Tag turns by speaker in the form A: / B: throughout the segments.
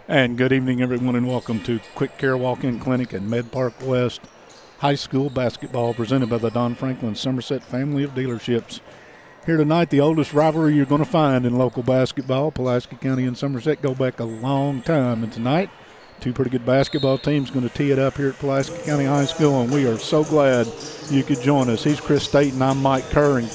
A: And good evening, everyone, and welcome to Quick Care Walk-In Clinic at Med Park West High School Basketball, presented by the Don Franklin Somerset family of dealerships. Here tonight, the oldest rivalry you're going to find in local basketball. Pulaski County and Somerset go back a long time, and tonight, two pretty good basketball teams going to tee it up here at Pulaski County High School, and we are so glad you could join us. He's Chris Staten, I'm Mike Curring,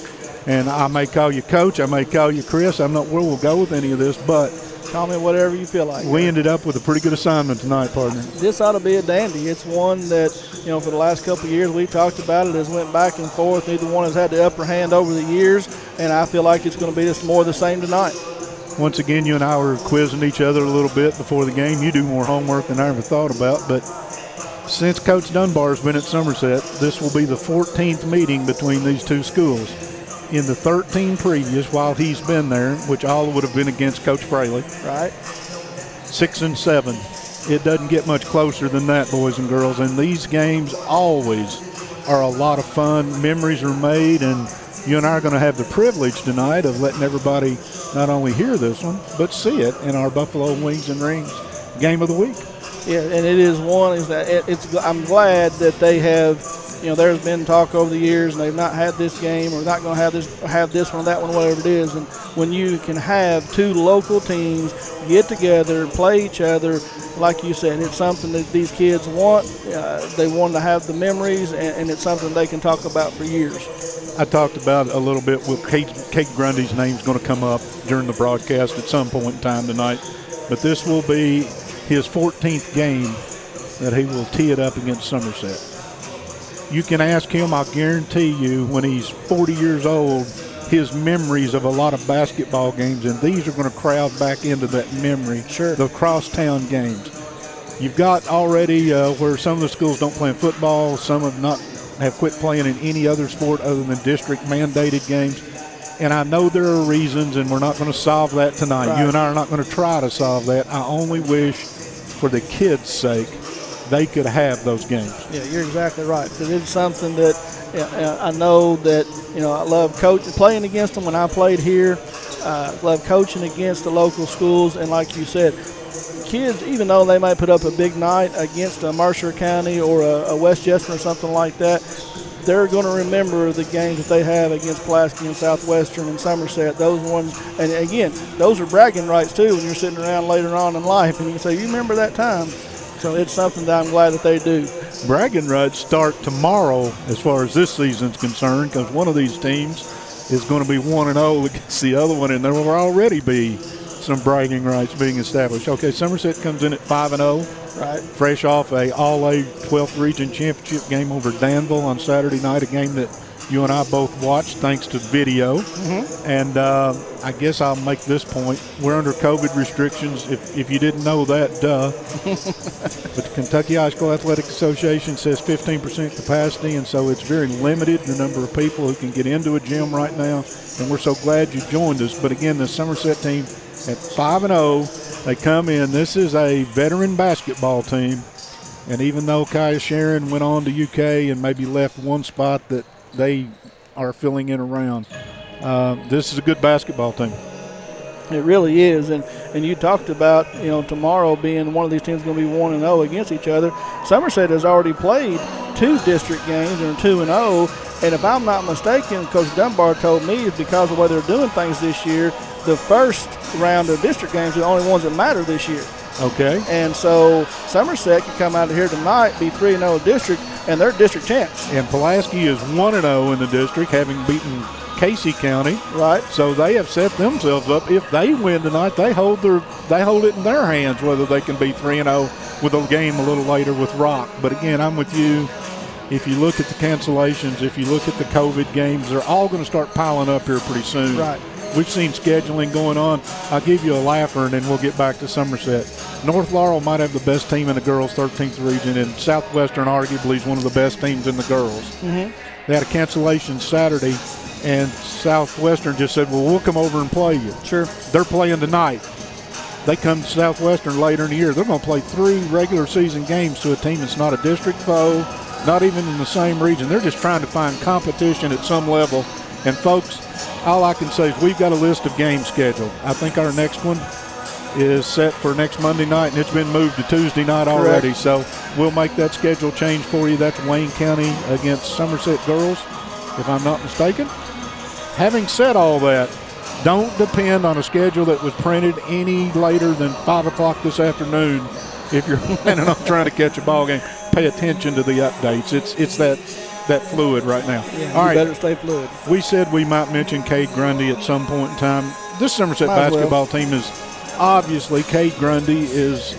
A: and I may call you Coach, I may call you Chris. I'm not where we'll go with any of this, but
B: call me whatever you feel like.
A: We ended up with a pretty good assignment tonight, partner.
B: This ought to be a dandy. It's one that, for the last couple of years we've talked about it, has went back and forth. Neither one has had the upper hand over the years, and I feel like it's going to be just more of the same tonight.
A: Once again, you and I were quizzing each other a little bit before the game. You do more homework than I ever thought about, but since Coach Dunbar's been at Somerset, this will be the 14th meeting between these two schools. In the 13 previous, while he's been there, which all would have been against Coach Fraley.
B: Right.
A: 6 and 7. It doesn't get much closer than that, boys and girls. And these games always are a lot of fun. Memories are made, and you and I are going to have the privilege tonight of letting everybody not only hear this one, but see it in our Buffalo Wings and Rings Game of the Week.
B: Yeah, and it is one. I'm glad that they have. There's been talk over the years, and they've not had this game, or not going to have this one, that one, whatever it is. And when you can have two local teams get together, play each other, like you said, it's something that these kids want. They want to have the memories, and it's something they can talk about for years.
A: I talked about it a little bit with Kate Grundy's name's going to come up during the broadcast at some point in time tonight. But this will be his 14th game that he will tee it up against Somerset. You can ask him, I'll guarantee you, when he's 40 years old, his memories of a lot of basketball games, and these are going to crowd back into that memory.
B: Sure.
A: The crosstown games. You've got already where some of the schools don't play in football, some have quit playing in any other sport other than district-mandated games. And I know there are reasons, and we're not going to solve that tonight. Right. You and I are not going to try to solve that. I only wish, for the kids' sake, they could have those games.
B: Yeah, you're exactly right. Because it's something that I know that, I love playing against them when I played here. Love coaching against the local schools. And like you said, kids, even though they might put up a big night against a Mercer County or a West Jessamine or something like that, they're going to remember the games that they have against Pulaski and Southwestern and Somerset. Those ones, and again, those are bragging rights too when you're sitting around later on in life and you can say, you remember that time. So it's something that I'm glad that they do.
A: Bragging rights start tomorrow as far as this season's concerned, because one of these teams is going to be 1-0 against the other one, and there will already be some bragging rights being established. Okay, Somerset comes in at 5-0.
B: Right.
A: Fresh off a All-A 12th Region Championship game over Danville on Saturday night, a game that you and I both watched thanks to video.
B: Mm-hmm.
A: And I guess I'll make this point. We're under COVID restrictions. If you didn't know that, duh. But the Kentucky High School Athletic Association says 15% capacity, and so it's very limited, the number of people who can get into a gym right now. And we're so glad you joined us. But again, the Somerset team at 5-0, they come in. This is a veteran basketball team. And even though Kaya Sharon went on to UK and maybe left one spot that they are filling in around, this is a good basketball team.
B: It really is, and you talked about tomorrow being one of these teams going to be 1-0 against each other. Somerset has already played 2 district games and 2-0, and if I'm not mistaken, Coach Dunbar told me it's because of the way they're doing things this year. The first round of district games are the only ones that matter this year.
A: Okay.
B: And so Somerset could come out of here tonight, be 3-0 district, and they're district champs.
A: And Pulaski is 1-0 in the district, having beaten Casey County.
B: Right.
A: So they have set themselves up. If they win tonight, they hold it in their hands whether they can be 3-0 with a game a little later with Rock. But again, I'm with you. If you look at the cancellations, if you look at the COVID games, they're all going to start piling up here pretty soon.
B: Right.
A: We've seen scheduling going on. I'll give you a laugher, and then we'll get back to Somerset. North Laurel might have the best team in the girls' 13th region, and Southwestern arguably is one of the best teams in the girls.
B: Mm-hmm.
A: They had a cancellation Saturday, and Southwestern just said, well, we'll come over and play you.
B: Sure.
A: They're playing tonight. They come to Southwestern later in the year. They're going to play 3 regular season games to a team that's not a district foe, not even in the same region. They're just trying to find competition at some level. And, folks, all I can say is we've got a list of games scheduled. I think our next one is set for next Monday night, and it's been moved to Tuesday night already.
B: Correct.
A: So we'll make that schedule change for you. That's Wayne County against Somerset girls, if I'm not mistaken. Having said all that, don't depend on a schedule that was printed any later than 5 o'clock this afternoon if you're planning on trying to catch a ball game. Pay attention to the updates. It's that fluid right now.
B: Yeah,
A: all right.
B: Better stay fluid.
A: We said we might mention Cade Grundy at some point in time. This Somerset basketball team is obviously, Cade Grundy is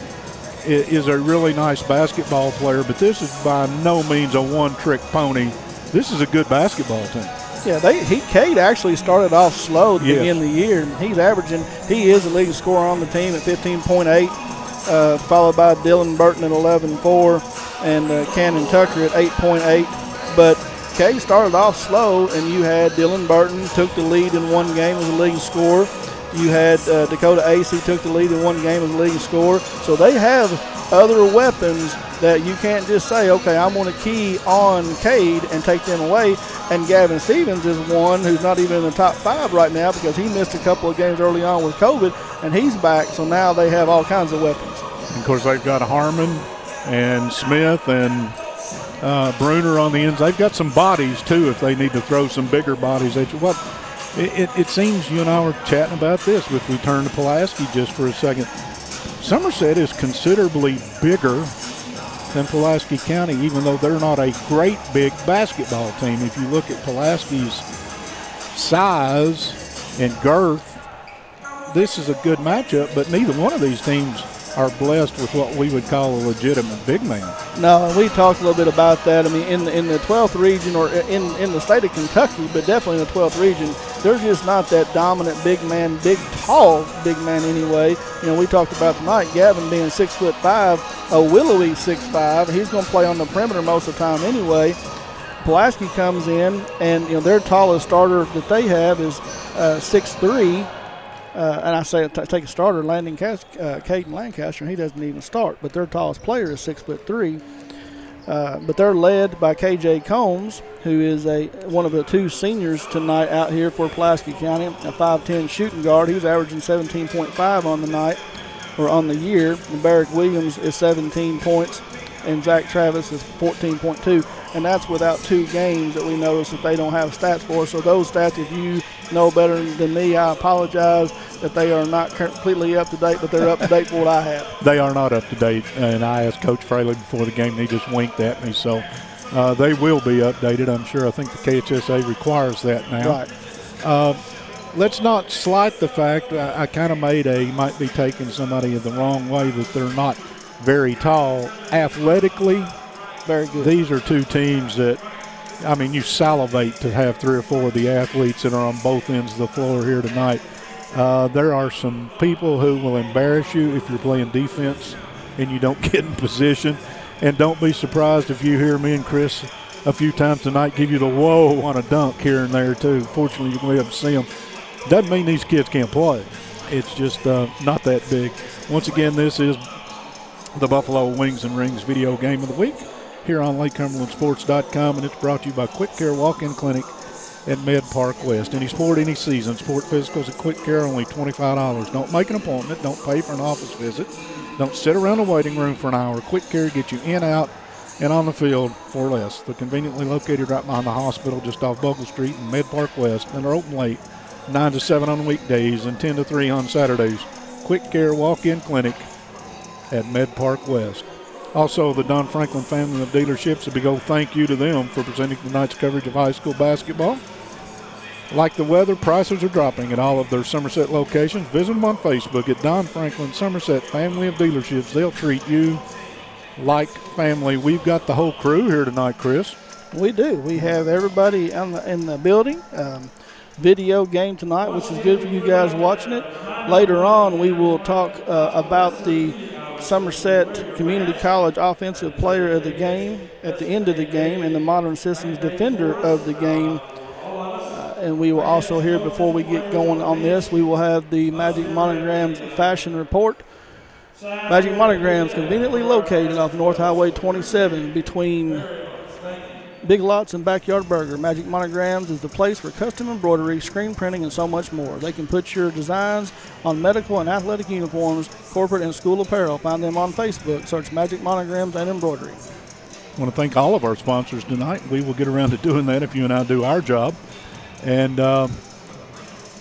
A: a really nice basketball player, but this is by no means a one-trick pony. This is a good basketball team.
B: Yeah, Cade actually started off slow at the beginning of the year. He is the leading scorer on the team at 15.8, followed by Dylan Burton at 11.4 and Cannon Tucker at 8.8. But Cade started off slow, and you had Dylan Burton took the lead in one game as a leading scorer. You had Dakota AC took the lead in one game as a leading scorer. So they have other weapons that you can't just say, okay, I'm going to key on Cade and take them away. And Gavin Stevens is one who's not even in the top 5 right now because he missed a couple of games early on with COVID, and he's back. So now they have all kinds of weapons.
A: And of course, they've got Harmon and Smith and Bruner on the ends. They've got some bodies, too, if they need to throw some bigger bodies at you. It seems you and I were chatting about this if we turn to Pulaski just for a second. Somerset is considerably bigger than Pulaski County, even though they're not a great big basketball team. If you look at Pulaski's size and girth, this is a good matchup, but neither one of these teams are blessed with what we would call a legitimate big man.
B: No, and we talked a little bit about that. I mean, in the 12th region, or in the state of Kentucky, but definitely in the 12th region, there's just not that dominant big man, tall big man anyway. You know, we talked about tonight, Gavin being 6'5", a willowy 6'5". He's going to play on the perimeter most of the time anyway. Pulaski comes in, and their tallest starter that they have is 6'3". And I say take a starter, Caden Lancaster, and he doesn't even start. But their tallest player is 6'3". But they're led by KJ Combs, who is one of the 2 seniors tonight out here for Pulaski County, a 5'10" shooting guard. He's averaging 17.5 on the night, or on the year. And Barrick Williams is 17 points, and Zach Travis is 14.2. And that's without 2 games that we notice that they don't have stats for. So those stats, if you know better than me, I apologize that they are not completely up to date, but they're up to date for what I have.
A: They are not up to date, and I asked Coach Fraley before the game, and he just winked at me. So they will be updated, I'm sure. I think the KHSA requires that now.
B: Right.
A: Let's not slight the fact, I kind of might be taking somebody the wrong way, that they're not very tall. Athletically,
B: very good.
A: These are 2 teams that, I mean, you salivate to have 3 or 4 of the athletes that are on both ends of the floor here tonight. There are some people who will embarrass you if you're playing defense and you don't get in position. And don't be surprised if you hear me and Chris a few times tonight give you the whoa on a dunk here and there too. Fortunately, you'll be able to see them. Doesn't mean these kids can't play. It's just not that big. Once again, this is the Buffalo Wings and Rings video game of the week here on LakeCumberlandSports.com, and it's brought to you by Quick Care Walk-In Clinic at Med Park West. Any sport, any season. Sport physicals at Quick Care, only $25. Don't make an appointment. Don't pay for an office visit. Don't sit around the waiting room for an hour. Quick Care gets you in, out, and on the field for less. They're conveniently located right behind the hospital just off Buckle Street in Med Park West, and they're open late, 9 to 7 on weekdays and 10 to 3 on Saturdays. Quick Care Walk-In Clinic at Med Park West. Also, the Don Franklin family of dealerships, a big old thank you to them for presenting tonight's coverage of high school basketball. Like the weather, prices are dropping at all of their Somerset locations. Visit them on Facebook at Don Franklin Somerset Family of Dealerships. They'll treat you like family. We've got the whole crew here tonight, Chris.
B: We do. We have everybody in the building. Video game tonight, which is good for you guys watching it. Later on, we will talk about the Somerset Community College Offensive Player of the Game at the end of the game and the Modern Systems Defender of the Game. And we will also hear, before we get going on this, we will have the Magic Monograms Fashion Report. Magic Monograms conveniently located off North Highway 27 between Big Lots and Backyard Burger. Magic Monograms is the place for custom embroidery, screen printing, and so much more. They can put your designs on medical and athletic uniforms, corporate and school apparel. Find them on Facebook. Search Magic Monograms and Embroidery.
A: I want to thank all of our sponsors tonight. We will get around to doing that if you and I do our job. And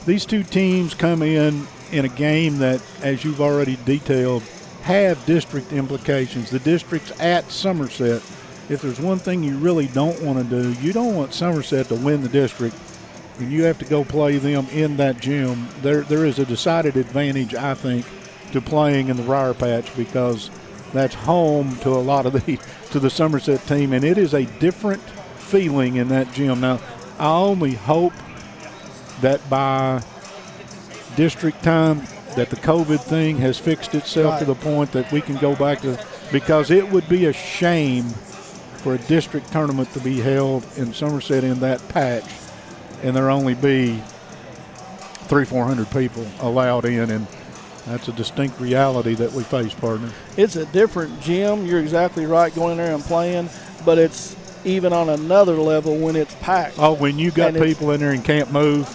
A: these two teams come in a game that, as you've already detailed, have district implications. The district's at Somerset. If there's one thing you really don't want to do, you don't want Somerset to win the district, and you have to go play them in that gym. There is a decided advantage, I think, to playing in the Briar Patch, because that's home to a lot of the Somerset team, and it is a different feeling in that gym. Now, I only hope that by district time that the COVID thing has fixed itself to the point that we can go back to, because it would be a shame for a district tournament to be held in Somerset in that patch and there only be 300-400 people allowed in, and that's a distinct reality that we face, partner. It's a different gym. You're exactly right, going in there and playing, but it's even on another level when it's packed. Oh, when you got people in there and can't move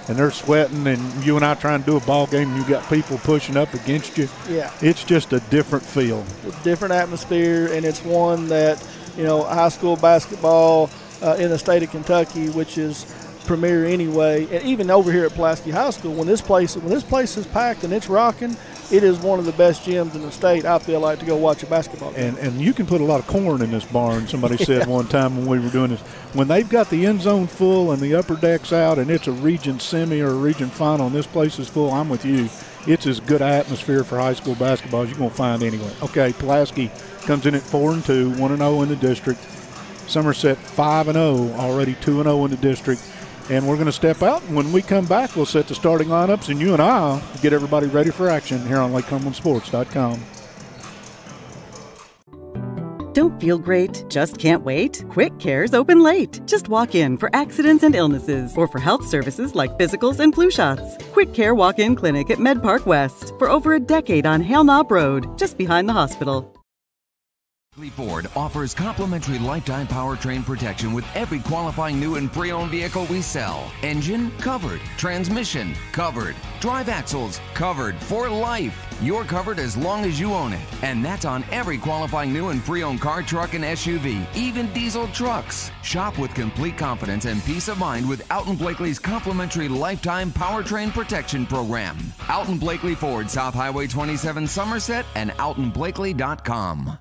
A: and they're sweating, and you and I trying to do a ball game and you got people pushing up against you. Yeah. It's just a different feel. A different atmosphere, and it's one that, you know, high school basketball in the state of Kentucky, which is premier anyway, and even over here at Pulaski High School, when this place is packed and it's rocking, it is one of the best gyms in the state, I feel like, to go watch a basketball game. And you can put a lot of corn in this barn, somebody said one time when we were doing this. When they've got the end zone full and the upper decks out and it's a region semi or a region final and this place is full, I'm with you. It's as good an atmosphere for high school basketball as you're going to find anywhere. Okay, Pulaski comes in at 4-2, 1-0 in the district. Somerset 5-0, already 2-0 in the district. And we're going to step out, and when we come back, we'll set the starting lineups, and you and I will get everybody ready for action here on LakeCumberlandSports.com.
C: Don't feel great? Just can't wait? Quick Care's open late. Just walk in for accidents and illnesses or for health services like physicals and flu shots. Quick Care Walk-In Clinic at Med Park West for over a decade on Hale Knob Road, just behind the hospital.
D: Ford offers complimentary lifetime powertrain protection with every qualifying new and pre-owned vehicle we sell. Engine covered, transmission covered, drive axles covered for life. You're covered as long as you own it. And that's on every qualifying new and pre-owned car, truck, and SUV, even diesel trucks. Shop with complete confidence and peace of mind with Alton Blakely's complimentary lifetime powertrain protection program. Alton Blakely Ford, South Highway 27 Somerset, and AltonBlakely.com.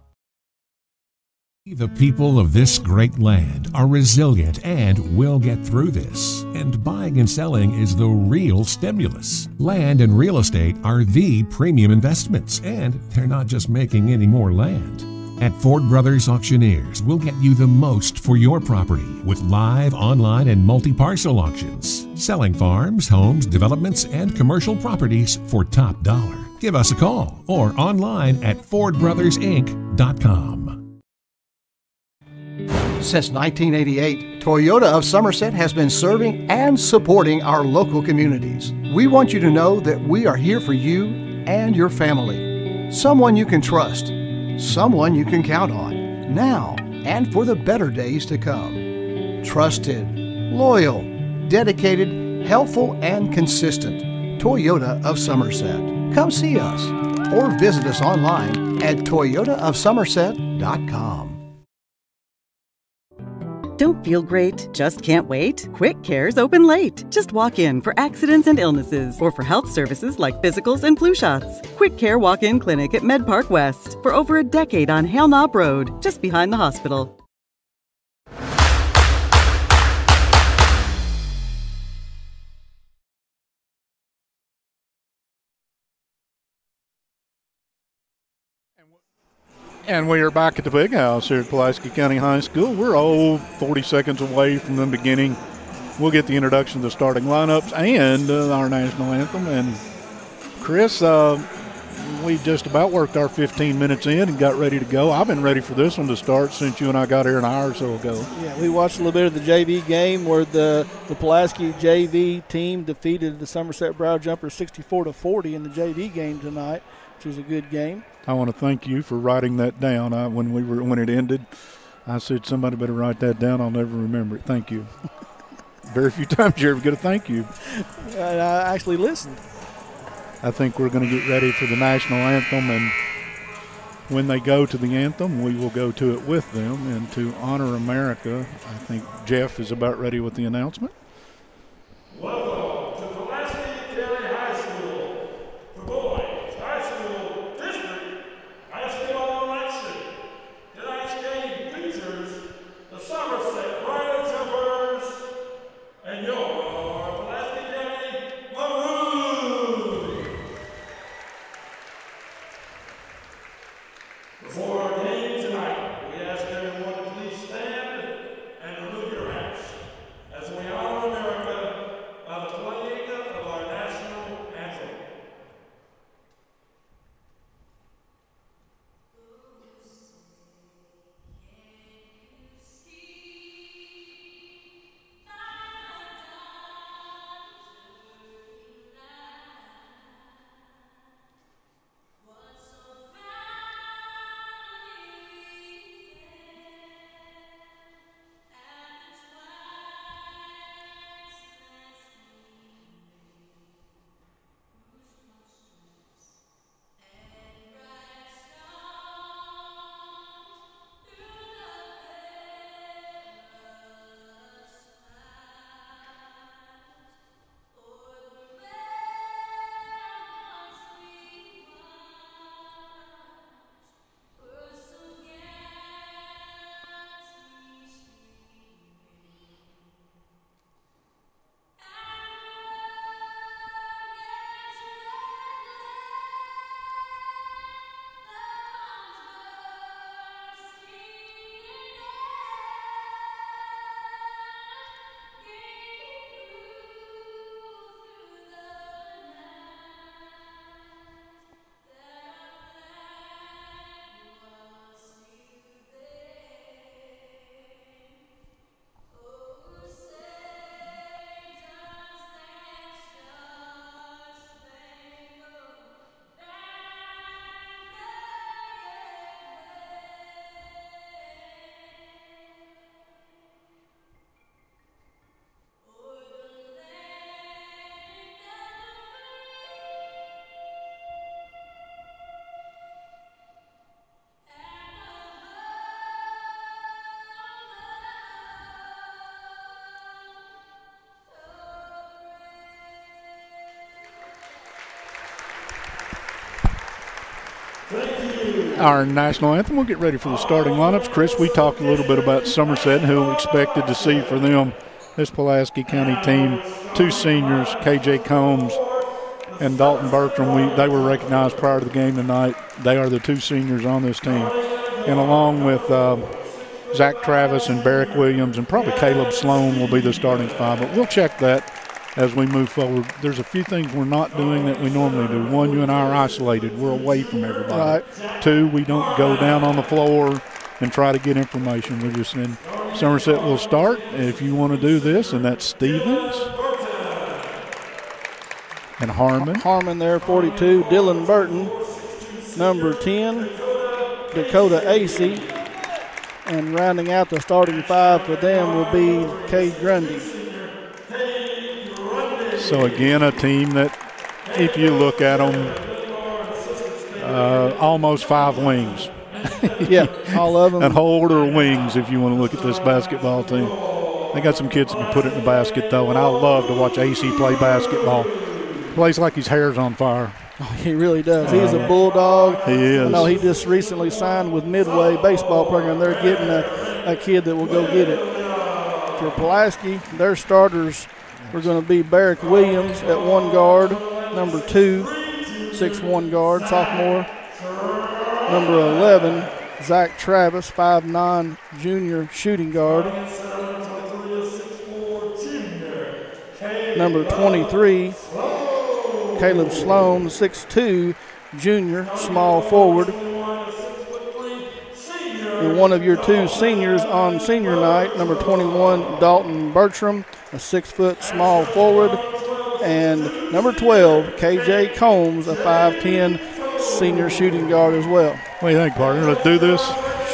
E: The people of this great land are resilient and will get through this. And buying and selling is the real stimulus. Land and real estate are the premium investments, and they're not just making any more land. At Ford Brothers Auctioneers, we'll get you the most for your property with live, online, and multi-parcel auctions. Selling farms, homes, developments, and commercial properties for top dollar. Give us a call or online at FordBrothersInc.com.
F: Since 1988, Toyota of Somerset has been serving and supporting our local communities. We want you to know that we are here for you and your family. Someone you can trust, someone you can count on, now and for the better days to come. Trusted, loyal, dedicated, helpful, and consistent. Toyota of Somerset. Come see us or visit us online at toyotaofsomerset.com.
C: Don't feel great? Just can't wait? Quick Care's open late. Just walk in for accidents and illnesses or for health services like physicals and flu shots. Quick Care Walk-In Clinic at Med Park West for over a decade on Hale Knob Road, just behind the hospital.
A: And we are back at the big house here at Pulaski County High School. We're 40 seconds away from the beginning. We'll get the introduction to the starting lineups and our national anthem. And Chris, we just about worked our 15 minutes in and got ready to go. I've been ready for this one to start since you and I got here an hour or so ago. Yeah, we watched a little bit of the JV game where the Pulaski JV team defeated the Somerset Brow Jumpers 64-40 in the JV game tonight, which was a good game. I want to thank you for writing that down when it ended. I said somebody better write that down. I'll never remember it. Thank you. Very few times you ever get a thank you.
B: I actually listened.
A: I think we're going to get ready for the national anthem, and when they go to the anthem, we will go to it with them. And to honor America, I think Jeff is about ready with the announcement.
G: Welcome to Pulaski County High School for boys high school district basketball election. Tonight's game features the Somerset Rhino Jumpers and your Pulaski County Maroons. Before our game tonight, we ask everyone to please stand and remove your hats as we honor America by the playing of our national anthem.
A: Our national anthem. We'll get ready for the starting lineups. Chris, we talked a little bit about Somerset, who we expected to see for them. This Pulaski County team, two seniors, KJ Combs and Dalton Bertram. They were recognized prior to the game tonight. They are the two seniors on this team. And along with Zach Travis and Barrick Williams and probably Caleb Sloan will be the starting five. But we'll check that as we move forward. There's a few things we're not doing that we normally do. One, you and I are isolated. We're away from everybody. Right. Two, we don't go down on the floor and try to get information. We're just in. Somerset will start if you want to do this, and that's Stevens and Harmon.
B: Harmon there, 42. Dylan Burton, number 10. Dakota Acey. And rounding out the starting five for them will be Kay Grundy.
A: So again, a team that, if you look at them, almost five wings.
B: Yeah, all of them.
A: That whole order of wings, if you want to look at this basketball team. They got some kids that can put it in the basket, though, and I love to watch AC play basketball. Plays like his hair's on fire.
B: Oh, he really does. He's a bulldog.
A: He is.
B: I know he just recently signed with Midway baseball program. They're getting a kid that will go get it. For Pulaski, their starters are going to be Barrick Williams at one guard, number 2, 6'1" guard, sophomore. Number 11, Zach Travis, 5'9", junior shooting guard. Number 23, Caleb Sloan, 6'2", junior, small forward. And one of your two seniors on senior night, number 21, Dalton Bertram, a 6-foot small forward. And number 12, KJ Combs, a 5'10", senior shooting guard as well.
A: What do you think, partner? Let's do this.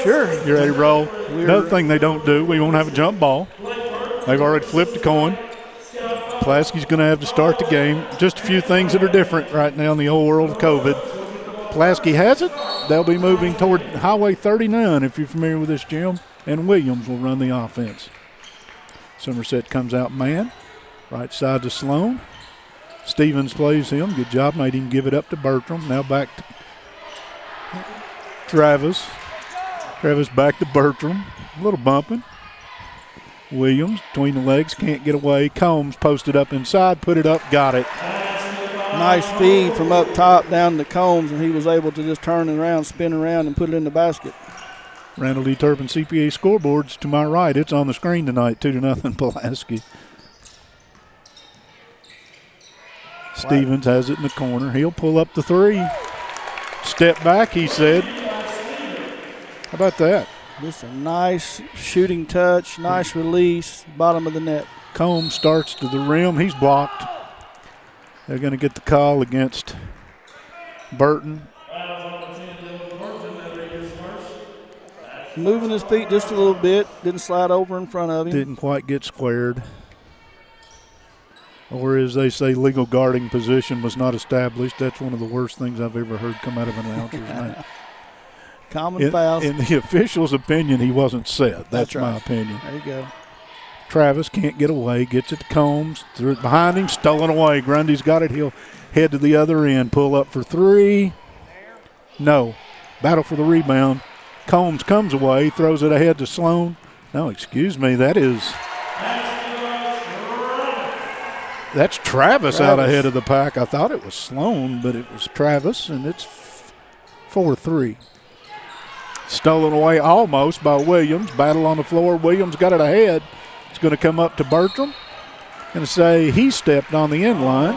B: Sure.
A: You ready to roll? Another thing they don't do, we won't have a jump ball. They've already flipped a coin. Pulaski's going to have to start the game. Just a few things that are different right now in the old world of COVID. Pulaski has it. They'll be moving toward Highway 39, if you're familiar with this gym, and Williams will run the offense. Somerset comes out man, right side to Sloan. Stevens plays him. Good job. Made him give it up to Bertram. Now back to Travis. Travis back to Bertram. A little bumping. Williams between the legs, can't get away. Combs posted up inside, put it up, got it.
B: Nice feed from up top down to Combs, and he was able to just turn it around, spin around, and put it in the basket.
A: Randall D. Turpin CPA scoreboards to my right. It's on the screen tonight, 2-0 Pulaski. Stevens has it in the corner. He'll pull up the three. Step back, he said. How about that?
B: Just a nice shooting touch, nice release, bottom of the net.
A: Combs starts to the rim. He's blocked. They're going to get the call against Burton.
B: Moving his feet just a little bit. Didn't slide over in front of him.
A: Didn't quite get squared. Or as they say, legal guarding position was not established. That's one of the worst things I've ever heard come out of an announcer's mouth.
B: Common fouls.
A: In the official's opinion, he wasn't set. That's
B: right.
A: My opinion.
B: There you go.
A: Travis can't get away, gets it to Combs, threw it behind him, stolen away. Grundy's got it. He'll head to the other end, pull up for three. No. Battle for the rebound. Combs comes away, throws it ahead to Sloan. No, excuse me, that's Travis out ahead of the pack. I thought it was Sloan, but it was Travis, and it's 4-3. Stolen away almost by Williams. Battle on the floor. Williams got it ahead. It's going to come up to Bertram. Going to say he stepped on the end line.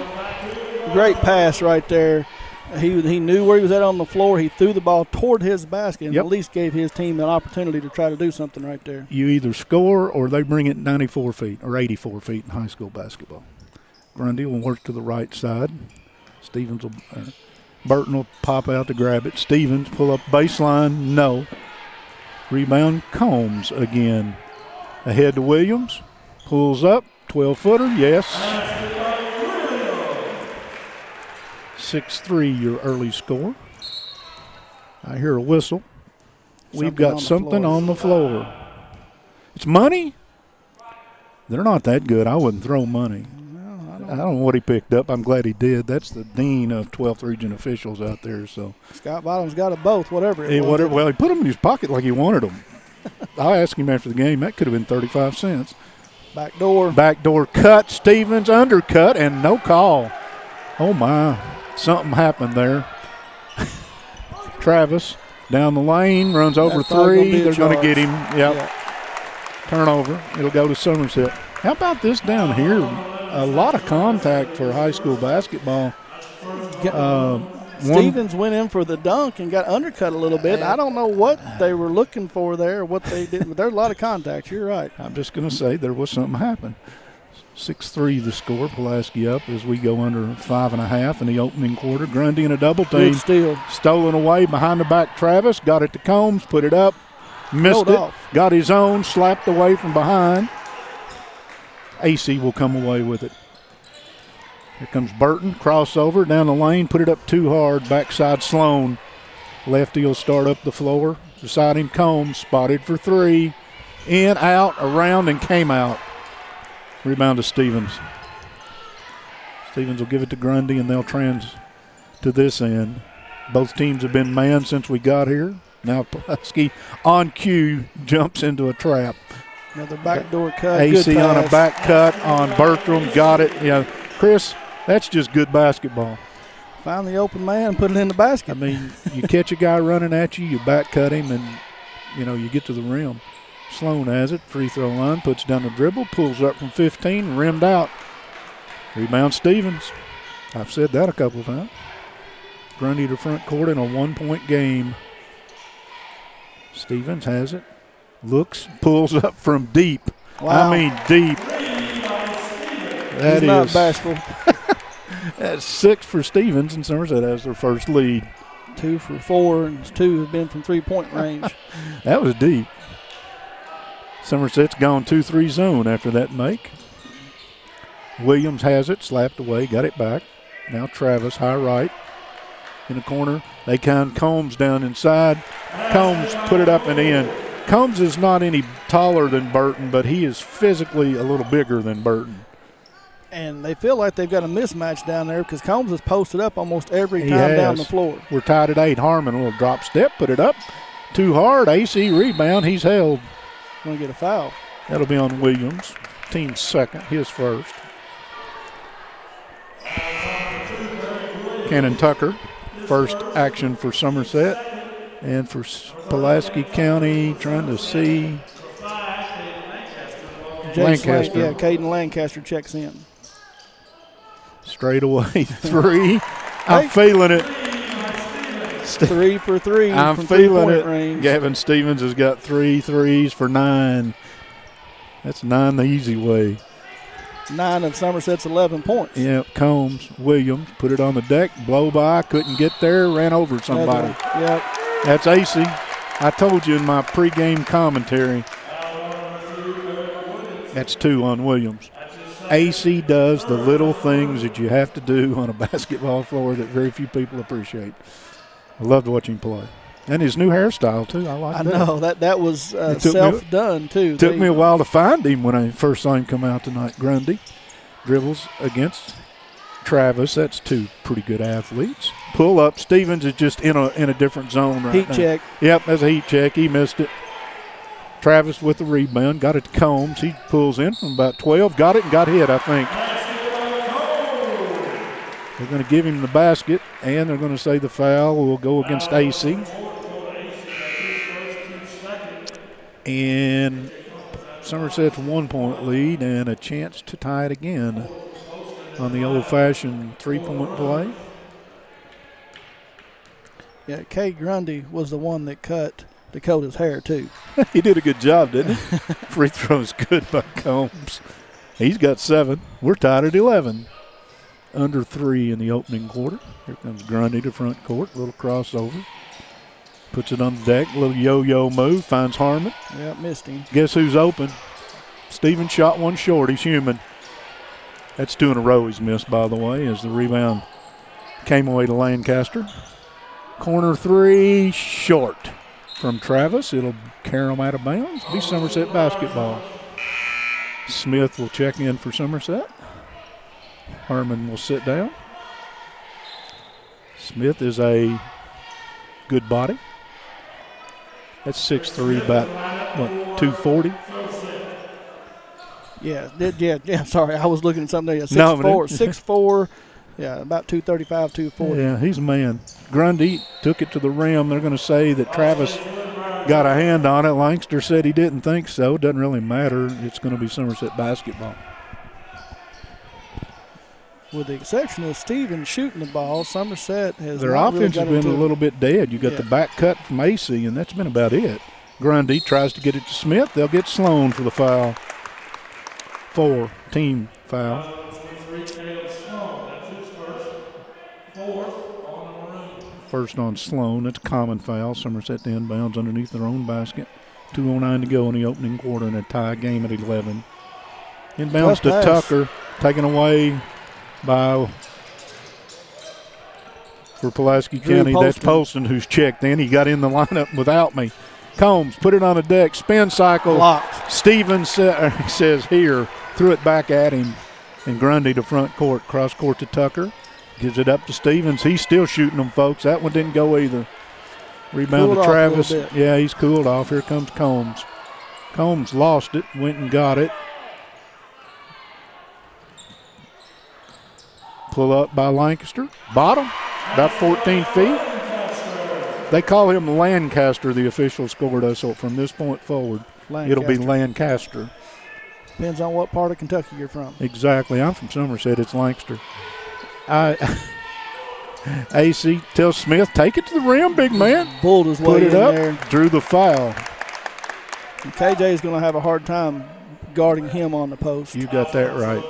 B: Great pass right there. He knew where he was at on the floor. He threw the ball toward his basket and at least gave his team an opportunity to try to do something right there.
A: You either score or they bring it 94 feet or 84 feet in high school basketball. Grundy will work to the right side. Stevens will Burton will pop out to grab it. Stevens pull up baseline. No. Rebound Combs again. Ahead to Williams. Pulls up. 12-footer. Yes. 6-3 your early score. I hear a whistle. We've got something on the floor. It's money? They're not that good. I wouldn't throw money. I don't know what he picked up. I'm glad he did. That's the dean of 12th region officials out there. So
B: Scott Bottoms got a both, whatever it was.
A: Whatever. Well, he put them in his pocket like he wanted them. I asked him after the game. That could have been 35 cents. Backdoor cut. Stevens undercut and no call. Oh, my. Something happened there. Travis down the lane, runs over three. They're going to get him. Yep. Turnover. It'll go to Somerset. How about this down here? A lot of contact for high school basketball.
B: Stevens went in for the dunk and got undercut a little bit. I don't know what they were looking for there, what they did, but there's a lot of contact. You're right.
A: I'm just going to say there was something happen. 6-3 the score. Pulaski up as we go under 5.5 in the opening quarter. Grundy in a double team.
B: Good steal.
A: Stolen away behind the back. Travis got it to Combs, put it up, missed it. Got his own, slapped away from behind. AC will come away with it. Here comes Burton, crossover down the lane, put it up too hard, backside Sloan. Lefty will start up the floor. Beside him, Combs, spotted for three. In, out, around, and came out. Rebound to Stevens. Stevens will give it to Grundy, and they'll trans to this end. Both teams have been man since we got here. Now Pulaski on cue jumps into a trap.
B: Another backdoor cut.
A: AC on a back cut on Bertram. Got it. Yeah, Chris, that's just good basketball.
B: Find the open man, put it in the basket.
A: I mean, you catch a guy running at you, you back cut him, and, you get to the rim. Sloan has it. Free throw line. Puts down the dribble. Pulls up from 15. Rimmed out. Rebound Stevens. I've said that a couple of times. Grundy to front court in a 1-point game. Stevens has it. Looks. Pulls up from deep.
B: Wow.
A: I mean deep. That
B: He's not bashful.
A: That's 6 for Stevens, and Somerset has their first lead.
B: 2 for 4, and 2 have been from three-point range.
A: That was deep. Somerset's gone 2-3 zone after that make. Williams has it, slapped away, got it back. Now Travis, high right, in the corner. They count Combs down inside. Combs put it up and in. Combs is not any taller than Burton, but he is physically a little bigger than Burton.
B: And they feel like they've got a mismatch down there because Combs has posted up almost every time down the floor.
A: We're tied at 8. Harmon, a little drop step, put it up. Too hard. AC rebound. He's held.
B: Going to get a foul.
A: That'll be on Williams. Team's second, his first. Cannon Tucker, first action for Somerset. And for Pulaski County, trying to see. Lancaster.
B: Yeah, Caden Lancaster checks in.
A: Straight away, 3. I'm feeling it.
B: 3 for 3
A: I'm
B: from
A: feeling
B: three-point
A: it.
B: range.
A: Gavin Stevens has got 3 threes for 9. That's 9 the easy way.
B: 9 of Somerset's 11 points.
A: Yeah, Combs, Williams, put it on the deck, blow by, couldn't get there, ran over somebody.
B: Yep.
A: That's AC. I told you in my pregame commentary, that's 2 on Williams. AC does the little things that you have to do on a basketball floor that very few people appreciate. I loved watching him play. And his new hairstyle, too. I like that.
B: I know. That was self-done, too.
A: Took me a while to find him when I first saw him come out tonight. Grundy dribbles against Travis. That's 2 pretty good athletes. Pull up. Stevens is just in a different zone right now.
B: Heat check.
A: Yep, that's a heat check. He missed it. Travis with the rebound. Got it to Combs. He pulls in from about 12. Got it and got hit, I think. They're going to give him the basket, and they're going to say the foul will go against AC. And Somerset's 1-point lead and a chance to tie it again on the old-fashioned 3-point play.
B: Yeah, Kay Grundy was the one that cut Dakota's hair, too.
A: He did a good job, didn't he? Free throw's good by Combs. He's got 7. We're tied at 11. Under 3 in the opening quarter. Here comes Grundy to front court. Little crossover. Puts it on the deck. Little yo-yo move. Finds Harmon.
B: Yeah, missed him.
A: Guess who's open? Stevens shot one short. He's human. That's 2 in a row he's missed, by the way, as the rebound came away to Lancaster. Corner 3, short from Travis. It'll carry him out of bounds. Be Somerset basketball. Smith will check in for Somerset. Harmon will sit down. Smith is a good body. That's 6'3", about, 240?
B: Yeah, sorry. I was looking at something there. 6'4", yeah, about 235, 240.
A: Yeah, he's a man. Grundy took it to the rim. They're going to say that Travis got a hand on it. Lancaster said he didn't think so. It doesn't really matter. It's going to be Somerset basketball.
B: With the exception of Stevens shooting the ball, Somerset has
A: their
B: not
A: offense
B: really
A: has been a little bit dead. You got
B: Yeah.
A: the back cut from AC, and that's been about it. Grundy tries to get it to Smith. They'll get Sloan for the foul. 4, team foul. First on Sloan. That's a common foul. Somerset to inbounds underneath their own basket. 2:09 to go in the opening quarter and a tie game at 11. Inbounds to Tucker. Taken away by for Pulaski County. That's Polston who's checked in. He got in the lineup without me. Combs put it on the deck. Spin cycle.
B: Blocked.
A: Stevens says here. Threw it back at him. And Grundy to front court. Cross court to Tucker. Gives it up to Stevens. He's still shooting them, folks. That one didn't go either. Rebound to Travis. Yeah, he's cooled off. Here comes Combs. Combs lost it. Went and got it. Pull up by Lancaster. Bottom. About 14 feet. They call him Lancaster, the official scored us. So from this point forward, it'll be Lancaster.
B: Depends on what part of Kentucky you're from.
A: Exactly. I'm from Somerset. It's Lancaster. AC tells Smith, take it to the rim, big man.
B: Pulled his way
A: Put it
B: in
A: up,
B: there.
A: drew the foul.
B: And KJ is going to have a hard time guarding him on the post.
A: You got that right.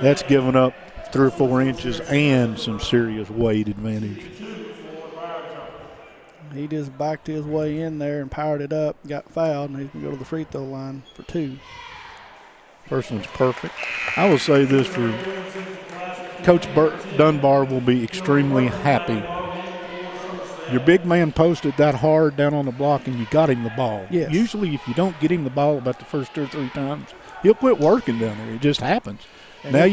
A: That's given up 3 or 4 inches and some serious weight advantage.
B: He just backed his way in there and powered it up, got fouled, and he's going to go to the free throw line for 2.
A: First one's perfect. I will say this for Coach Dunbar will be extremely happy. Your big man posted that hard down on the block, and you got him the ball.
B: Yes.
A: Usually if you don't get him the ball about the first 2 or 3 times, he'll quit working down there. It just happens. Now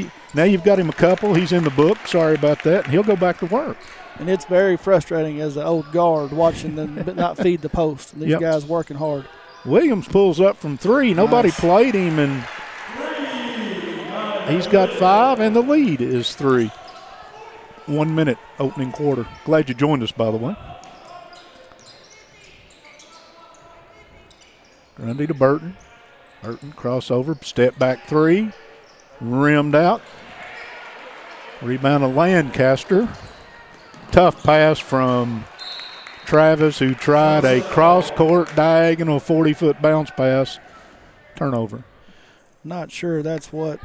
A: you've got him a couple. He's in the book. Sorry about that. And he'll go back to work.
B: And it's very frustrating as an old guard watching them not feed the post. And these guys working hard.
A: Williams pulls up from 3. Nobody played him, and he's got 5, and the lead is 3. 1 minute opening quarter. Glad you joined us, by the way. Grundy to Burton. Burton crossover, step back 3. Rimmed out. Rebound to Lancaster. Tough pass from Travis, who tried a cross-court diagonal 40-foot bounce pass. Turnover.
B: Not sure that's what.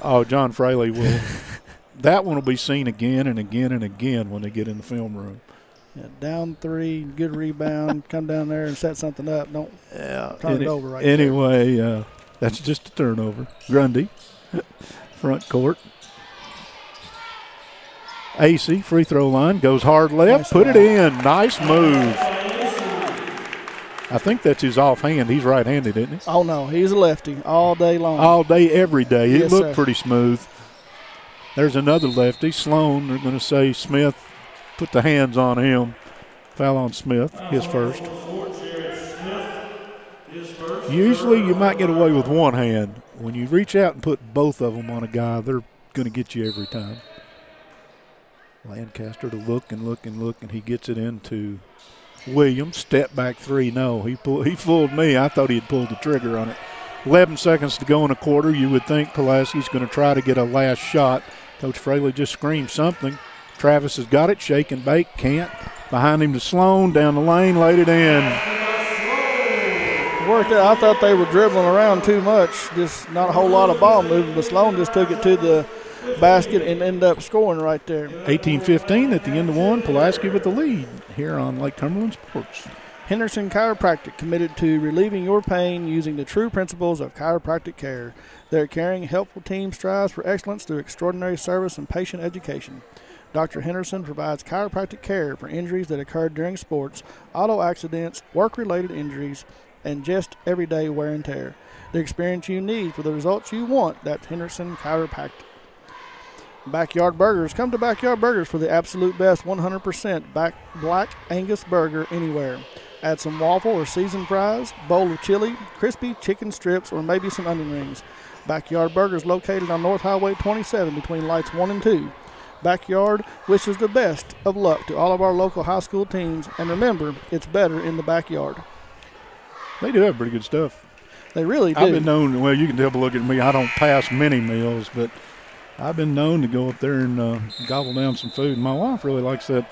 A: Oh, John Fraley will. That one will be seen again and again and again when they get in the film room.
B: Yeah, down 3, good rebound, come down there and set something up. Don't turn it over right there.
A: Anyway, that's just a turnover. Grundy, front court. AC, free throw line, goes hard left,
B: Nice
A: put
B: ball.
A: it in. Nice move. I think that's his offhand. He's right-handed, isn't he?
B: Oh, no, he's a lefty all day long.
A: All day, every day. It
B: Yes,
A: looked
B: sir.
A: pretty smooth. There's another lefty, Sloan. They're going to say Smith put the hands on him. Foul on Smith, his first. Usually you might get away with one hand. When you reach out and put both of them on a guy, they're going to get you every time. Lancaster to look and look and look, and he gets it into Williams. Step back 3. No, he fooled me. I thought he had pulled the trigger on it. 11 seconds to go in a quarter. You would think Pulaski's going to try to get a last shot. Coach Fraley just screamed something. Travis has got it. Shake and bake. Can't. Behind him to Sloan. Down the lane. Laid it in.
B: Worked out. I thought they were dribbling around too much. Just not a whole lot of ball movement. But Sloan just took it to the basket and ended up scoring right there.
A: 18-15 at the end of 1. Pulaski with the lead here on Lake Cumberland Sports.
B: Henderson Chiropractic, committed to relieving your pain using the true principles of chiropractic care. Their caring, helpful team strives for excellence through extraordinary service and patient education. Dr. Henderson provides chiropractic care for injuries that occur during sports, auto accidents, work-related injuries, and just everyday wear and tear. The experience you need for the results you want, that's Henderson Chiropractic. Backyard Burgers. Come to Backyard Burgers for the absolute best 100% Black Angus burger anywhere. Add some waffle or seasoned fries, bowl of chili, crispy chicken strips, or maybe some onion rings. Backyard Burgers located on North Highway 27 between lights 1 and 2. Backyard wishes the best of luck to all of our local high school teams, and remember, it's better in the backyard.
A: They do have pretty good stuff.
B: They really do.
A: I've been known, well, you can take a look at me. I don't pass many meals, but I've been known to go up there and gobble down some food. My wife really likes that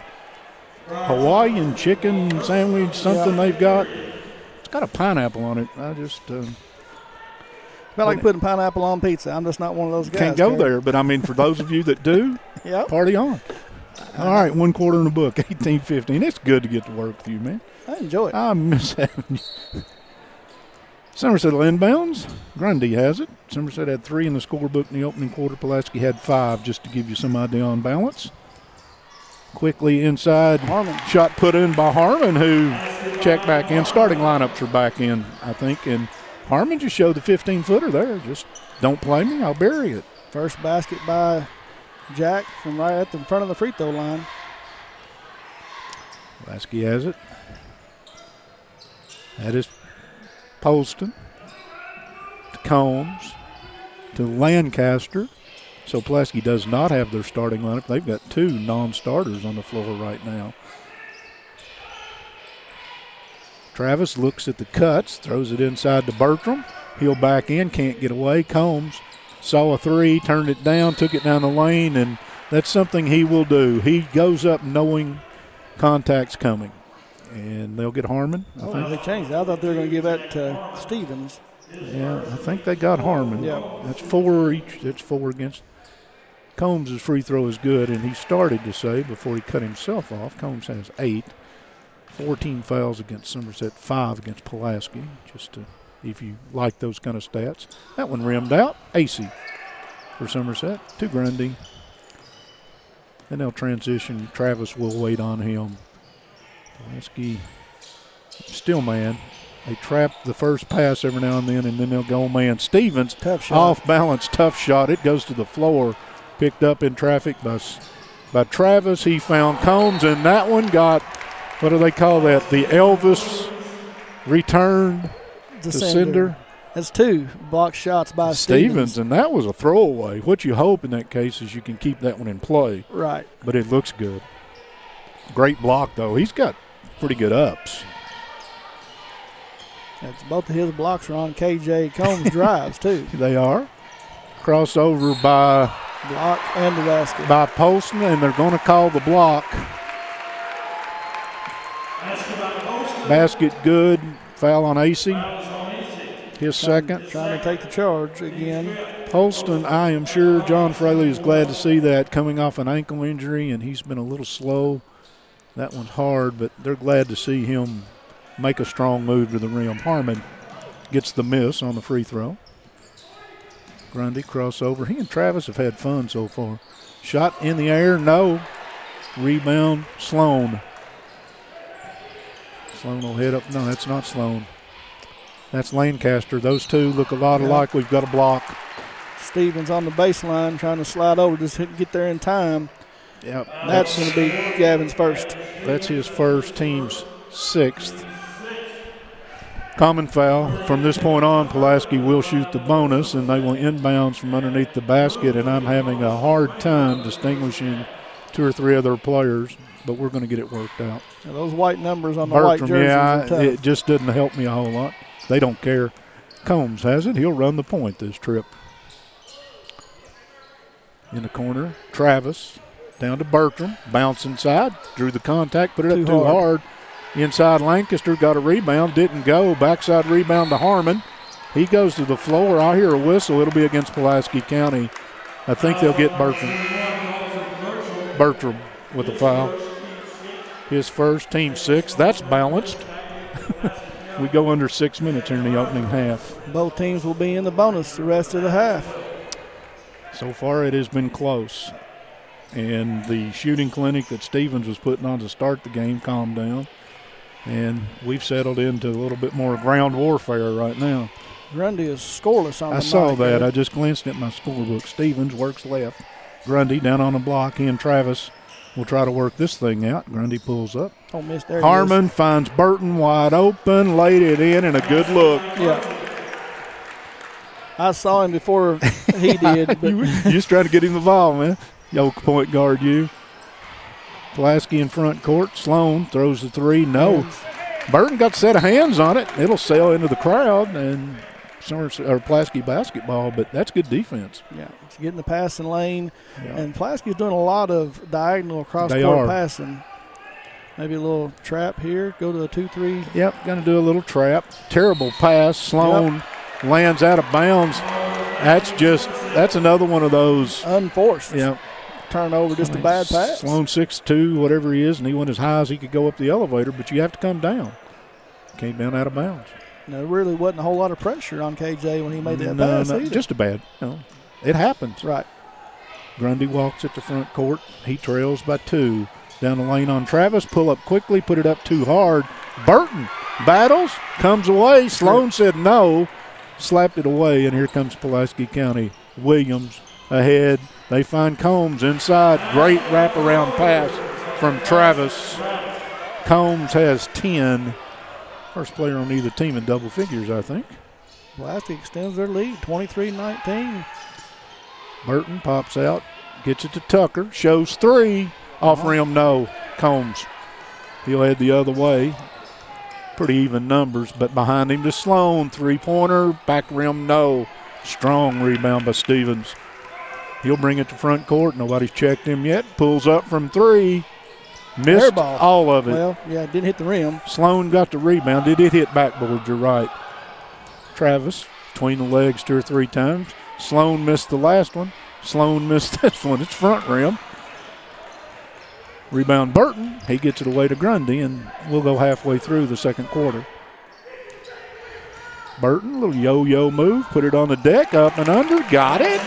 A: Hawaiian chicken sandwich, something they've got. It's got a pineapple on it. I just
B: I like putting pineapple on pizza. I'm just not one of those guys.
A: can't go there. But, I mean, for those of you that do, party on. All right, 1 quarter in the book, 18-15. It's good to get to work with you, man.
B: I enjoy it.
A: I miss having you. Somerset inbounds. Grundy has it. Somerset had 3 in the scorebook in the opening quarter. Pulaski had 5, just to give you some idea on balance. Quickly inside.
B: Harmon.
A: Shot put in by Harmon, who checked back in. Starting lineups are back in, I think. And Harmon just showed the 15-footer there. Just don't play me, I'll bury it.
B: First basket by Jack from right at the front of the free throw line.
A: Pulaski has it. That is Poston to Combs to Lancaster. So Pulaski does not have their starting lineup. They've got 2 non-starters on the floor right now. Travis looks at the cuts, throws it inside to Bertram. He'll back in, can't get away. Combs saw a 3, turned it down, took it down the lane, and that's something he will do. He goes up knowing contact's coming. And they'll get Harmon, I think.
B: They changed it. I thought they were going to give that to Stevens.
A: Yeah, I think they got Harmon.
B: Yeah.
A: That's 4 each. That's 4 against Combs' free throw is good, and he started to say before he cut himself off, Combs has 8, 14 fouls against Somerset, 5 against Pulaski, just to, if you like those kind of stats. That one rimmed out, AC for Somerset to Grundy. And they'll transition. Travis will wait on him. Pulaski still man. They trap the first pass every now and then they'll go man. Stevens,
B: tough shot.
A: Off balance, tough shot. It goes to the floor. Picked up in traffic by Travis. He found Combs, and that one got, what do they call that? The Elvis return descender.
B: That's 2 block shots by
A: Stevens, and that was a throwaway. What you hope in that case is you can keep that one in play.
B: Right.
A: But it looks good. Great block, though. He's got pretty good ups.
B: That's both of his blocks are on KJ Combs' drives, too.
A: They are. Crossover by
B: block and the basket.
A: By Poston, and they're going to call the block. Basket good. Foul on AC. His second.
B: Trying to take the charge again.
A: Poston, I am sure John Fraley is glad to see that, coming off an ankle injury, and he's been a little slow. That one's hard, but they're glad to see him make a strong move to the rim. Harmon gets the miss on the free throw. Grundy crossover. He and Travis have had fun so far. Shot in the air, no. Rebound, Sloan. Sloan will head up. No, that's not Sloan. That's Lancaster. Those two look a lot alike. We've got a block.
B: Stevens on the baseline trying to slide over, just get there in time.
A: Yep.
B: That's going to be Gavin's first.
A: That's his first, team's 6th. Common foul. From this point on, Pulaski will shoot the bonus, and they will inbounds from underneath the basket, and I'm having a hard time distinguishing 2 or 3 other players, but we're going to get it worked out.
B: Now those white numbers on the white jerseys are tough.
A: It just doesn't help me a whole lot. They don't care. Combs has it. He'll run the point this trip. In the corner, Travis down to Bertram. Bounce inside. Drew the contact. Put it up too hard. Inside Lancaster. Got a rebound. Didn't go. Backside rebound to Harmon. He goes to the floor. I hear a whistle. It'll be against Pulaski County. I think they'll get Bertram. Bertram with a foul. His first, team 6. That's balanced. We go under 6 minutes here in the opening half.
B: Both teams will be in the bonus the rest of the half.
A: So far it has been close. And the shooting clinic that Stevens was putting on to start the game calmed down. And we've settled into a little bit more ground warfare right now.
B: Grundy is scoreless on the night.
A: I saw that. I just glanced at my scorebook. Stevens works left. Grundy down on the block. He and Travis will try to work this thing out. Grundy pulls up.
B: Oh, miss there.
A: Harmon finds Burton wide open, laid it in, and a good look.
B: Yeah. I saw him before he did. But
A: you just trying to get him involved, man. Yo, point guard you. Pulaski in front court. Sloan throws the 3. No. Burton got a set of hands on it. It'll sail into the crowd and Pulaski basketball, but that's good defense.
B: Yeah, it's getting the passing lane.
A: Yeah.
B: And Pulaski's doing a lot of diagonal cross-court passing. Maybe a little trap here. Go to a 2-3.
A: Yep, going to do a little trap. Terrible pass. Sloan lands out of bounds. That's another one of those.
B: Unforced.
A: Yep.
B: Turnover, just a bad pass.
A: Sloan 6'2", whatever he is, and he went as high as he could go up the elevator, but you have to come down. Came down out of bounds.
B: There really wasn't a whole lot of pressure on KJ when he made that pass either.
A: Just a bad. It happens.
B: Right.
A: Grundy walks at the front court. He trails by 2. Down the lane on Travis. Pull up quickly. Put it up too hard. Burton battles. Comes away. Sloan said no. Slapped it away, and here comes Pulaski County. Williams ahead. They find Combs inside. Great wraparound pass from Travis. Combs has 10. First player on either team in double figures, I think.
B: Pulaski extends their lead, 23-19.
A: Burton pops out, gets it to Tucker, shows 3. Off rim, no. Combs. He'll head the other way. Pretty even numbers, but behind him to Sloan. 3-pointer, back rim, no. Strong rebound by Stevens. He'll bring it to front court. Nobody's checked him yet. Pulls up from 3. Missed all of it.
B: Well, yeah, didn't hit the rim.
A: Sloan got the rebound. It did hit backboard, you're right. Travis, between the legs 2 or 3 times. Sloan missed the last one. Sloan missed this one. It's front rim. Rebound Burton. He gets it away to Grundy, and we'll go halfway through the second quarter. Burton, a little yo-yo move, put it on the deck, up and under, got it.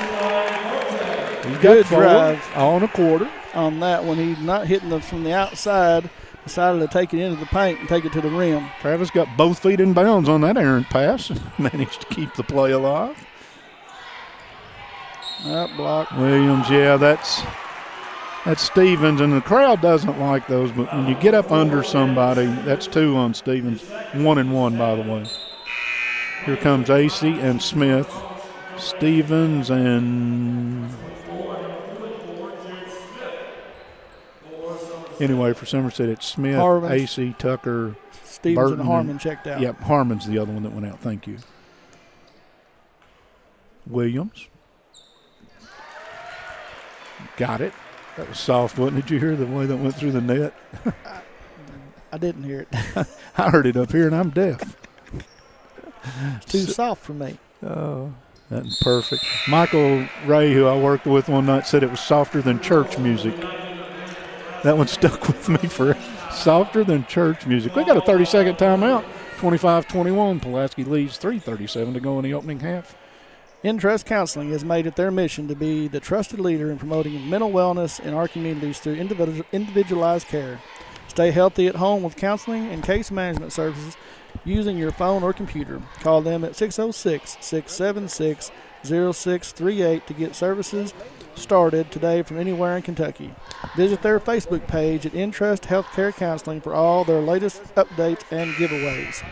A: He's
B: Good
A: got
B: drive
A: all in a quarter.
B: On that one, he's not hitting it from the outside. Decided to take it into the paint and take it to the rim.
A: Travis got both feet in bounds on that errant pass and managed to keep the play alive.
B: That block.
A: Williams, yeah, that's Stevens, and the crowd doesn't like those, but when you get up under somebody, that's 2 on Stevens. 1-1, by the way. Here comes AC and Smith. Stevens and anyway, for Somerset, it's Smith,
B: Harmon.
A: AC, Tucker,
B: Stevens
A: Burton,
B: and Harmon checked out.
A: Yep, Harmon's the other one that went out. Thank you. Williams. Got it. That was soft, wasn't it? Did you hear the way that went through the net?
B: I didn't hear it.
A: I heard it up here, and I'm deaf.
B: It's too soft for me.
A: Oh, that's perfect. Michael Ray, who I worked with one night, said it was softer than church music. That one stuck with me for softer than church music. We got a 30-second timeout. 25-21. Pulaski leads 3:37 to go in the opening half.
B: InTrust Counseling has made it their mission to be the trusted leader in promoting mental wellness in our communities through individualized care. Stay healthy at home with counseling and case management services using your phone or computer. Call them at 606-676-0638 to get services started today from anywhere in Kentucky. Visit their Facebook page at InTrust Healthcare Counseling for all their latest updates and giveaways.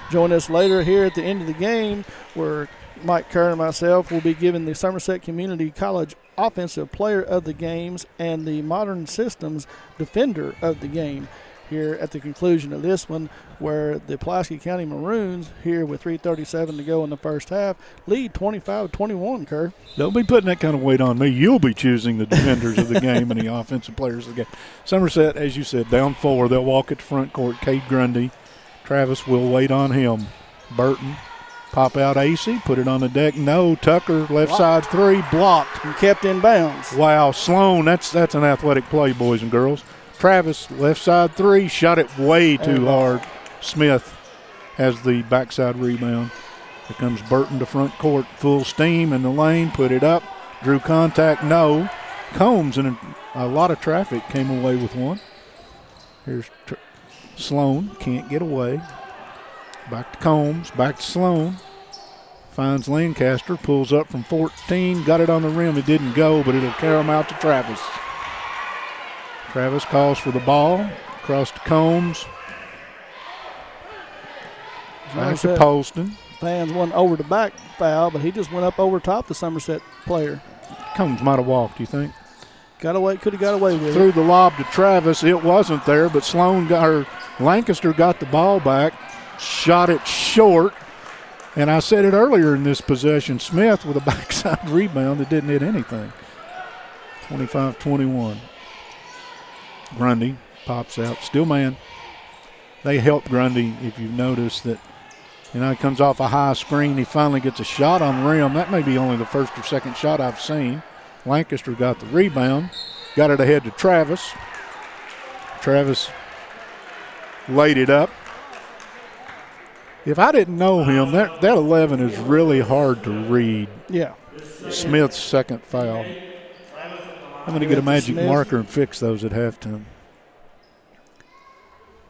B: Join us later here at the end of the game where Mike Kerr and myself will be giving the Somerset Community College Offensive Player of the Games and the Modern Systems Defender of the Game here at the conclusion of this one, where the Pulaski County Maroons, here with 3:37 to go in the first half, lead 25-21, Kerr.
A: Don't be putting that kind of weight on me. You'll be choosing the defenders of the game and the offensive players of the game. Somerset, as you said, down 4. They'll walk at the front court. Cade Grundy. Travis will wait on him. Burton. Pop out AC, put it on the deck. No, Tucker, left side 3, blocked.
B: And kept in bounds.
A: Wow, Sloan, that's an athletic play, boys and girls. Travis, left side 3, shot it way too hard. Smith has the backside rebound. Here comes Burton to front court, full steam in the lane, put it up, drew contact, no. Combs, and a lot of traffic, came away with one. Here's Sloan, can't get away. Back to Combs, back to Sloan. Finds Lancaster, pulls up from 14, got it on the rim. It didn't go, but it'll carry him out to Travis. Travis calls for the ball, across to Combs. Back to Poston.
B: Fans went over the back foul, but he just went up over top the Somerset player.
A: Combs might have walked, you think?
B: Could have got away with it.
A: Threw the lob to Travis. It wasn't there, but Lancaster got the ball back. Shot it short, and I said it earlier in this possession, Smith with a backside rebound that didn't hit anything. 25-21. Grundy pops out, still man. They help Grundy, if you've noticed that, he comes off a high screen. He finally gets a shot on the rim. That may be only the first or second shot I've seen. Lancaster got the rebound, got it ahead to Travis. Travis laid it up. If I didn't know him, that 11 is really hard to read.
B: Yeah.
A: Smith's second foul. I'm going to get a magic marker and fix those at halftime.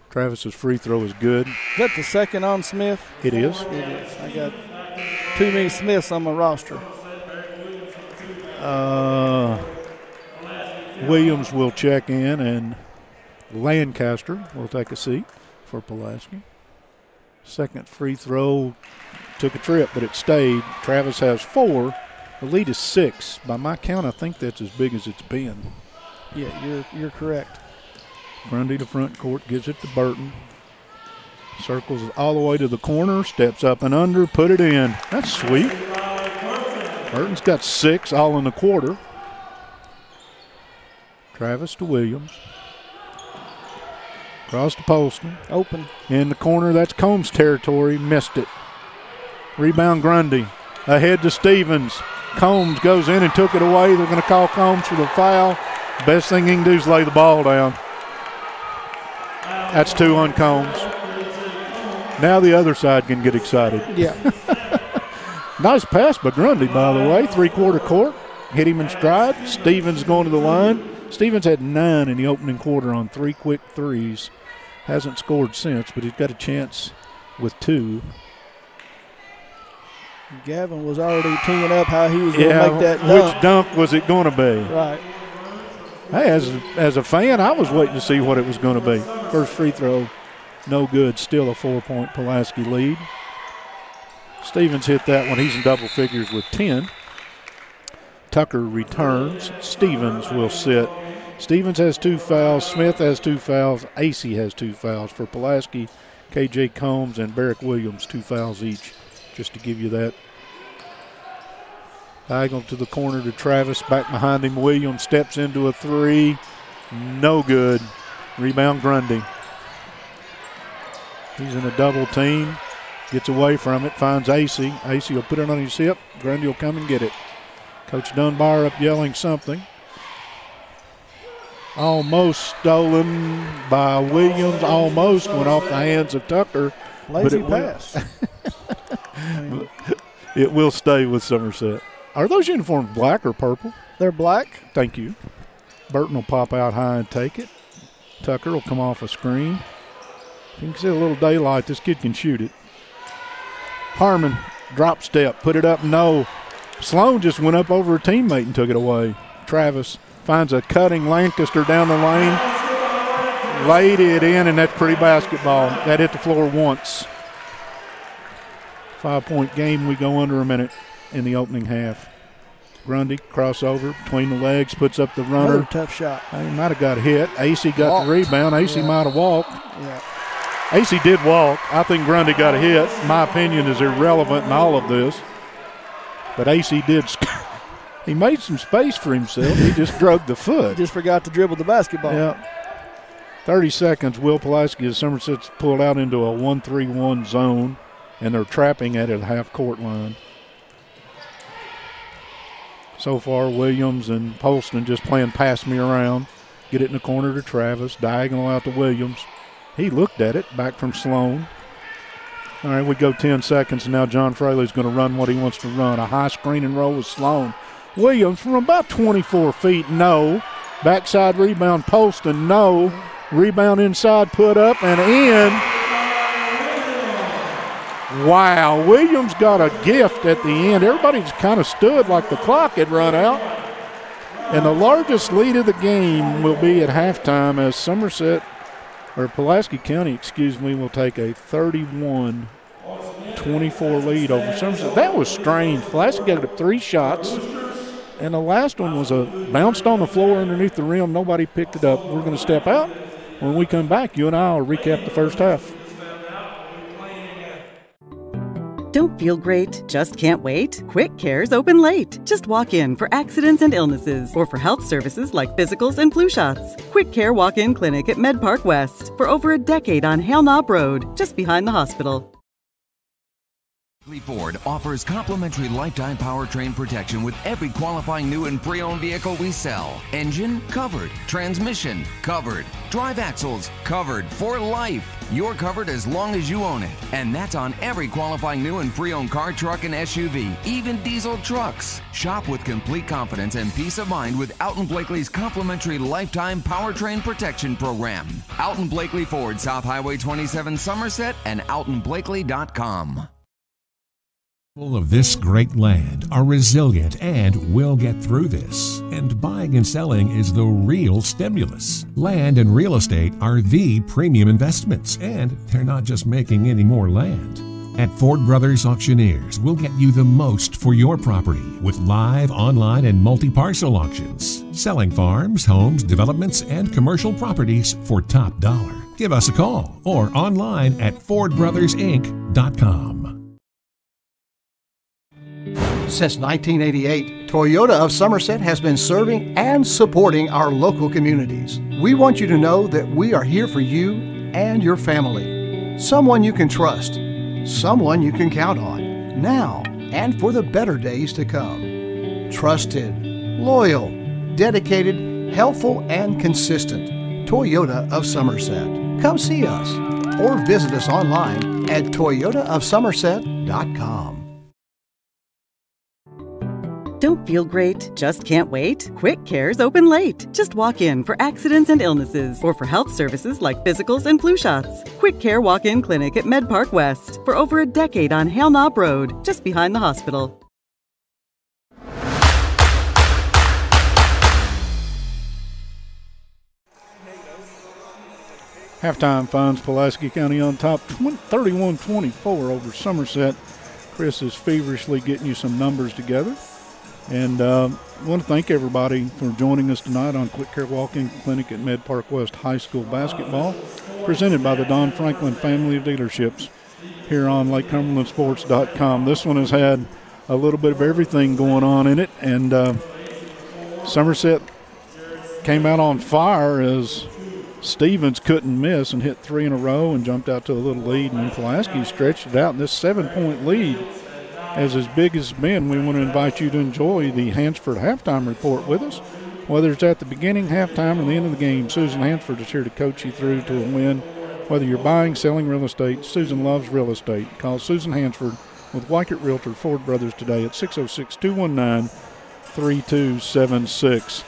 A: Travis's free throw is good.
B: Is that the second on Smith?
A: It is.
B: It is. I got too many Smiths on my roster.
A: Williams will check in, and Lancaster will take a seat for Pulaski. Second free throw took a trip, but it stayed. Travis has 4. The lead is 6. By my count, I think that's as big as it's been.
B: Yeah, you're correct.
A: Grundy to front court, gives it to Burton. Circles it all the way to the corner, steps up and under, put it in. That's sweet. Burton's got 6, all in the quarter. Travis to Williams. Across to Poston.
B: Open.
A: In the corner, that's Combs' territory. Missed it. Rebound Grundy. Ahead to Stevens. Combs goes in and took it away. They're going to call Combs for the foul. Best thing he can do is lay the ball down. That's 2 on Combs. Now the other side can get excited.
B: Yeah.
A: Nice pass by Grundy, by the way. 3/4 court. Hit him in stride. Stevens going to the line. Stevens had 9 in the opening quarter on 3 quick threes. Hasn't scored since, but he's got a chance with 2.
B: Gavin was already teeing up how he was going to make that dunk.
A: Which dunk was it going to be?
B: Right.
A: Hey, as a fan, I was waiting to see what it was going to be. First free throw, no good. Still a 4-point Pulaski lead. Stevens hit that one. He's in double figures with 10. Tucker returns. Stevens will sit. Stevens has 2 fouls. Smith has 2 fouls. Acey has 2 fouls. For Pulaski, K.J. Combs and Barrick Williams, 2 fouls each, just to give you that. Diagonal to the corner to Travis. Back behind him, Williams steps into a 3. No good. Rebound Grundy. He's in a double team. Gets away from it. Finds Acey. Acey will put it on his hip. Grundy will come and get it. Coach Dunbar up yelling something. Almost stolen by Williams. Almost went off the hands of Tucker.
B: Lazy pass.
A: It will stay with Somerset. Are those uniforms black or purple?
B: They're black.
A: Thank you. Burton will pop out high and take it. Tucker will come off a screen. You can see a little daylight. This kid can shoot it. Harmon, drop step, put it up, no. Sloan just went up over a teammate and took it away. Travis finds a cutting Lancaster down the lane. Laid it in, and that's pretty basketball. That hit the floor once. 5-point game. We go under a minute in the opening half. Grundy, crossover between the legs, puts up the runner.
B: Another tough shot.
A: He might have got hit. Acey got the rebound. Acey might have walked.
B: Yeah.
A: Acey did walk. I think Grundy got a hit. My opinion is irrelevant in all of this. But Acey did. He made some space for himself. He just drug the foot.
B: Just forgot to dribble the basketball.
A: Yeah. 30 seconds. Will Pulaski as Somerset's pulled out into a 1-3-1 zone, and they're trapping at a half-court line. So far, Williams and Polston just playing pass me around. Get it in the corner to Travis. Diagonal out to Williams. He looked at it. Back from Sloan. All right, we go 10 seconds, and now John Fraley's going to run what he wants to run. A high screen and roll with Sloan. Williams from about 24 feet, no. Backside rebound, Polston, no. Rebound inside, put up and in. Wow, Williams got a gift at the end. Everybody just kind of stood like the clock had run out. And the largest lead of the game will be at halftime as Pulaski County, will take a 31-24 lead over Somerset. That was strange. Pulaski got up 3 shots, and the last one was bounced on the floor underneath the rim. Nobody picked it up. We're going to step out. When we come back, you and I will recap the first half.
C: Don't feel great? Just can't wait? Quick Care's open late. Just walk in for accidents and illnesses or for health services like physicals and flu shots. Quick Care Walk-In Clinic at Med Park West for over a decade on Hale Knob Road, just behind the hospital.
D: Ford offers complimentary lifetime powertrain protection with every qualifying new and pre-owned vehicle we sell. Engine covered, transmission covered, drive axles covered for life. You're covered as long as you own it. And that's on every qualifying new and pre-owned car, truck, and SUV, even diesel trucks. Shop with complete confidence and peace of mind with Alton Blakely's complimentary lifetime powertrain protection program. Alton Blakely Ford, South Highway 27 Somerset, and altonblakely.com.
E: People of this great land are resilient and will get through this. And buying and selling is the real stimulus. Land and real estate are the premium investments, and they're not just making any more land. At Ford Brothers Auctioneers, we'll get you the most for your property with live, online, and multi-parcel auctions. Selling farms, homes, developments, and commercial properties for top dollar. Give us a call or online at FordBrothersInc.com.
F: Since 1988, Toyota of Somerset has been serving and supporting our local communities. We want you to know that we are here for you and your family. Someone you can trust, someone you can count on, now and for the better days to come. Trusted, loyal, dedicated, helpful, and consistent. Toyota of Somerset. Come see us or visit us online at toyotaofsomerset.com.
C: Don't feel great? Just can't wait? Quick Care's open late. Just walk in for accidents and illnesses or for health services like physicals and flu shots. Quick Care Walk-In Clinic at Med Park West for over a decade on Hale Knob Road, just behind the hospital.
A: Halftime finds Pulaski County on top 31-24 over Somerset. Chris is feverishly getting you some numbers together. And I want to thank everybody for joining us tonight on Quick Care Walk-In Clinic at Med Park West High School Basketball, presented by the Don Franklin Family of Dealerships here on LakeCumberlandSports.com. This one has had a little bit of everything going on in it, and Somerset came out on fire as Stevens couldn't miss and hit 3 in a row and jumped out to a little lead, and then Pulaski stretched it out in this 7-point lead. As big as it's been, we want to invite you to enjoy the Hansford halftime report with us. Whether it's at the beginning, halftime, or the end of the game, Susan Hansford is here to coach you through to a win. Whether you're buying, selling real estate, Susan loves real estate. Call Susan Hansford with Weichert Realtor Ford Brothers today at 606-219-3276.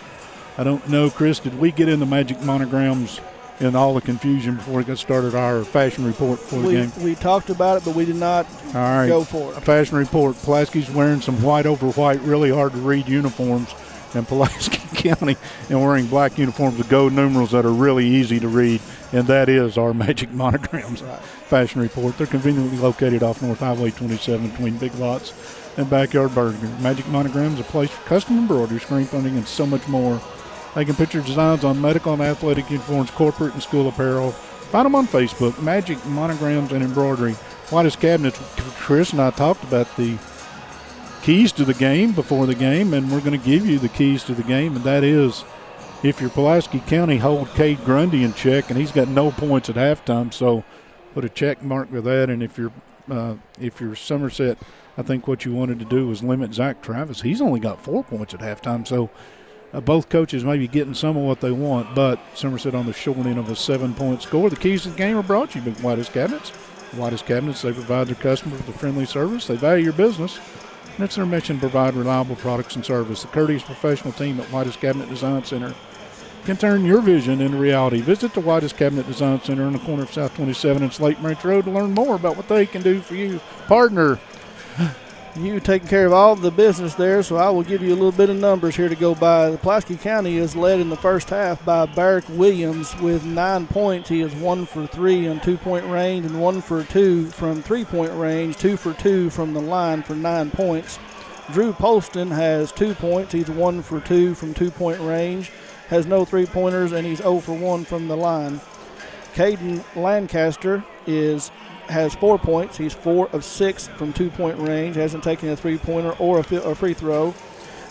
A: I don't know, Chris, did we get in the magic monograms in all the confusion before we got started our fashion report for the game?
B: We talked about it, but we did not go for it.
A: A fashion report. Pulaski's wearing some white over white, really hard to read uniforms, and Pulaski County and wearing black uniforms with gold numerals that are really easy to read, and that is our magic monograms fashion report. They're conveniently located off North Highway 27 between Big Lots and Backyard Burger. Magic monograms, a place for custom embroidery, screen printing, and so much more. They can put your designs on medical and athletic uniforms, corporate and school apparel. Find them on Facebook, Magic Monograms and Embroidery. Whitest Cabinets, Chris and I talked about the keys to the game before the game, and we're going to give you the keys to the game, and that is if your Pulaski County hold Cade Grundy in check, and he's got no points at halftime, so put a check mark with that. And if you're Somerset, I think what you wanted to do was limit Zach Travis. He's only got 4 points at halftime, so both coaches may be getting some of what they want, but Somerset on the short end of a 7-point score. The keys to the game are brought to you by Whitest Cabinets. Whitest Cabinets, they provide their customers with a friendly service. They value your business, and it's their mission to provide reliable products and service. The courteous professional team at Whitest Cabinet Design Center can turn your vision into reality. Visit the Whitest Cabinet Design Center on the corner of South 27 and Slate Branch Road to learn more about what they can do for you. Partner,
B: you taking care of all the business there, so I will give you a little bit of numbers here to go by. The Pulaski County is led in the first half by Barrick Williams with 9 points. He is 1 for 3 on 2-point range and 1 for 2 from 3-point range, 2 for 2 from the line for 9 points. Drew Poston has 2 points. He's 1 for 2 from 2-point range, has no 3-pointers, and he's 0 for 1 from the line. Caden Lancaster has 4 points. He's 4 of 6 from 2-point range, hasn't taken a 3-pointer or a free throw.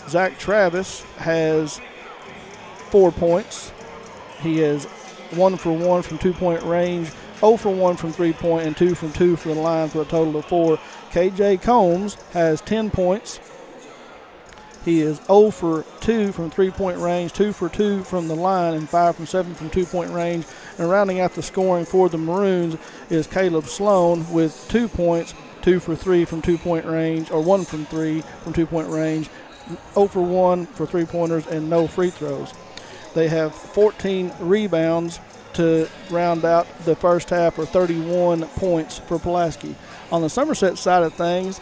B: Zach Travis has 4 points. He is 1 for 1 from 2-point range, 0 for 1 from 3-point, and 2 from 2 for the line for a total of 4. KJ Combs has 10 points. He is 0 for 2 from 3-point range, 2 for 2 from the line, and 5 from 7 from 2-point range. And rounding out the scoring for the Maroons is Caleb Sloan with 2 points, 2 for 3 from 2-point range, or 1 from 3 from 2-point range, 0 for 1 for 3-pointers, and no free throws. They have 14 rebounds to round out the first half, or 31 points for Pulaski. On the Somerset side of things,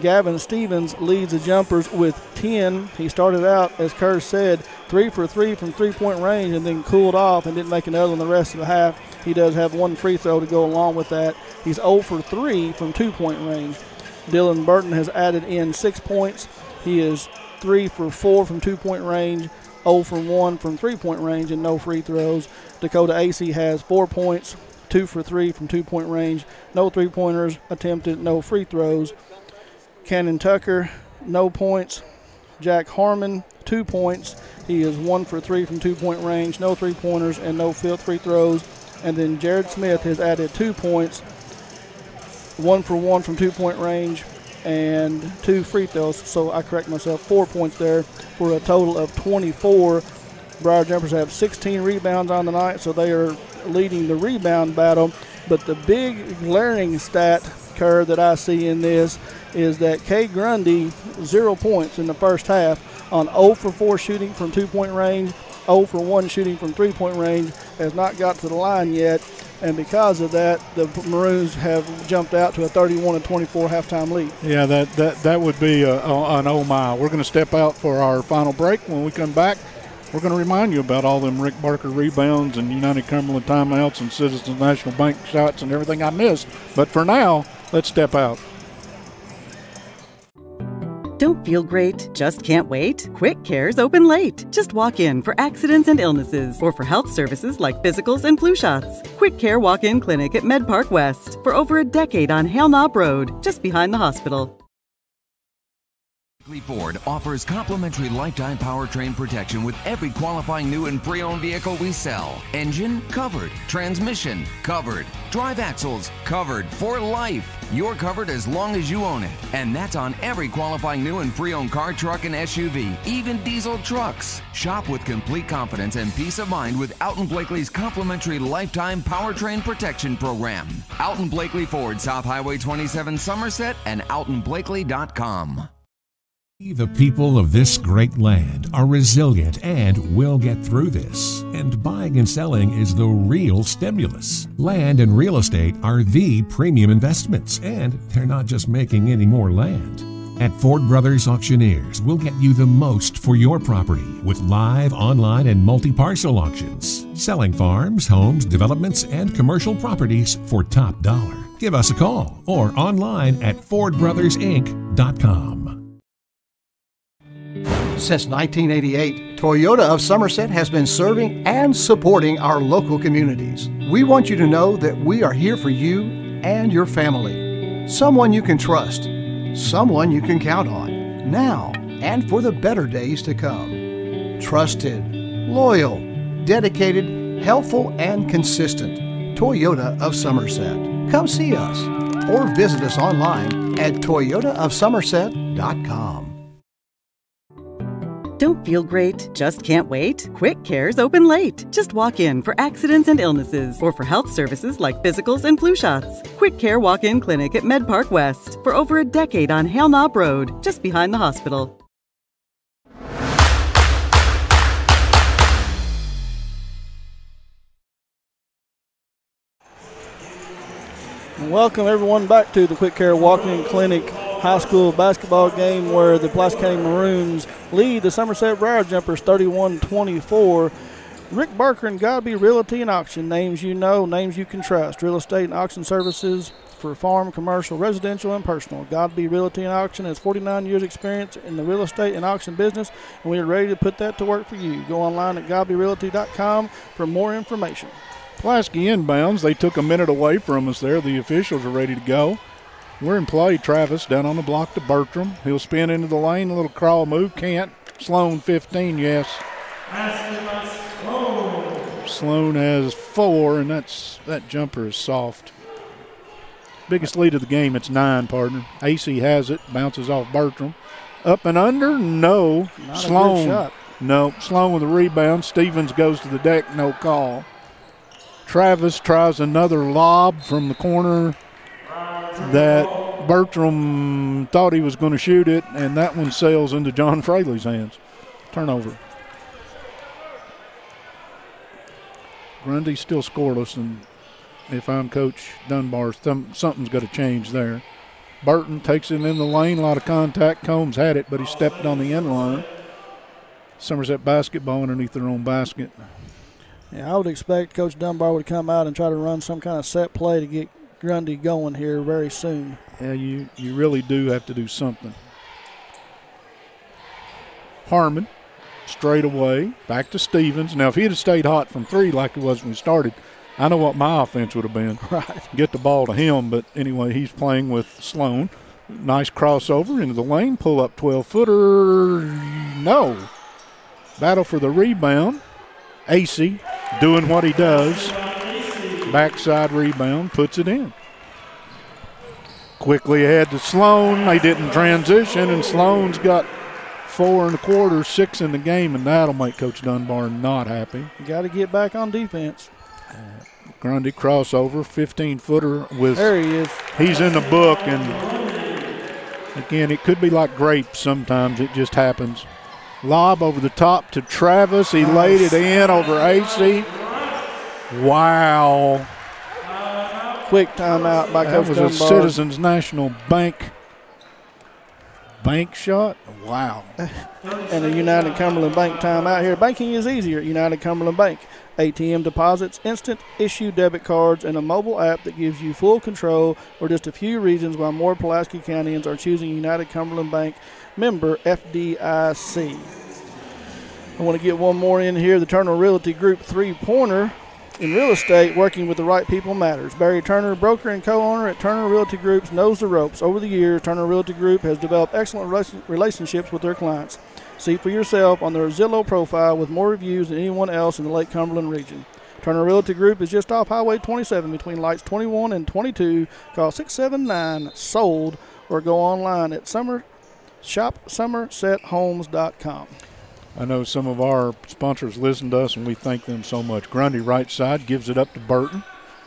B: Gavin Stevens leads the jumpers with 10. He started out, as Kerr said, 3 for 3 from 3-point range and then cooled off and didn't make another in the rest of the half. He does have 1 free throw to go along with that. He's 0 for 3 from 2-point range. Dylan Burton has added in 6 points. He is 3 for 4 from 2-point range, 0 for 1 from 3-point range, and no free throws. Dakota Acey has 4 points, 2 for 3 from 2-point range, no 3-pointers attempted, no free throws. Cannon Tucker, no points. Jack Harmon, 2 points. He is 1 for 3 from 2-point range, no 3-pointers, and no free throws. And then Jared Smith has added 2 points, 1 for 1 from 2-point range, and 2 free throws. So I correct myself, 4 points there for a total of 24. Briar Jumpers have 16 rebounds on the night, so they are leading the rebound battle. But the big glaring stat curve that I see in this is that Kay Grundy, 0 points in the first half on 0 for 4 shooting from 2-point range, 0 for 1 shooting from 3-point range, has not got to the line yet. And because of that, the Maroons have jumped out to a 31-24 halftime lead.
A: Yeah, that would be an oh my. We're going to step out for our final break. When we come back, we're going to remind you about all them Rick Barker rebounds and United Cumberland timeouts and Citizens National Bank shots and everything I missed. But for now, let's step out.
C: Don't feel great? Just can't wait? Quick Care's open late. Just walk in for accidents and illnesses or for health services like physicals and flu shots. Quick Care Walk-In Clinic at Med Park West for over a decade on Hale Knob Road, just behind the hospital.
D: Ford offers complimentary lifetime powertrain protection with every qualifying new and pre-owned vehicle we sell. Engine covered, transmission covered, drive axles covered for life. You're covered as long as you own it. And that's on every qualifying new and pre-owned car, truck, and SUV, even diesel trucks. Shop with complete confidence and peace of mind with Alton Blakely's complimentary lifetime powertrain protection program. Alton Blakely Ford, South Highway 27 Somerset, and altonblakely.com.
E: The people of this great land are resilient and will get through this. And buying and selling is the real stimulus. Land and real estate are the premium investments, and they're not just making any more land. At Ford Brothers Auctioneers, we'll get you the most for your property with live, online, and multi-parcel auctions. Selling farms, homes, developments, and commercial properties for top dollar. Give us a call or online at FordBrothersInc.com.
F: Since 1988, Toyota of Somerset has been serving and supporting our local communities. We want you to know that we are here for you and your family. Someone you can trust, someone you can count on, now and for the better days to come. Trusted, loyal, dedicated, helpful, and consistent. Toyota of Somerset. Come see us or visit us online at toyotaofsomerset.com.
C: Don't feel great? Just can't wait? Quick Care's open late. Just walk in for accidents and illnesses or for health services like physicals and flu shots. Quick Care Walk-In Clinic at Med Park West for over a decade on Hale Knob Road, just behind the hospital.
B: Welcome everyone back to the Quick Care Walk-In Clinic high school basketball game where the Pulaski County Maroons lead the Somerset Briar Jumpers 31-24. Rick Barker and Godby Realty and Auction, names you know, names you can trust. Real estate and auction services for farm, commercial, residential, and personal. Godby Realty and Auction has 49 years experience in the real estate and auction business, and we are ready to put that to work for you. Go online at godbyrealty.com for more information.
A: Pulaski inbounds. They took a minute away from us there. The officials are ready to go. We're in play. Travis down on the block to Bertram. He'll spin into the lane. A little crawl move. Can't. Sloan 15, yes. Sloan has 4, and that jumper is soft. Biggest lead of the game. It's 9, partner. AC has it. Bounces off Bertram. Up and under? No.
B: Not
A: Sloan.
B: a good shot.
A: No. Sloan with the rebound. Stevens goes to the deck. No call. Travis tries another lob from the corner that Bertram thought he was going to shoot it, and that one sails into John Fraley's hands. Turnover. Grundy's still scoreless, and if I'm Coach Dunbar, something's got to change there. Burton takes it in the lane, a lot of contact. Combs had it, but he stepped on the end line. Somerset basketball underneath their own basket.
B: Yeah, I would expect Coach Dunbar would come out and try to run some kind of set play to get Grundy going here very soon.
A: Yeah, you really do have to do something. Harmon, straight away, back to Stevens. Now, if he'd have stayed hot from 3 like he was when he started, I know what my offense would have been.
B: Right.
A: Get the ball to him, but anyway, he's playing with Sloan. Nice crossover into the lane, pull up 12-footer. No. Battle for the rebound. AC doing what he does. Backside rebound, puts it in. Quickly ahead to Sloan. They didn't transition, and Sloan's got 4 1/4, 6 in the game, and that'll make Coach Dunbar not happy.
B: You got to get back on defense.
A: Grundy crossover, 15-footer with.
B: There he is.
A: He's in the book, and again, it could be like grapes sometimes. It just happens. Lob over the top to Travis. He laid it in over AC. Wow.
B: Quick timeout by Coach Dunbar.
A: That was a Citizens National Bank shot. Wow.
B: And a United Cumberland Bank timeout here. Banking is easier at United Cumberland Bank. ATM deposits, instant issue debit cards, and a mobile app that gives you full control are just a few reasons why more Pulaski Countyans are choosing United Cumberland Bank, member FDIC. I want to get one more in here. The Turner Realty Group 3-pointer. In real estate, working with the right people matters. Barry Turner, broker and co-owner at Turner Realty Group, knows the ropes. Over the years, Turner Realty Group has developed excellent relationships with their clients. See for yourself on their Zillow profile with more reviews than anyone else in the Lake Cumberland region. Turner Realty Group is just off Highway 27 between lights 21 and 22. Call 679-SOLD or go online at shopsomersethomes.com.
A: I know some of our sponsors listen to us, and we thank them so much. Grundy right side gives it up to Burton.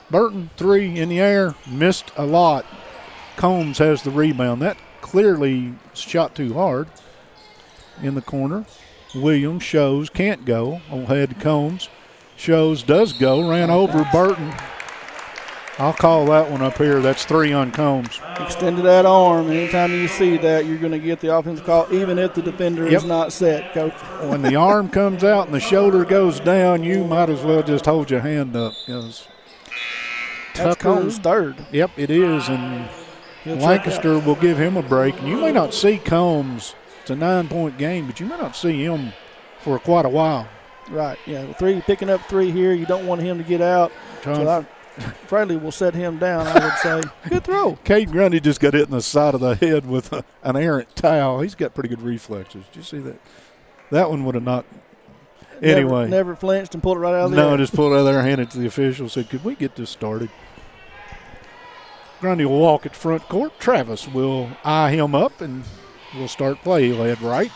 A: Burton, 3 in the air, missed a lot. Combs has the rebound. That clearly shot too hard in the corner. Williams shows, can't go. Old head to Combs. Shows, does go, ran over Burton. I'll call that one up here. That's 3 on Combs.
B: Extended that arm. Anytime you see that, you're going to get the offensive call, even if the defender is not set, Coach.
A: When the arm comes out and the shoulder goes down, you might as well just hold your hand up.
B: That's Combs' third.
A: Yep, it is, and Lancaster will give him a break. And you may not see Combs. It's a 9-point game, but you may not see him for quite a while.
B: Right, yeah. Picking up 3 here. You don't want him to get out. Bradley will set him down, I would say. Good throw.
A: Cade Grundy just got hit in the side of the head with an errant towel. He's got pretty good reflexes. Did you see that? That one would have not. Anyway.
B: Never flinched and pulled it right out of there.
A: No, just pulled it out of there, handed it to the official, said, could we get this started? Grundy will walk at front court. Travis will eye him up, and we'll start play. He'll head right.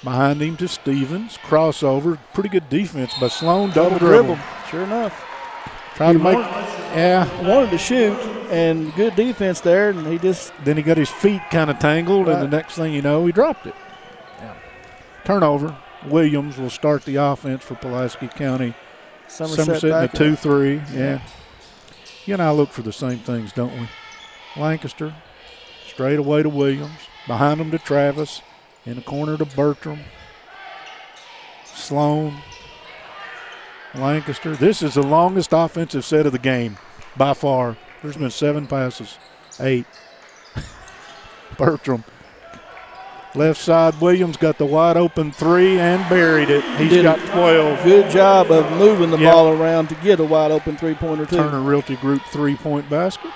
A: Behind him to Stevens. Crossover. Pretty good defense by Sloan. Double dribble.
B: Sure enough.
A: Tried to make,
B: wanted to shoot, and good defense there, and he just.
A: Then he got his feet kind of tangled, and the next thing you know, he dropped it. Yeah. Turnover. Williams will start the offense for Pulaski County. Somerset in a 2-3. Yeah. You and I look for the same things, don't we? Lancaster, straight away to Williams. Behind him to Travis. In the corner to Bertram. Sloan. Lancaster. This is the longest offensive set of the game by far. There's been 7 passes. 8. Bertram. Left side, Williams got the wide open 3 and buried it. He's got 12.
B: Good job of moving the ball around to get a wide open 3-pointer too.
A: Turner Realty Group 3-point basket.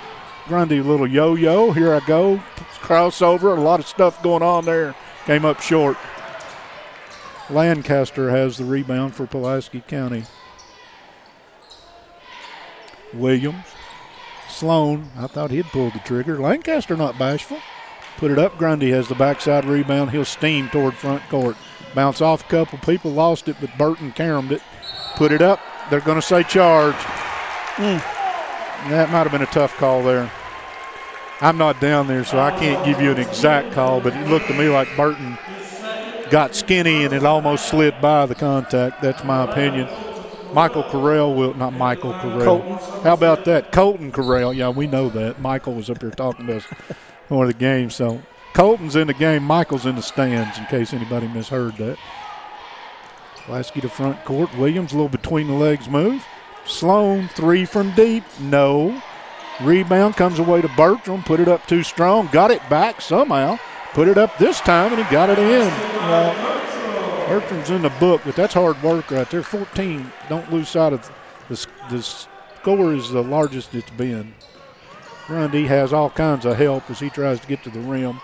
A: Grundy, little yo-yo. Here I go. Crossover. A lot of stuff going on there. Came up short. Lancaster has the rebound for Pulaski County. Williams. Sloan. I thought he'd pulled the trigger. Lancaster not bashful. Put it up. Grundy has the backside rebound. He'll steam toward front court. Bounce off a couple people. Lost it, but Burton caromed it. Put it up. They're going to say charge. That might have been a tough call there. I'm not down there, so I can't give you an exact call, but it looked to me like Burton got skinny and it almost slid by the contact. That's my opinion. Michael Correll will – not Michael Correll.
B: Colton.
A: How about that? Colton Correll. Yeah, we know that. Michael was up here talking to us before the game. So Colton's in the game. Michael's in the stands in case anybody misheard that. Pulaski to front court. Williams, a little between the legs move. Sloan, 3 from deep. No. Rebound comes away to Bertram. Put it up too strong. Got it back somehow. Put it up this time, and he got it in. Bertram's in the book, but that's hard work right there. 14. Don't lose sight of the score is the largest it's been. Grundy has all kinds of help as he tries to get to the rim.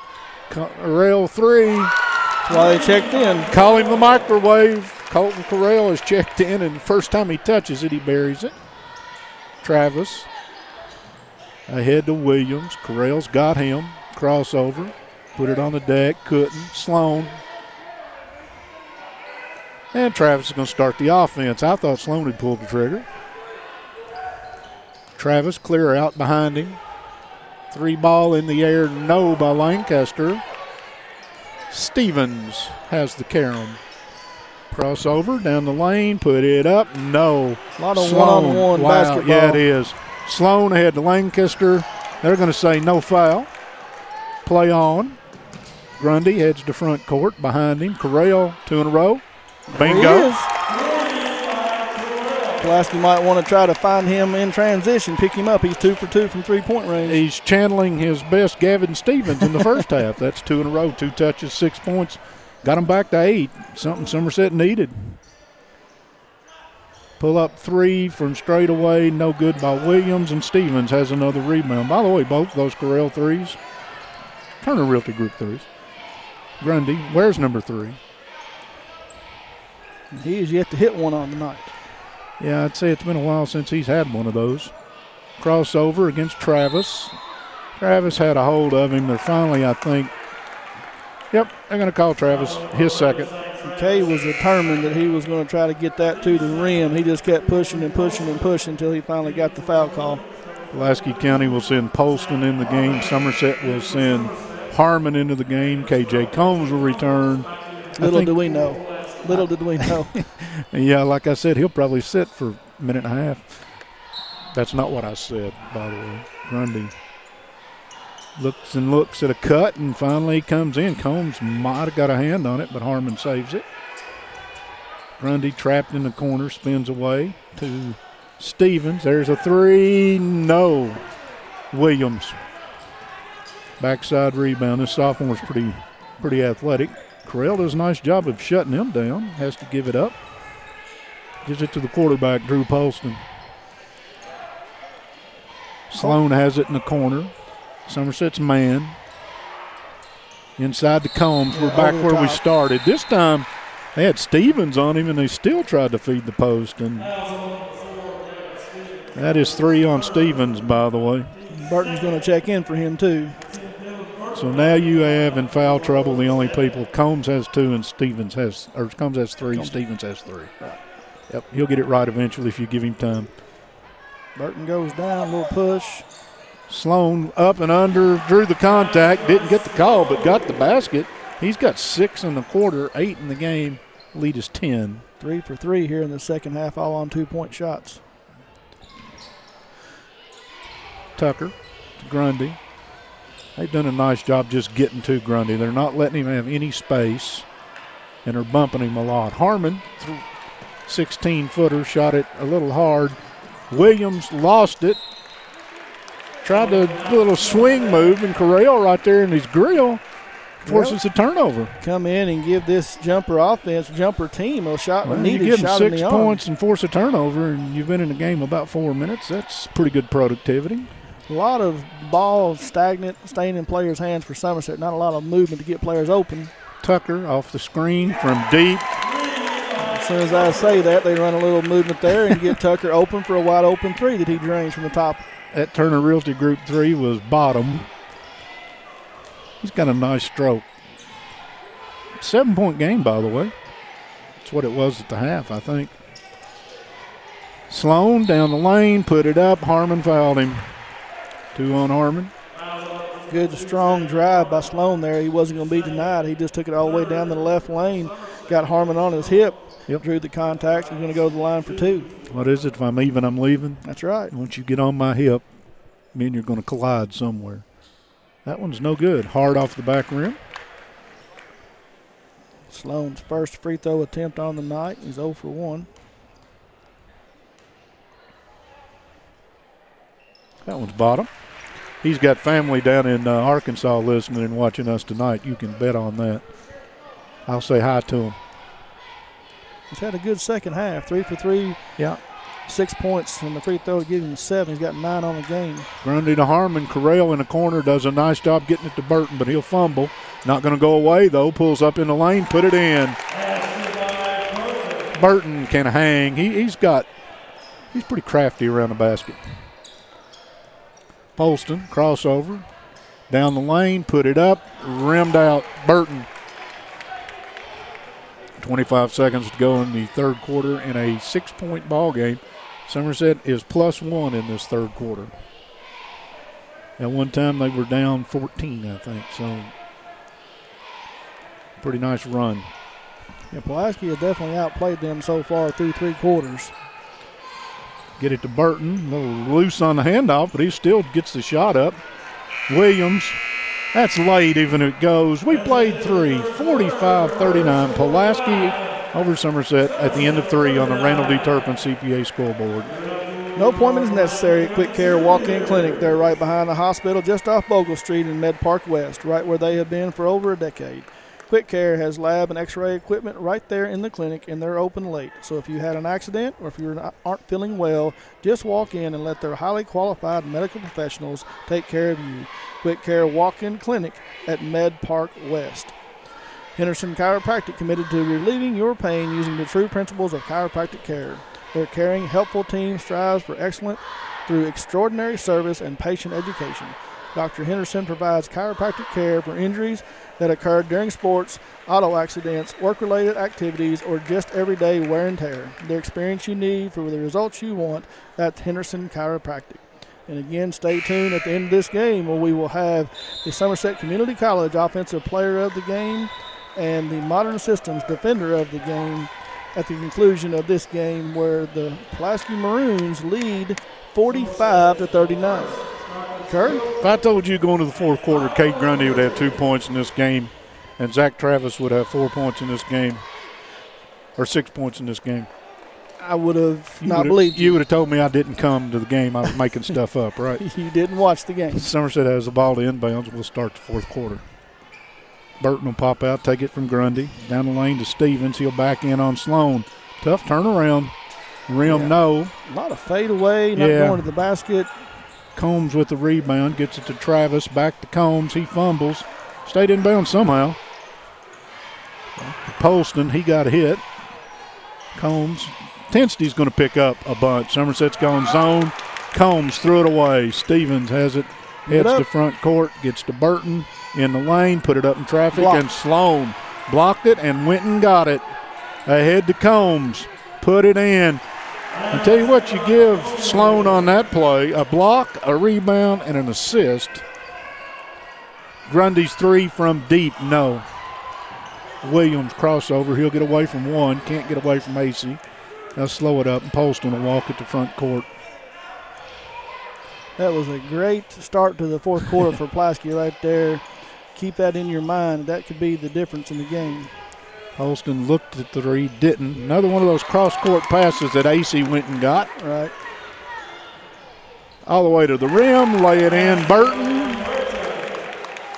A: Correll 3.
B: That's why they checked in.
A: Call him the microwave. Colton Correll is checked in, and the first time he touches it, he buries it. Travis. Ahead to Williams. Correll's got him. Crossover. Put it on the deck. Couldn't. Sloan. And Travis is going to start the offense. I thought Sloan had pulled the trigger. Travis clear out behind him. 3 ball in the air. No by Lancaster. Stevens has the carom. Crossover down the lane. Put it up. No.
B: A lot of
A: Sloan.
B: one-on-one
A: Wow.
B: basketball.
A: Yeah, it is. Sloan ahead to Lancaster. They're going to say no foul. Play on. Grundy heads to front court. Behind him. Corral 2 in a row. Bingo.
B: Pulaski might want to try to find him in transition, pick him up. He's 2 for 2 from three-point range.
A: He's channeling his best Gavin Stevens in the first half. That's 2 in a row, 2 touches, 6 points. Got him back to 8, something Somerset needed. Pull up 3 from straight away, no good by Williams, and Stevens has another rebound. By the way, both those Corral threes, Turner Realty Group threes. Grundy, where's number 3?
B: He has yet to hit one on the night.
A: Yeah, I'd say it's been a while since he's had one of those. Crossover against Travis. Travis had a hold of him. They're finally, I think, they're going to call Travis his second.
B: Kay was determined that he was going to try to get that to the rim. He just kept pushing and pushing and pushing until he finally got the foul call.
A: Pulaski County will send Polston in the game. Somerset will send Harmon into the game. KJ Combs will return.
B: Little did we know.
A: Yeah, like I said, he'll probably sit for a minute and a half. That's not what I said, by the way. Grundy looks and looks at a cut and finally comes in. Combs might have got a hand on it, but Harmon saves it. Grundy trapped in the corner, spins away to Stevens. There's a 3. No. Williams. Backside rebound. This sophomore's pretty athletic. Corral does a nice job of shutting him down. Has to give it up. Gives it to the quarterback, Drew Polston. Sloan has it in the corner. Somerset's man. Inside the Combs. We're back where we started. This time they had Stevens on him, and they still tried to feed the post. And that is 3 on Stevens, by the way.
B: Burton's going to check in for him, too.
A: So now you have in foul trouble the only people. Combs has 2 and Stevens has, or Combs has 3, Stevens has 3.
B: Right.
A: Yep, he'll get it right eventually if you give him time.
B: Burton goes down, little push.
A: Sloan up and under, drew the contact, didn't get the call, but got the basket. He's got 6 in the quarter, 8 in the game. Lead is 10.
B: 3 for 3 here in the second half, all on 2-point shots.
A: Tucker to Grundy. They've done a nice job just getting to Grundy. They're not letting him have any space, and they're bumping him a lot. Harmon, 16-footer, shot it a little hard. Williams lost it. Tried to do a little swing move, and Corral right there in his grill forces a turnover.
B: Come in and give this jumper team a shot.
A: Well,
B: needed
A: you give them
B: shot
A: 6 points and force a turnover, and you've been in the game about 4 minutes. That's pretty good productivity.
B: A lot of ball stagnant, staying in players' hands for Somerset. Not a lot of movement to get players open.
A: Tucker off the screen from deep.
B: As soon as I say that, they run a little movement there and get Tucker open for a wide open 3 that he drains from the top.
A: That Turner Realty Group 3 was bottom. He's got a nice stroke. 7-point game, by the way. That's what it was at the half, I think. Sloan down the lane, put it up. Harmon fouled him. 2 on Harmon.
B: Good, strong drive by Sloan there. He wasn't going to be denied. He just took it all the way down to the left lane. Got Harmon on his hip.
A: Yep.
B: Drew the contact. He's going to go to the line for 2.
A: What is it? If I'm even, I'm leaving?
B: That's right.
A: Once you get on my hip, me and you're going to collide somewhere. That one's no good. Hard off the back rim.
B: Sloan's first free throw attempt on the night. He's 0 for 1.
A: That one's bottom. He's got family down in Arkansas listening and watching us tonight. You can bet on that. I'll say hi to him.
B: He's had a good second half. 3 for 3.
A: Yeah.
B: 6 points from the free throw to give him 7. He's got 9 on the game.
A: Grundy to Harmon. Corral in the corner does a nice job getting it to Burton, but he'll fumble. Not going to go away, though. Pulls up in the lane, put it in. Burton can hang. He's pretty crafty around the basket. Polston, crossover. Down the lane, put it up, rimmed out. Burton. 25 seconds to go in the third quarter in a 6-point ball game. Somerset is +1 in this third quarter. At one time they were down 14, I think, so pretty nice run.
B: Yeah, Pulaski has definitely outplayed them so far through 3 quarters.
A: Get it to Burton, a little loose on the handoff, but he still gets the shot up. Williams, that's late even if it goes. We played 3, 45-39. Pulaski over Somerset at the end of 3 on the Randall D. Turpin CPA scoreboard.
B: No appointment is necessary at Quick Care Walk-In Clinic. They're right behind the hospital just off Bogle Street in Med Park West, right where they have been for over a decade. Quick Care has lab and x-ray equipment right there in the clinic, and they're open late. So if you had an accident or if you aren't feeling well, just walk in and let their highly qualified medical professionals take care of you. Quick Care Walk-In Clinic at Med Park West. Henderson Chiropractic, committed to relieving your pain using the true principles of chiropractic care. Their caring, helpful team strives for excellence through extraordinary service and patient education. Dr. Henderson provides chiropractic care for injuries that occur during sports, auto accidents, work-related activities, or just everyday wear and tear. The experience you need for the results you want, that's Henderson Chiropractic. And again, stay tuned at the end of this game where we will have the Somerset Community College Offensive Player of the Game and the Modern Systems Defender of the Game at the conclusion of this game, where the Pulaski Maroons lead 45-39. Kurt?
A: If I told you going to the fourth quarter, Kate Grundy would have 2 points in this game, and Zach Travis would have 4 points in this game, or 6 points in this game,
B: I would have not believed you.
A: You would have told me I didn't come to the game. I was making stuff up, right?
B: You didn't watch the game.
A: Somerset has the ball to inbounds. We'll start the fourth quarter. Burton will pop out, take it from Grundy. Down the lane to Stevens. He'll back in on Sloan. Tough turnaround. Rim, no.
B: A lot of fade away, not going to the basket.
A: Combs with the rebound. Gets it to Travis. Back to Combs. He fumbles. Stayed inbounds somehow. Polston, he got hit. Combs. Intensity's going to pick up a bunch. Somerset's gone zone. Combs threw it away. Stevens has it. Heads to front court. Gets to Burton. In the lane, put it up in traffic,
B: Blocked.
A: and Sloan blocked it and went and got it. Ahead to Combs, put it in. I tell you what, you give Sloan on that play, a block, a rebound, and an assist. Grundy's 3 from deep, no. Williams crossover, he'll get away from one, can't get away from AC. They'll slow it up, and Polston will walk it to front court.
B: That was a great start to the fourth quarter for Pulaski right there. Keep that in your mind. That could be the difference in the game.
A: Polston looked at the 3, didn't. Another one of those cross-court passes that AC went and got.
B: Right.
A: All the way to the rim, lay it in, Burton.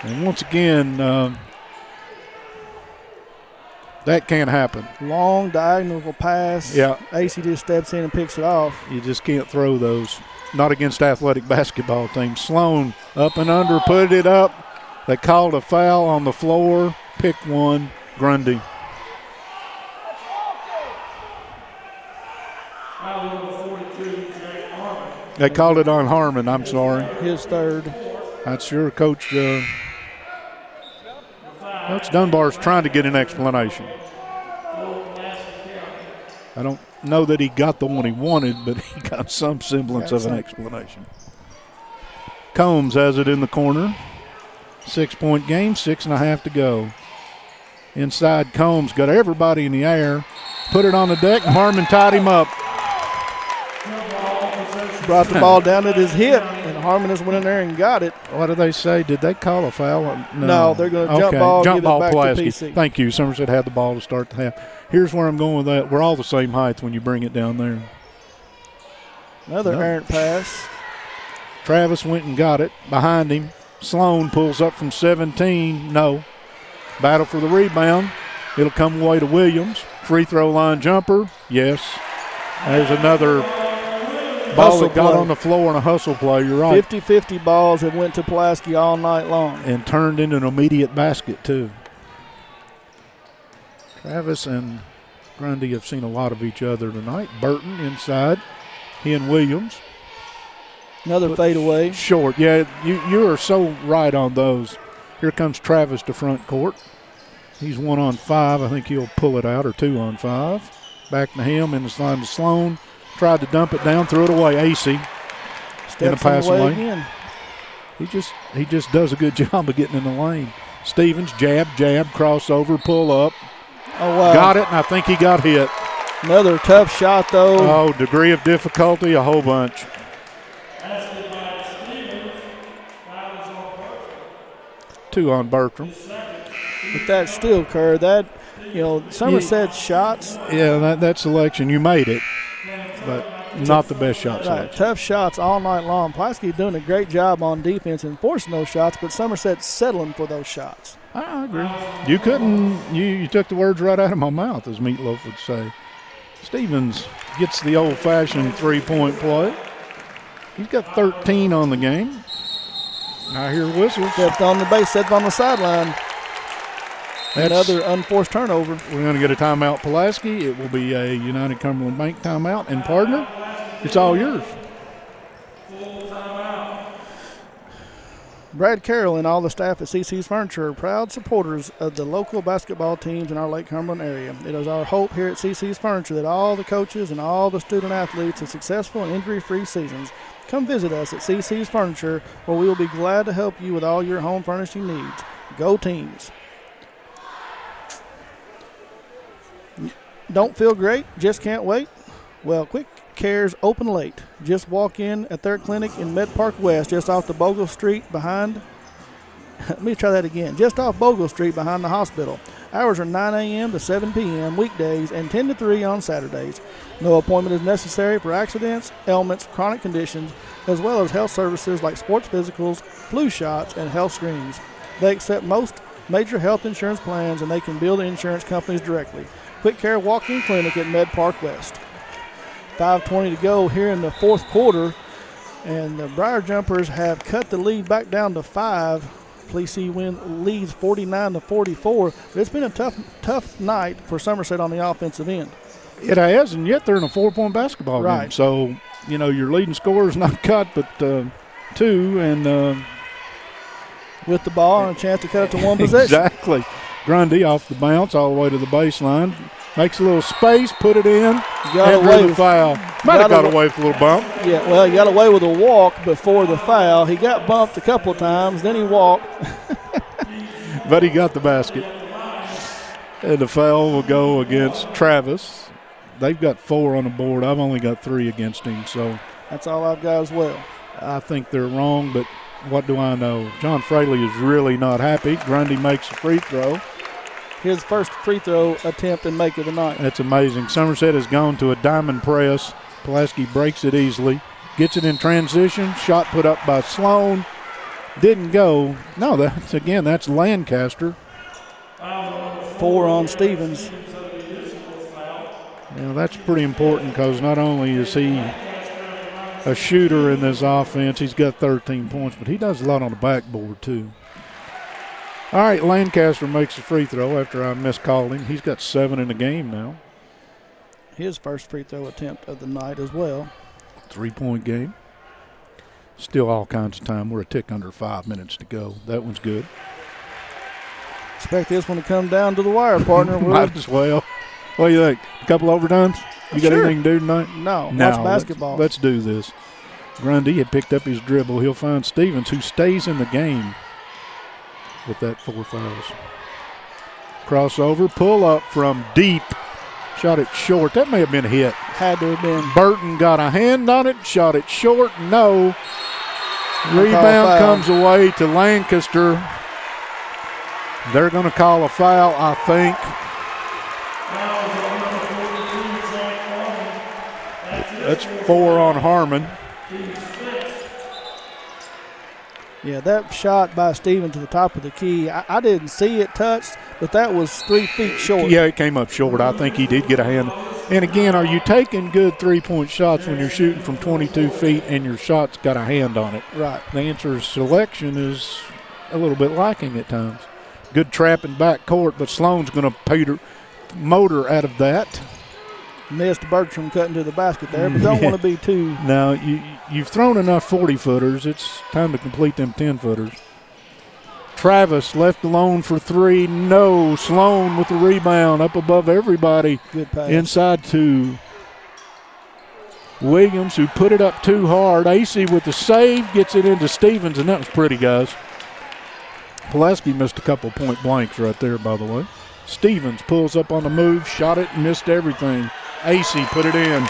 A: And once again, that can't happen.
B: Long diagonal pass.
A: Yeah.
B: AC just steps in and picks it off.
A: You just can't throw those. Not against athletic basketball teams. Sloan up and under, put it up. They called a foul on the floor. Pick one, Grundy. They called it on Harmon, I'm sorry.
B: His third.
A: Not sure Coach Dunbar's trying to get an explanation. I don't know that he got the one he wanted, but he got some semblance of an explanation. Combs has it in the corner. 6-point game, 6.5 to go. Inside, Combs got everybody in the air, put it on the deck, and Harmon tied him up.
B: Brought the ball down at his hip, and Harmon just went in there and got it.
A: What did they say? Did they call a foul?
B: No, they're going to jump ball, give it back to PC.
A: Thank you. Somerset had the ball to start the half. Here's where I'm going with that. We're all the same height when you bring it down there.
B: Another errant pass.
A: Travis went and got it. Behind him, Sloan pulls up from 17. No. Battle for the rebound. It'll come away to Williams. Free throw line jumper. Yes. There's another ball that got on the floor in a hustle play. You're right.
B: 50-50 balls that went to Pulaski all night long.
A: And turned into an immediate basket, too. Travis and Grundy have seen a lot of each other tonight. Burton inside. He and Williams.
B: Another fadeaway.
A: Short. Yeah, you are so right on those. Here comes Travis to front court. He's 1 on 5. I think he'll pull it out, or 2 on 5. Back to him in the slide to Sloan. Tried to dump it down, threw it away. AC in the pass lane.
B: Again.
A: He just does a good job of getting in the lane. Stevens, jab, crossover, pull up.
B: Oh, wow.
A: Got it, and I think he got hit.
B: Another tough shot, though.
A: Oh, degree of difficulty, a whole bunch. 2 on Bertram.
B: But that still, Kerr, Somerset's shots.
A: Yeah, that selection, you made it, but not the best shot selection.
B: Right, tough shots all night long. Pulaski doing a great job on defense and forcing those shots, but Somerset's settling for those shots.
A: I agree. You couldn't, you took the words right out of my mouth, as Meatloaf would say. Stevens gets the old-fashioned three-point play. He's got 13 on the game. I hear whistles.
B: Stepped on the base, stepped on the sideline. Another unforced turnover.
A: We're going to get a timeout, Pulaski. It will be a United Cumberland Bank timeout. And, partner, it's all yours.
B: Brad Carroll and all the staff at CC's Furniture are proud supporters of the local basketball teams in our Lake Cumberland area. It is our hope here at CC's Furniture that all the coaches and all the student athletes have successful and injury-free seasons. Come visit us at CC's Furniture, where we will be glad to help you with all your home furnishing needs. Go Teams! Don't feel great? Just can't wait? Well, Quick Care's open late. Just walk in at their clinic in Med Park West, just off the Bogle Street behind. Let me try that again. Just off Bogle Street behind the hospital. Hours are 9 a.m. to 7 p.m. weekdays and 10 to 3 on Saturdays. No appointment is necessary for accidents, ailments, chronic conditions, as well as health services like sports physicals, flu shots, and health screenings. They accept most major health insurance plans, and they can bill the insurance companies directly. Quick Care Walk-In Clinic at Med Park West. 5:20 to go here in the fourth quarter, and the Briar Jumpers have cut the lead back down to 5. Plessy leads 49-44. But it's been a tough night for Somerset on the offensive end.
A: It has, and yet they're in a 4-point basketball game. So, your leading scorer is not cut, but 2, and
B: with the ball and a chance to cut it to one possession.
A: Exactly. Grundy off the bounce all the way to the baseline. Makes a little space, put it in, and the foul. Might have got away with a little bump.
B: Yeah, well, he got away with a walk before the foul. He got bumped a couple of times, then he walked.
A: But he got the basket. And the foul will go against Travis. They've got 4 on the board. I've only got 3 against him. So
B: that's all I've got as well.
A: I think they're wrong, but what do I know? John Fraley is really not happy. Grundy makes a free throw.
B: His first free throw attempt and make of the night.
A: That's amazing. Somerset has gone to a diamond press. Pulaski breaks it easily. Gets it in transition. Shot put up by Sloan. Didn't go. No, that's Lancaster.
B: 4 on Stevens.
A: That's pretty important because not only is he a shooter in this offense, he's got 13 points, but he does a lot on the backboard too. All right, Lancaster makes a free throw after I miscalled him. He's got 7 in the game now.
B: His first free throw attempt of the night as well.
A: 3-point game. Still all kinds of time. We're a tick under 5 minutes to go. That one's good.
B: Expect this one to come down to the wire, partner.
A: Might as well. What do you think? A couple overtimes? You got anything to do tonight?
B: No, watch basketball.
A: Let's do this. Grundy had picked up his dribble. He'll find Stevens, who stays in the game with that 4 fouls. Crossover, pull up from deep. Shot it short. That may have been a hit.
B: Had to have been.
A: Burton got a hand on it, shot it short. No. Rebound comes away to Lancaster. They're going to call a foul, I think. That's 4 on Harmon.
B: Yeah, that shot by Steven to the top of the key, I didn't see it touched, but that was 3 feet short.
A: Yeah, it came up short. I think he did get a hand. And, again, are you taking good 3-point shots when you're shooting from 22 feet and your shot's got a hand on it?
B: Right.
A: The answer is selection is a little bit lacking at times. Good trap in back court, but Sloan's going to motor out of that.
B: Missed Bertram cutting to the basket there, but don't want to be too.
A: Now, you've thrown enough 40-footers. It's time to complete them 10-footers. Travis left alone for three. No. Sloan with the rebound up above everybody.
B: Good pass.
A: Inside to Williams, who put it up too hard. AC with the save, gets it into Stevens, and that was pretty, guys. Pulaski missed a couple point blanks right there, by the way. Stevens pulls up on the move, shot it, and missed everything. AC put it in.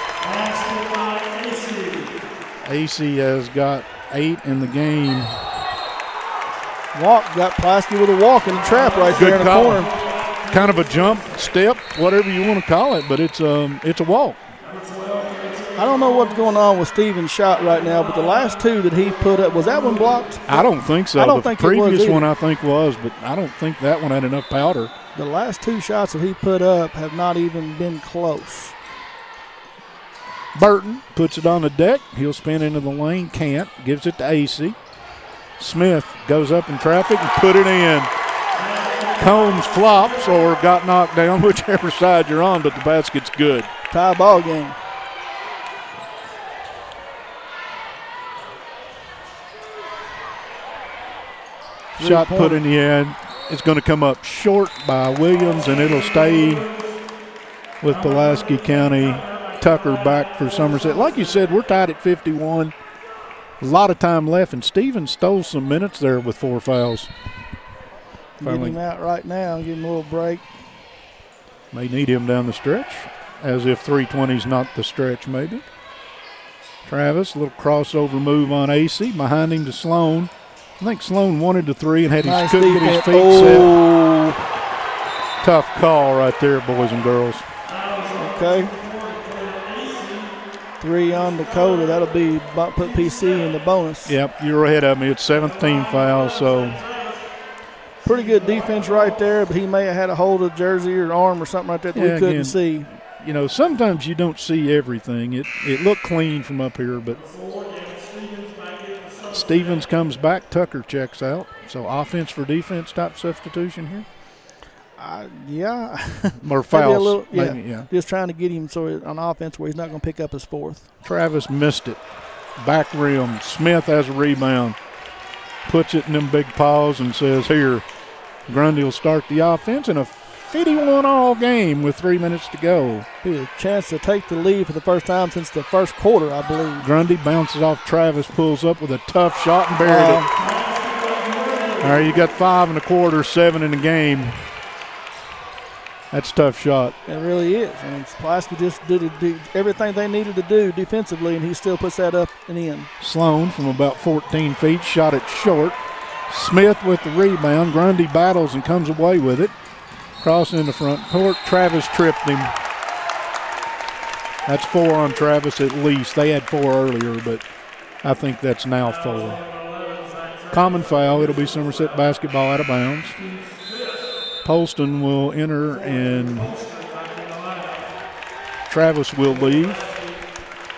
A: AC has got 8 in the game.
B: Got Pulaski with a walk in the trap right there in the corner.
A: Kind of a jump, step, whatever you want to call it, but it's a walk.
B: I don't know what's going on with Stevens' shot right now, but the last two that he put up, was that one blocked?
A: I don't think so.
B: I don't
A: the
B: think
A: previous
B: it was
A: one I think was, but I don't think that one had enough powder.
B: The last two shots that he put up have not even been close.
A: Burton puts it on the deck. He'll spin into the lane, can't. Gives it to AC. Smith goes up in traffic and put it in. Combs flops or got knocked down, whichever side you're on, but the basket's good.
B: Tie ball game.
A: Shot put in the end. It's going to come up short by Williams, and it'll stay with Pulaski County. Tucker back for Somerset. Like you said, we're tied at 51. A lot of time left, and Stevens stole some minutes there with 4 fouls.
B: Get him out right now, give him a little break.
A: May need him down the stretch, as if 320 is not the stretch maybe. Travis, a little crossover move on AC. Behind him to Sloan. I think Sloan wanted the three and had his, couldn't get his feet set. Tough call right there, boys and girls.
B: Okay. 3 on Dakota. That'll be put PC in the bonus.
A: Yep, you're ahead of me. It's 17 fouls, so.
B: Pretty good defense right there, but he may have had a hold of jersey or arm or something right there that we couldn't see.
A: You know, sometimes you don't see everything. It looked clean from up here, but Stevens comes back. Tucker checks out. So offense for defense type substitution here.
B: Yeah.
A: Or fouls.
B: Little,
A: maybe, yeah.
B: Just trying to get him on offense where he's not going to pick up his 4th.
A: Travis missed it. Back rim. Smith has a rebound. Puts it in them big paws and says, here, Grundy will start the offense in a 51-all game with 3 minutes to go.
B: Be a chance to take the lead for the first time since the first quarter, I believe.
A: Grundy bounces off Travis, pulls up with a tough shot and buried it. All right, you got 5 1/4, 7 in the game. That's a tough shot.
B: It really is. I mean, Pulaski just did everything they needed to do defensively, and he still puts that up and in.
A: Sloan from about 14 feet shot it short. Smith with the rebound. Grundy battles and comes away with it. Crossing in the front court. Travis tripped him. That's 4 on Travis at least. They had 4 earlier, but I think that's now 4. Common foul. It'll be Somerset basketball out of bounds. Polston will enter and Travis will leave.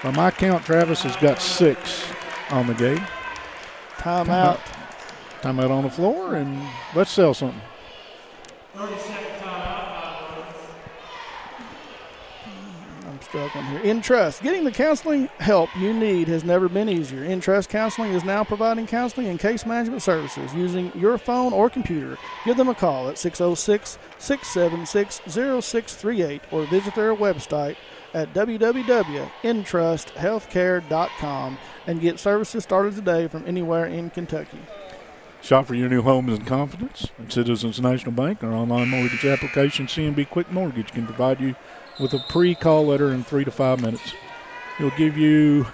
A: By my count, Travis has got 6 on the game.
B: Timeout.
A: Timeout on the floor, and let's sell something.
B: I'm struggling here. InTrust. Getting the counseling help you need has never been easier. InTrust Counseling is now providing counseling and case management services using your phone or computer. Give them a call at 606-676-0638 or visit their website at www.intrusthealthcare.com and get services started today from anywhere in Kentucky.
A: Shop for your new home in confidence at Citizens National Bank. Our online mortgage application, CNB Quick Mortgage, can provide you with a pre-call letter in 3 to 5 minutes. It'll give you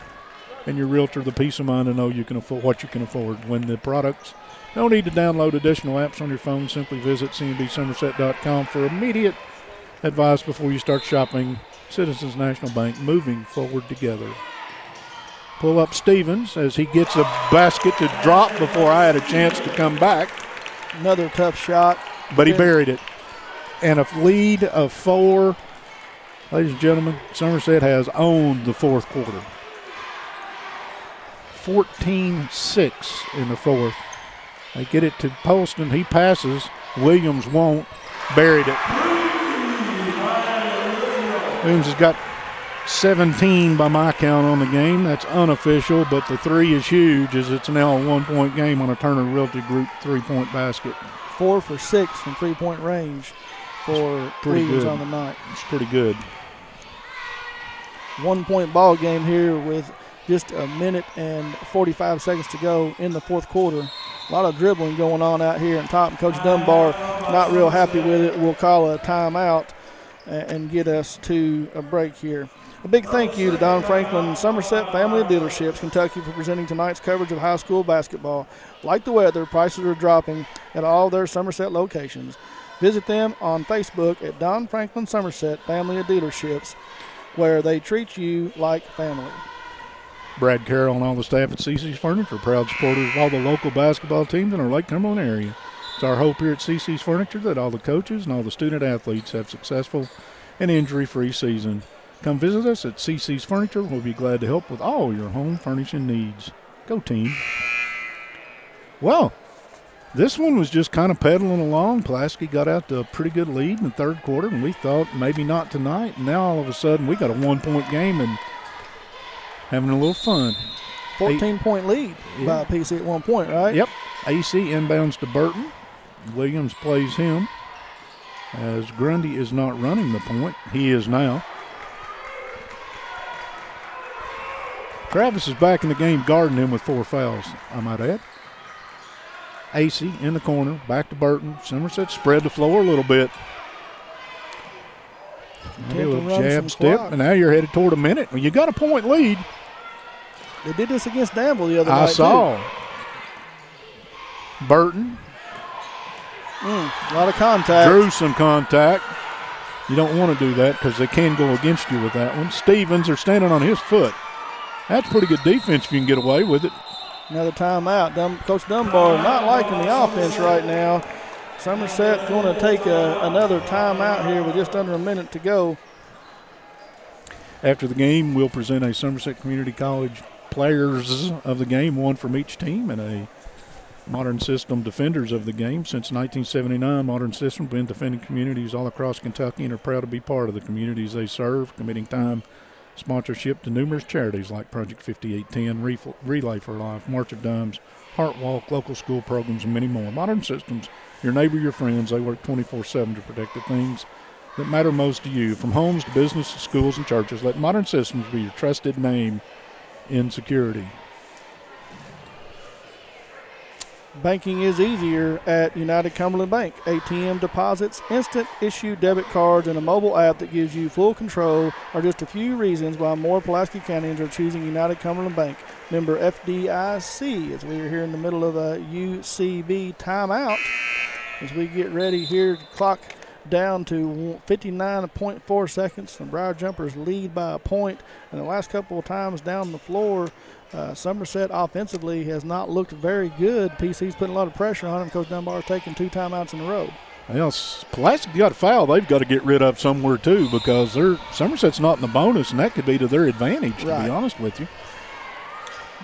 A: and your realtor the peace of mind to know you can afford what you can afford. When the products don't need to download additional apps on your phone, simply visit cnbsomerset.com for immediate advice before you start shopping. Citizens National Bank, moving forward together. Pull up Stevens as he gets a basket to drop before I had a chance to come back.
B: Another tough shot.
A: But he buried it. And a lead of 4. Ladies and gentlemen, Somerset has owned the 4th quarter. 14-6 in the 4th. They get it to Polston. He passes. Williams won't. Buried it. Williams has got 17 by my count on the game. That's unofficial, but the 3 is huge as it's now a 1-point game on a Turner Realty Group 3-point basket.
B: 4 for 6 from 3-point range for Williams on the night.
A: It's pretty good.
B: 1-point ball game here with just a minute and 45 seconds to go in the fourth quarter. A lot of dribbling going on out here in top. Coach Dunbar not real happy with it. We'll call a timeout and get us to a break here. A big thank you to Don Franklin Somerset Family of Dealerships, Kentucky, for presenting tonight's coverage of high school basketball. Like the weather, prices are dropping at all their Somerset locations. Visit them on Facebook at Don Franklin Somerset Family of Dealerships, where they treat you like family.
A: Brad Carroll and all the staff at CC's Furniture, proud supporters of all the local basketball teams in our Lake Cumberland area. It's our hope here at CC's Furniture that all the coaches and all the student athletes have successful and injury-free season. Come visit us at CC's Furniture. We'll be glad to help with all your home furnishing needs. Go team. Well, this one was just kind of pedaling along. Pulaski got out to a pretty good lead in the third quarter, and we thought maybe not tonight. And now all of a sudden we got a 1-point game and having a little fun.
B: 14-point lead by PC at 1 point, right?
A: Yep. AC inbounds to Burton. Williams plays him as Grundy is not running the point. He is now. Travis is back in the game, guarding him with 4 fouls, I might add. AC in the corner, back to Burton. Somerset spread the floor a little bit. A little jab step, and now you're headed toward a minute. Well, you got a point lead.
B: They did this against Danville the other night,
A: I saw. Burton.
B: A lot of contact.
A: Drew some contact. You don't want to do that because they can go against you with that one. Stevens are standing on his foot. That's pretty good defense if you can get away with it.
B: Another timeout. Coach Dunbar not liking the offense right now. Somerset going to take another timeout here with just under a minute to go.
A: After the game, we'll present a Somerset Community College players of the game, one from each team, and a Modern System defenders of the game. Since 1979, Modern System has been defending communities all across Kentucky and are proud to be part of the communities they serve, committing time, sponsorship to numerous charities like Project 5810, Relay for Life, March of Dimes, Heart Walk, local school programs, and many more. Modern Systems, your neighbor, your friends, they work 24/7 to protect the things that matter most to you. From homes to businesses, schools, and churches, let Modern Systems be your trusted name in security.
B: Banking is easier at United Cumberland Bank. ATM deposits, instant issue debit cards, and a mobile app that gives you full control are just a few reasons why more Pulaski Countyans are choosing United Cumberland Bank. Member FDIC, as we are here in the middle of a UCB timeout, as we get ready here to clock down to 59.4 seconds. The Briar Jumpers lead by a point, and the last couple of times down the floor, Somerset offensively has not looked very good. PC's putting a lot of pressure on him. Coach Dunbar taking 2 timeouts in a row.
A: Well, Pulaski got a foul they've got to get rid of somewhere too, because Somerset's not in the bonus, and that could be to their advantage, to be honest with you.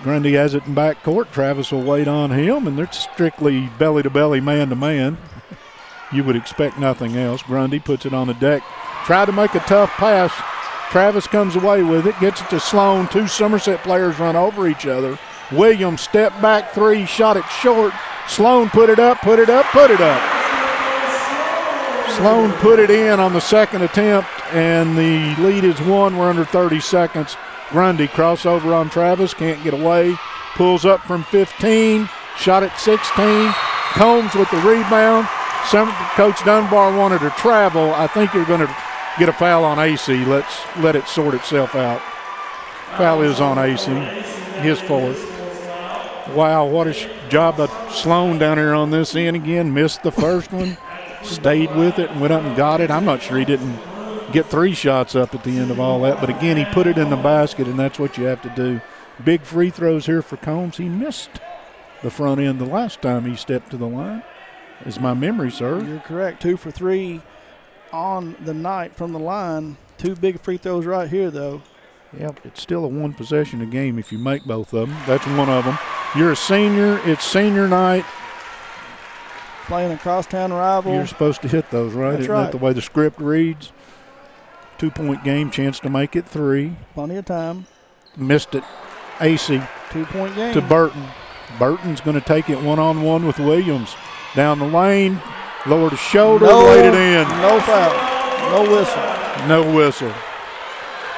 A: Grundy has it in backcourt. Travis will wait on him, and they're strictly belly-to-belly, man-to-man. You would expect nothing else. Grundy puts it on the deck. Tried to make a tough pass. Travis comes away with it, gets it to Sloan. 2 Somerset players run over each other. Williams step back 3, shot it short. Sloan put it up, put it up, put it up. Sloan put it in on the second attempt, and the lead is 1. We're under 30 seconds. Grundy crossover on Travis, can't get away. Pulls up from 15, shot at 16. Combs with the rebound. Coach Dunbar wanted to travel. I think you're going to get a foul on AC. Let's let it sort itself out. Foul is on AC, his 4th. Wow, what a job of Sloan down here on this end again. Missed the first one, stayed with it, and went up and got it. I'm not sure he didn't get 3 shots up at the end of all that, but again, he put it in the basket, and that's what you have to do. Big free throws here for Combs. He missed the front end the last time he stepped to the line, as my memory serves.
B: You're correct. 2 for 3 on the night from the line. 2 big free throws right here, though.
A: Yep, it's still a 1 possession a game if you make both of them. That's one of them. You're a senior. It's senior night.
B: Playing a crosstown rival.
A: You're supposed to hit those, right?
B: That's
A: Isn't
B: right.
A: that the way the script reads? 2-point game, chance to make it 3.
B: Plenty of time.
A: Missed it. AC
B: 2-point game.
A: to Burton. Burton's going to take it one-on-one with Williams. Down the lane, lowered his shoulder, laid it in.
B: No foul. No whistle.
A: No whistle.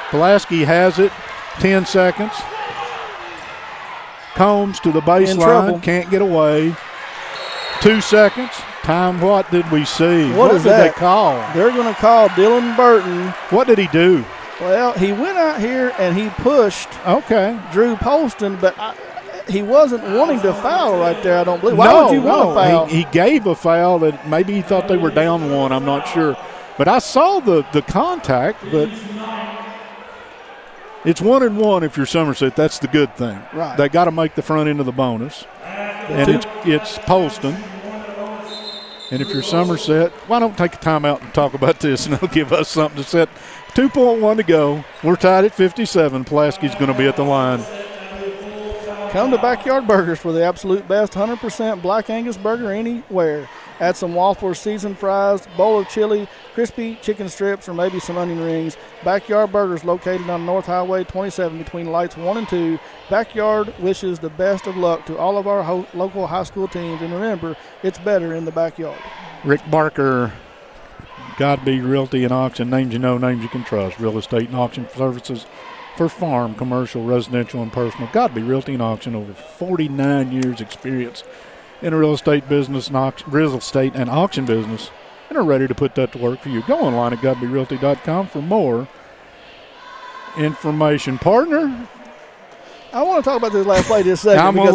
A: Pulaski has it. 10 seconds. Combs to the baseline. Can't get away. 2 seconds. Time, what did we see?
B: What
A: did they call?
B: They're going to call Dylan Burton.
A: What did he do?
B: Well, he went out here and he pushed Drew Poston, but he wasn't wanting to foul right there, I don't believe. Why would you want to foul?
A: He gave a foul that maybe he thought they were down 1. I'm not sure. But I saw the contact, but it's 1-1 if you're Somerset. That's the good thing.
B: Right.
A: They got to make the front end of the bonus. And it's Poston. And if you're Somerset, why don't take a timeout and talk about this, and it'll give us something to set. 2.1 to go. We're tied at 57. Pulaski's going to be at the line.
B: Come to Backyard Burgers for the absolute best 100% Black Angus burger anywhere. Add some waffles, seasoned fries, bowl of chili, crispy chicken strips, or maybe some onion rings. Backyard Burgers located on North Highway 27 between lights 1 and 2. Backyard wishes the best of luck to all of our local high school teams. And remember, it's better in the backyard.
A: Rick Barker, Godby Realty and Auction. Names you know, names you can trust. Real estate and auction services for farm, commercial, residential, and personal. Godby Realty and Auction, over 49 years experience in a real estate business and auction business, and are ready to put that to work for you. Go online at godbyrealty.com for more information. Partner,
B: I want to talk about this last play just a second.
A: I'm gonna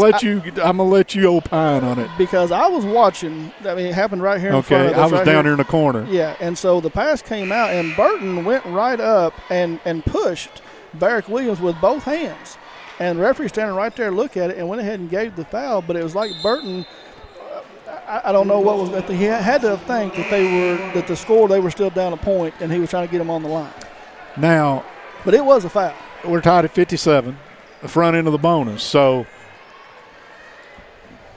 A: let you opine on it
B: because I was watching. I mean, it happened right here in front of us.
A: I was down here in the corner.
B: Yeah, and so the pass came out, and Burton went right up and pushed Barrick Williams with both hands. And the referee standing right there looked at it and went ahead and gave the foul. But it was like Burton, I don't know what was – he had to think that the score, they were still down a point, and he was trying to get him on the line.
A: Now –
B: but it was a foul.
A: We're tied at 57, the front end of the bonus. So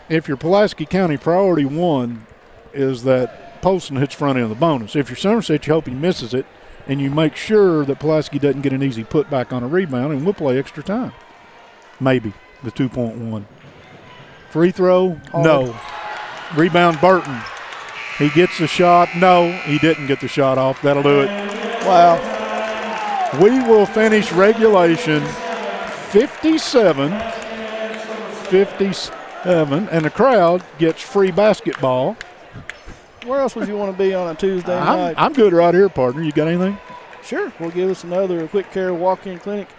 A: if your Pulaski County priority 1 is that Poston hits front end of the bonus. If you're Somerset, you hope he misses it, and you make sure that Pulaski doesn't get an easy putback on a rebound, and we'll play extra time. Maybe the 2.1. Free throw, no. Rebound, Burton. He gets the shot. No, he didn't get the shot off. That'll do it.
B: Wow.
A: We will finish regulation 57, and the crowd gets free basketball.
B: Where else would you want to be on a Tuesday night?
A: I'm good right here, partner. You got anything?
B: Sure. We'll give us another Quick Care walk-in clinic.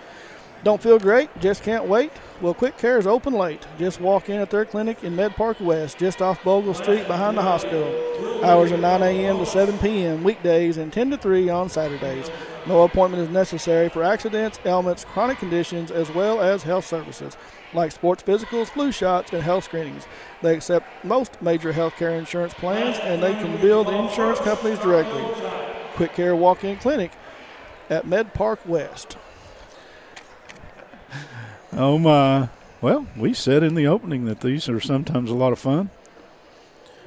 B: Don't feel great? Just can't wait? Well, Quick Care is open late. Just walk in at their clinic in Med Park West, just off Bogle Street behind the hospital. Hours are 9 a.m. to 7 p.m. weekdays and 10 to 3 on Saturdays. No appointment is necessary for accidents, ailments, chronic conditions, as well as health services like sports physicals, flu shots, and health screenings. They accept most major health care insurance plans, and they can bill the insurance companies directly. Quick Care walk-in clinic at Med Park West.
A: Oh, my. Well, we said in the opening that these are sometimes a lot of fun.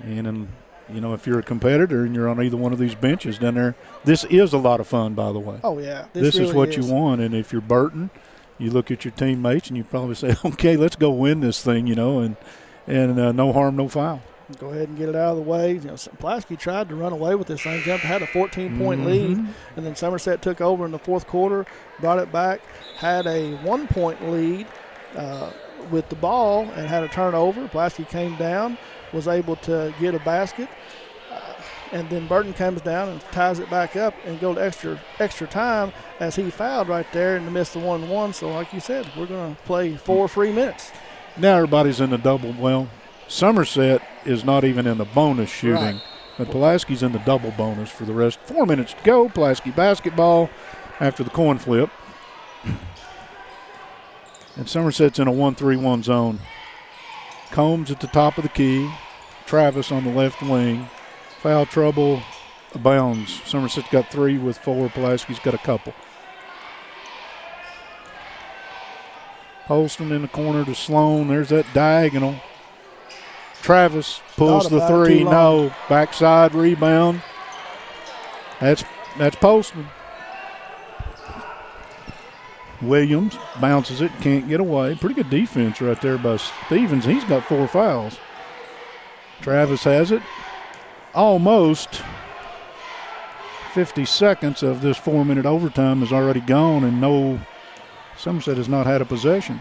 A: And, if you're a competitor and you're on either one of these benches down there, this is a lot of fun, by the way.
B: Oh, yeah.
A: This really is what you want. And if you're Burton, you look at your teammates and you probably say, okay, let's go win this thing, and no harm, no foul.
B: Go ahead and get it out of the way. Pulaski tried to run away with this thing. Had a 14-point lead, and then Somerset took over in the fourth quarter, brought it back, had a 1-point lead with the ball and had a turnover. Pulaski came down, was able to get a basket, and then Burton comes down and ties it back up and go to extra time as he fouled right there and missed the 1-1. So, like you said, we're going to play 4 free minutes.
A: Now everybody's in the double. Well, Somerset is not even in the bonus shooting, right, but Pulaski's in the double bonus for the rest. 4 minutes to go. Pulaski basketball after the coin flip. And Somerset's in a 1-3-1 zone. Combs at the top of the key. Travis on the left wing. Foul trouble abounds. Somerset's got 3 with 4. Pulaski's got a couple. Poston in the corner to Sloan. There's that diagonal. Travis pulls the 3. No. Backside rebound. That's Poston. Williams bounces it, can't get away. Pretty good defense right there by Stevens. He's got 4 fouls. Travis has it. Almost 50 seconds of this 4-minute overtime is already gone, and Somerset has not had a possession.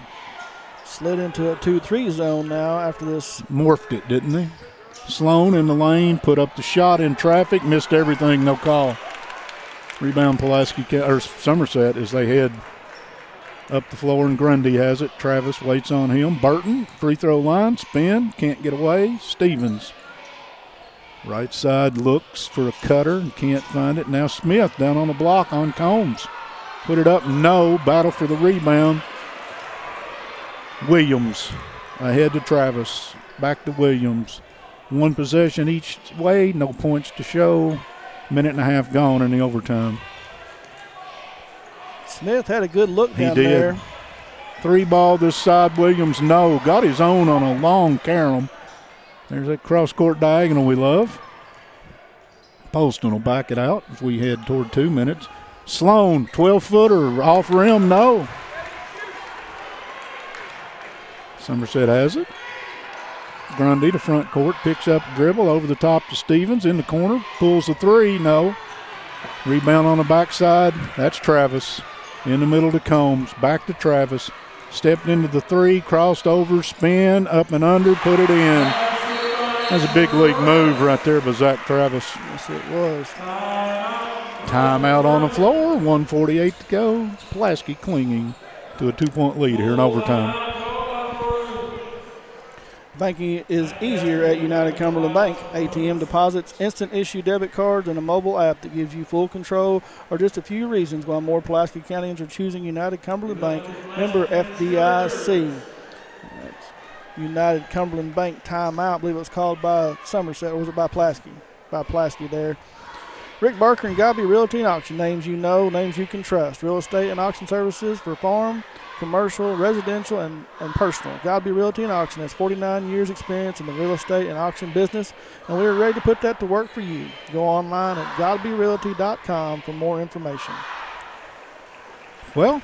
B: Slid into a 2-3 zone now after this.
A: Morphed it, didn't he? Sloan in the lane, put up the shot in traffic, missed everything, no call. Rebound Somerset as they head up the floor, and Grundy has it. Travis waits on him. Burton, free throw line, spin, can't get away. Stevens. Right side looks for a cutter and can't find it. Now Smith down on the block on Combs. Put it up, no. Battle for the rebound. Williams ahead to Travis. Back to Williams. 1 possession each way, no points to show. Minute and a half gone in the overtime.
B: Smith had a good look down
A: there. 3 ball this side. Williams, no. Got his own on a long carom. There's that cross-court diagonal we love. Poston will back it out as we head toward 2 minutes. Sloan, 12-footer, off rim, no. Somerset has it. Grundy to front court, picks up the dribble over the top to Stevens in the corner, pulls the 3, no. Rebound on the backside, that's Travis. In the middle to Combs, back to Travis. Stepped into the 3, crossed over, spin, up and under, put it in. That's a big league move right there by Zach Travis.
B: Yes, it was.
A: Timeout on the floor, 1:48 to go. Pulaski clinging to a 2-point lead here in overtime.
B: Banking is easier at United Cumberland Bank. ATM deposits, instant issue debit cards, and a mobile app that gives you full control are just a few reasons why more Pulaski Countyans are choosing United Cumberland Bank. Member FDIC. That's United Cumberland Bank timeout. I believe it was called by Somerset, or was it by Pulaski? By Pulaski there. Rick Barker and Godby Realty and Auction. Names you know, names you can trust. Real estate and auction services for farm, commercial, residential, and personal. Godby Realty and Auction has 49 years experience in the real estate and auction business, and we're ready to put that to work for you. Go online at godbyrealty.com for more information.
A: Well,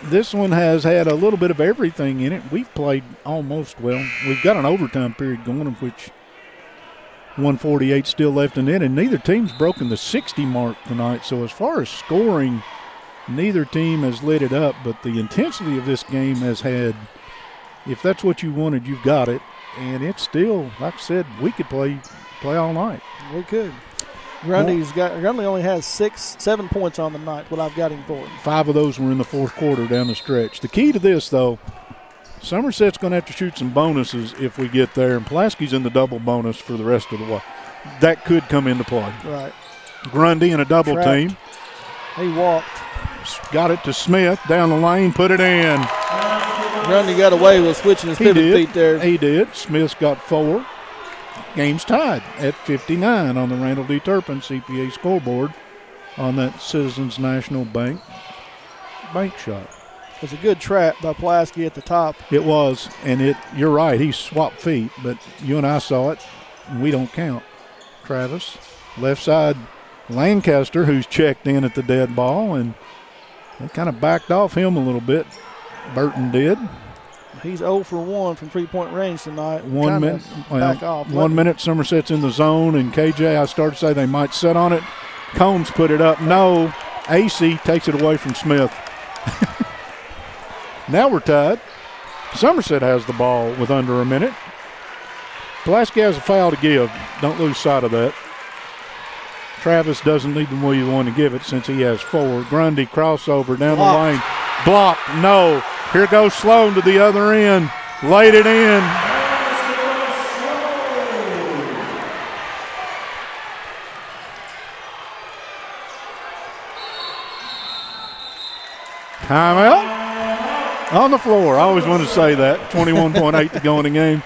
A: this one has had a little bit of everything in it. We've played almost well. We've got an overtime period going, of which 1:48 still left in it, and neither team's broken the 60 mark tonight. So as far as scoring, neither team has lit it up, but the intensity of this game has had, if that's what you wanted, you've got it. And it's still, like I said, we could play all night.
B: We could. Grundy only has 7 points on the night, what I've got him for.
A: 5 of those were in the fourth quarter down the stretch. The key to this, though, Somerset's going to have to shoot some bonuses if we get there, and Pulaski's in the double bonus for the rest of the way. That could come into play.
B: Right.
A: Grundy in a double team.
B: He walked.
A: Got it to Smith, down the lane, put it in.
B: Grundy got away with switching his pivot feet there.
A: He did. Smith's got 4. Game's tied at 59 on the Randall D. Turpin CPA scoreboard on that Citizens National Bank shot.
B: It was a good trap by Pulaski at the top.
A: It was, and you're right, he swapped feet, but you and I saw it, and we don't count. Travis, left side, Lancaster, who's checked in at the dead ball, and they kind of backed off him a little bit. Burton did.
B: He's 0 for 1 from three-point range tonight.
A: 1 minute. Well, 1 minute, Somerset's in the zone, and KJ, I started to say they might set on it. Combs put it up. No. AC takes it away from Smith. Now we're tied. Somerset has the ball with under a minute. Pulaski has a foul to give. Don't lose sight of that. Travis doesn't need the one to give it since he has 4. Grundy crossover down the lane. Block. No. Here goes Sloan to the other end. Laid it in. Timeout on the floor. I always wanted to say that. 21.8 to go in the game.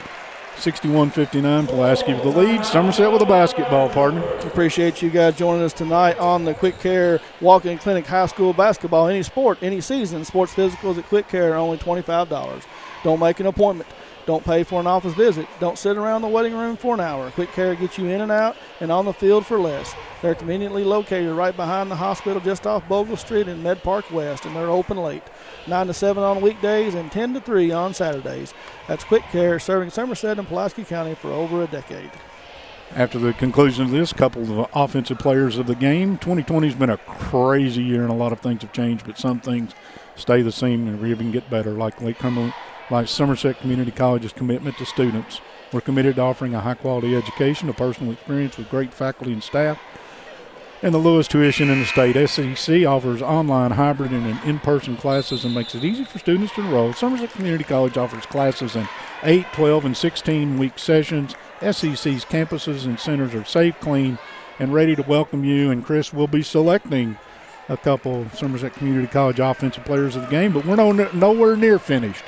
A: 61-59, Pulaski with the lead. Somerset with a basketball, partner.
B: Appreciate you guys joining us tonight on the Quick Care Walk-In Clinic High School Basketball. Any sport, any season, sports physicals at Quick Care are only $25. Don't make an appointment. Don't pay for an office visit. Don't sit around the waiting room for an hour. Quick Care gets you in and out and on the field for less. They're conveniently located right behind the hospital just off Bogle Street in Med Park West, and they're open late, 9 to 7 on weekdays and 10 to 3 on Saturdays. That's Quick Care, serving Somerset and Pulaski County for over a decade.
A: After the conclusion of this, couple of offensive players of the game. 2020 has been a crazy year, and a lot of things have changed, but some things stay the same and even get better, like Lake Cumberland. Like Somerset Community College's commitment to students. We're committed to offering a high-quality education, a personal experience with great faculty and staff, and the lowest tuition in the state. SEC offers online, hybrid, and in-person classes and makes it easy for students to enroll. Somerset Community College offers classes in 8, 12, and 16-week sessions. SEC's campuses and centers are safe, clean, and ready to welcome you. And Chris will be selecting a couple Somerset Community College offensive players of the game, but we're nowhere near finished.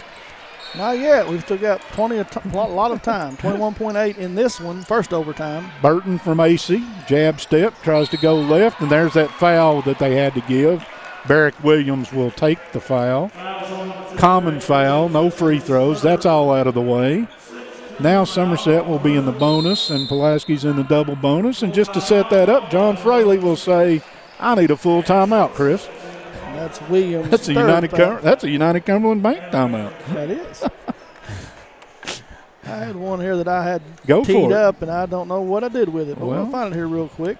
B: Not yet. We've still got a lot of time. 21.8 in this one, first overtime.
A: Burton from AC, jab step, tries to go left, and there's that foul that they had to give. Barrick Williams will take the foul. Common foul, no free throws. That's all out of the way. Now Somerset will be in the bonus, and Pulaski's in the double bonus. And just to set that up, John Fraley will say, I need a full timeout, Chris.
B: That's Williams.
A: That's a United Cumberland Bank timeout.
B: That is. I had one here that I had
A: Go
B: teed
A: for it.
B: up, and I don't know what I did with it. But
A: Well.
B: we'll find it here real quick.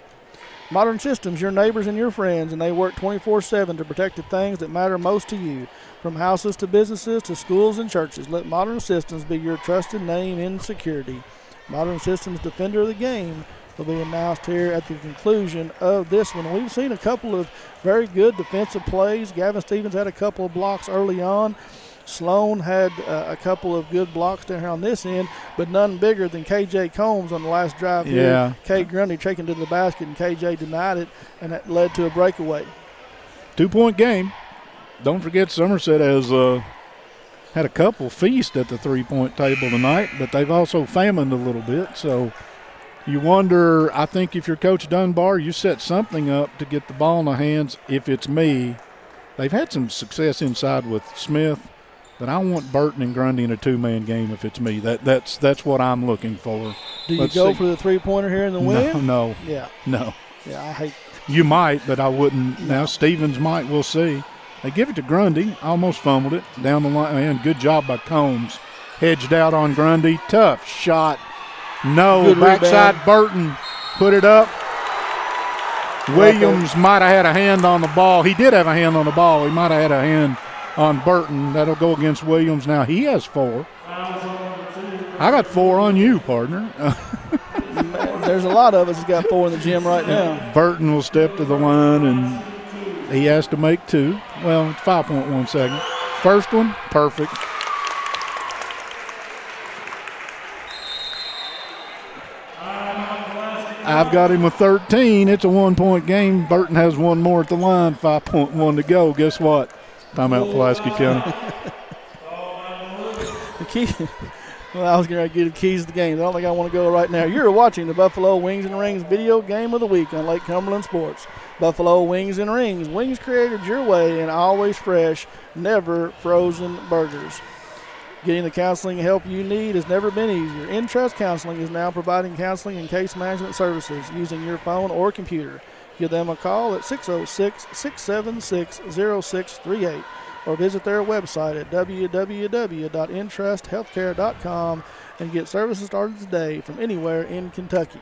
B: Modern Systems, your neighbors and your friends, and they work 24/7 to protect the things that matter most to you. From houses to businesses to schools and churches, let Modern Systems be your trusted name in security. Modern Systems Defender of the Game will be announced here at the conclusion of this one. We've seen a couple of very good defensive plays. Gavin Stevens had a couple of blocks early on. Sloan had a couple of good blocks down here on this end, but none bigger than K.J. Combs on the last drive here. Kay Grundy taking to the basket, and K.J. denied it, and that led to a breakaway.
A: 2-point game. Don't forget Somerset has had a couple feast at the three-point table tonight, but they've also famined a little bit. So you wonder, I think if you're Coach Dunbar, you set something up to get the ball in the hands. If it's me, they've had some success inside with Smith, but I want Burton and Grundy in a two-man game if it's me. That's what I'm looking for.
B: Do you go for the three-pointer here in the win?
A: No.
B: Yeah.
A: No.
B: Yeah, I hate.
A: You might, but I wouldn't. Now Stevens might. We'll see. They give it to Grundy. Almost fumbled it down the line. Man, good job by Combs. Hedged out on Grundy. Tough shot. No.
B: Good
A: Backside
B: rebound.
A: Burton put it up. Williams might have had a hand on the ball. He did have a hand on the ball. He might have had a hand on Burton. That'll go against Williams. Now he has 4. I got 4 on you, partner.
B: There's a lot of us that's got 4 in the gym right now.
A: Burton will step to the line, and he has to make 2. Well, it's 5.1 seconds. First one, perfect. I've got him with 13. It's a 1-point game. Burton has one more at the line, 5.1 to go. Guess what? Timeout, Pulaski County.
B: The key. Well, I was going to give the keys to the game. I don't think I want to go right now. You're watching the Buffalo Wings and Rings video game of the week on Lake Cumberland Sports. Buffalo Wings and Rings. Wings created your way and always fresh, never frozen burgers. Getting the counseling and help you need has never been easier. InTrust Counseling is now providing counseling and case management services using your phone or computer. Give them a call at 606-676-0638 or visit their website at www.intrusthealthcare.com and get services started today from anywhere in Kentucky.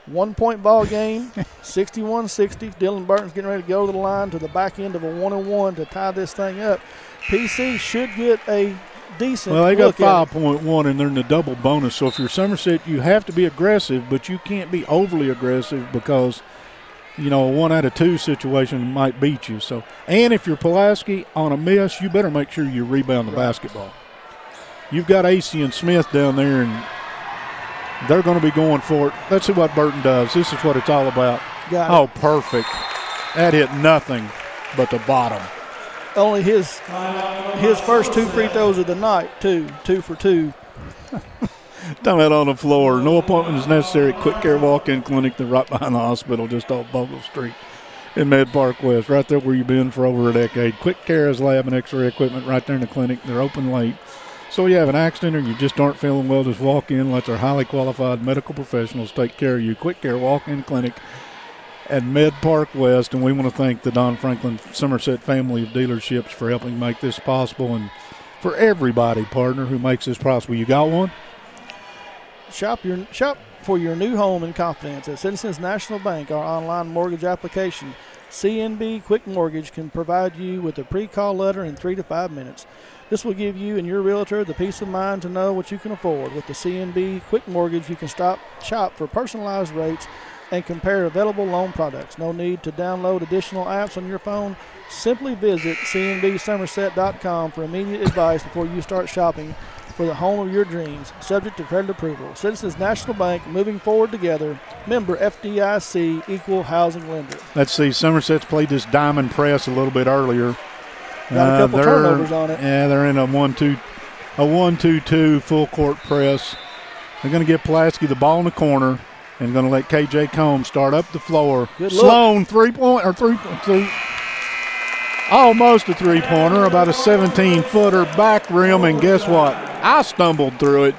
B: 1-point ball game, 61-60. Dylan Burton's getting ready to go to the line to the back end of a 1-on-1 to tie this thing up. PC should get a decent
A: Well, they got
B: look at it.
A: 5.1, and they're in the double bonus. So if you're Somerset, you have to be aggressive, but you can't be overly aggressive because, you know, a 1 out of 2 situation might beat you. So, and if you're Pulaski on a miss, you better make sure you rebound the basketball. You've got AC and Smith down there, and they're going to be going for it. Let's see what Burton does. This is what it's all about.
B: Got it.
A: Perfect. That hit nothing but the bottom.
B: Only his first 2 free throws of the night, 2 for 2.
A: Time out on the floor. No appointment is necessary. Quick Care Walk-In Clinic. They're right behind the hospital, just off Bogle Street in Med Park West, right there where you've been for over a decade. Quick Care has lab and X-ray equipment right there in the clinic. They're open late, So you have an accident or you just aren't feeling well, just walk in, let our highly qualified medical professionals take care of you. Quick Care Walk-In Clinic at Med Park West, and we want to thank the Don Franklin Somerset family of dealerships for helping make this possible, and for everybody, partner, who makes this possible. You got one?
B: Shop for your new home in confidence at Citizens National Bank. Our online mortgage application, CNB Quick Mortgage, can provide you with a pre-call letter in 3 to 5 minutes. This will give you and your realtor the peace of mind to know what you can afford. With the CNB Quick Mortgage, you can shop for personalized rates and compare available loan products. No need to download additional apps on your phone. Simply visit cnbsomerset.com for immediate advice before you start shopping for the home of your dreams, subject to credit approval. Citizens National Bank, moving forward together. Member FDIC, equal housing lender.
A: Let's see, Somerset's played this diamond press a little bit earlier.
B: Got a couple turnovers on it.
A: Yeah, they're in a 1-2-2 full court press. They're going to give Pulaski the ball in the corner and going to let KJ Combs start up the floor.
B: Good look.
A: Sloan, almost a three-pointer, about a 17-footer back rim, and guess what? I stumbled through it.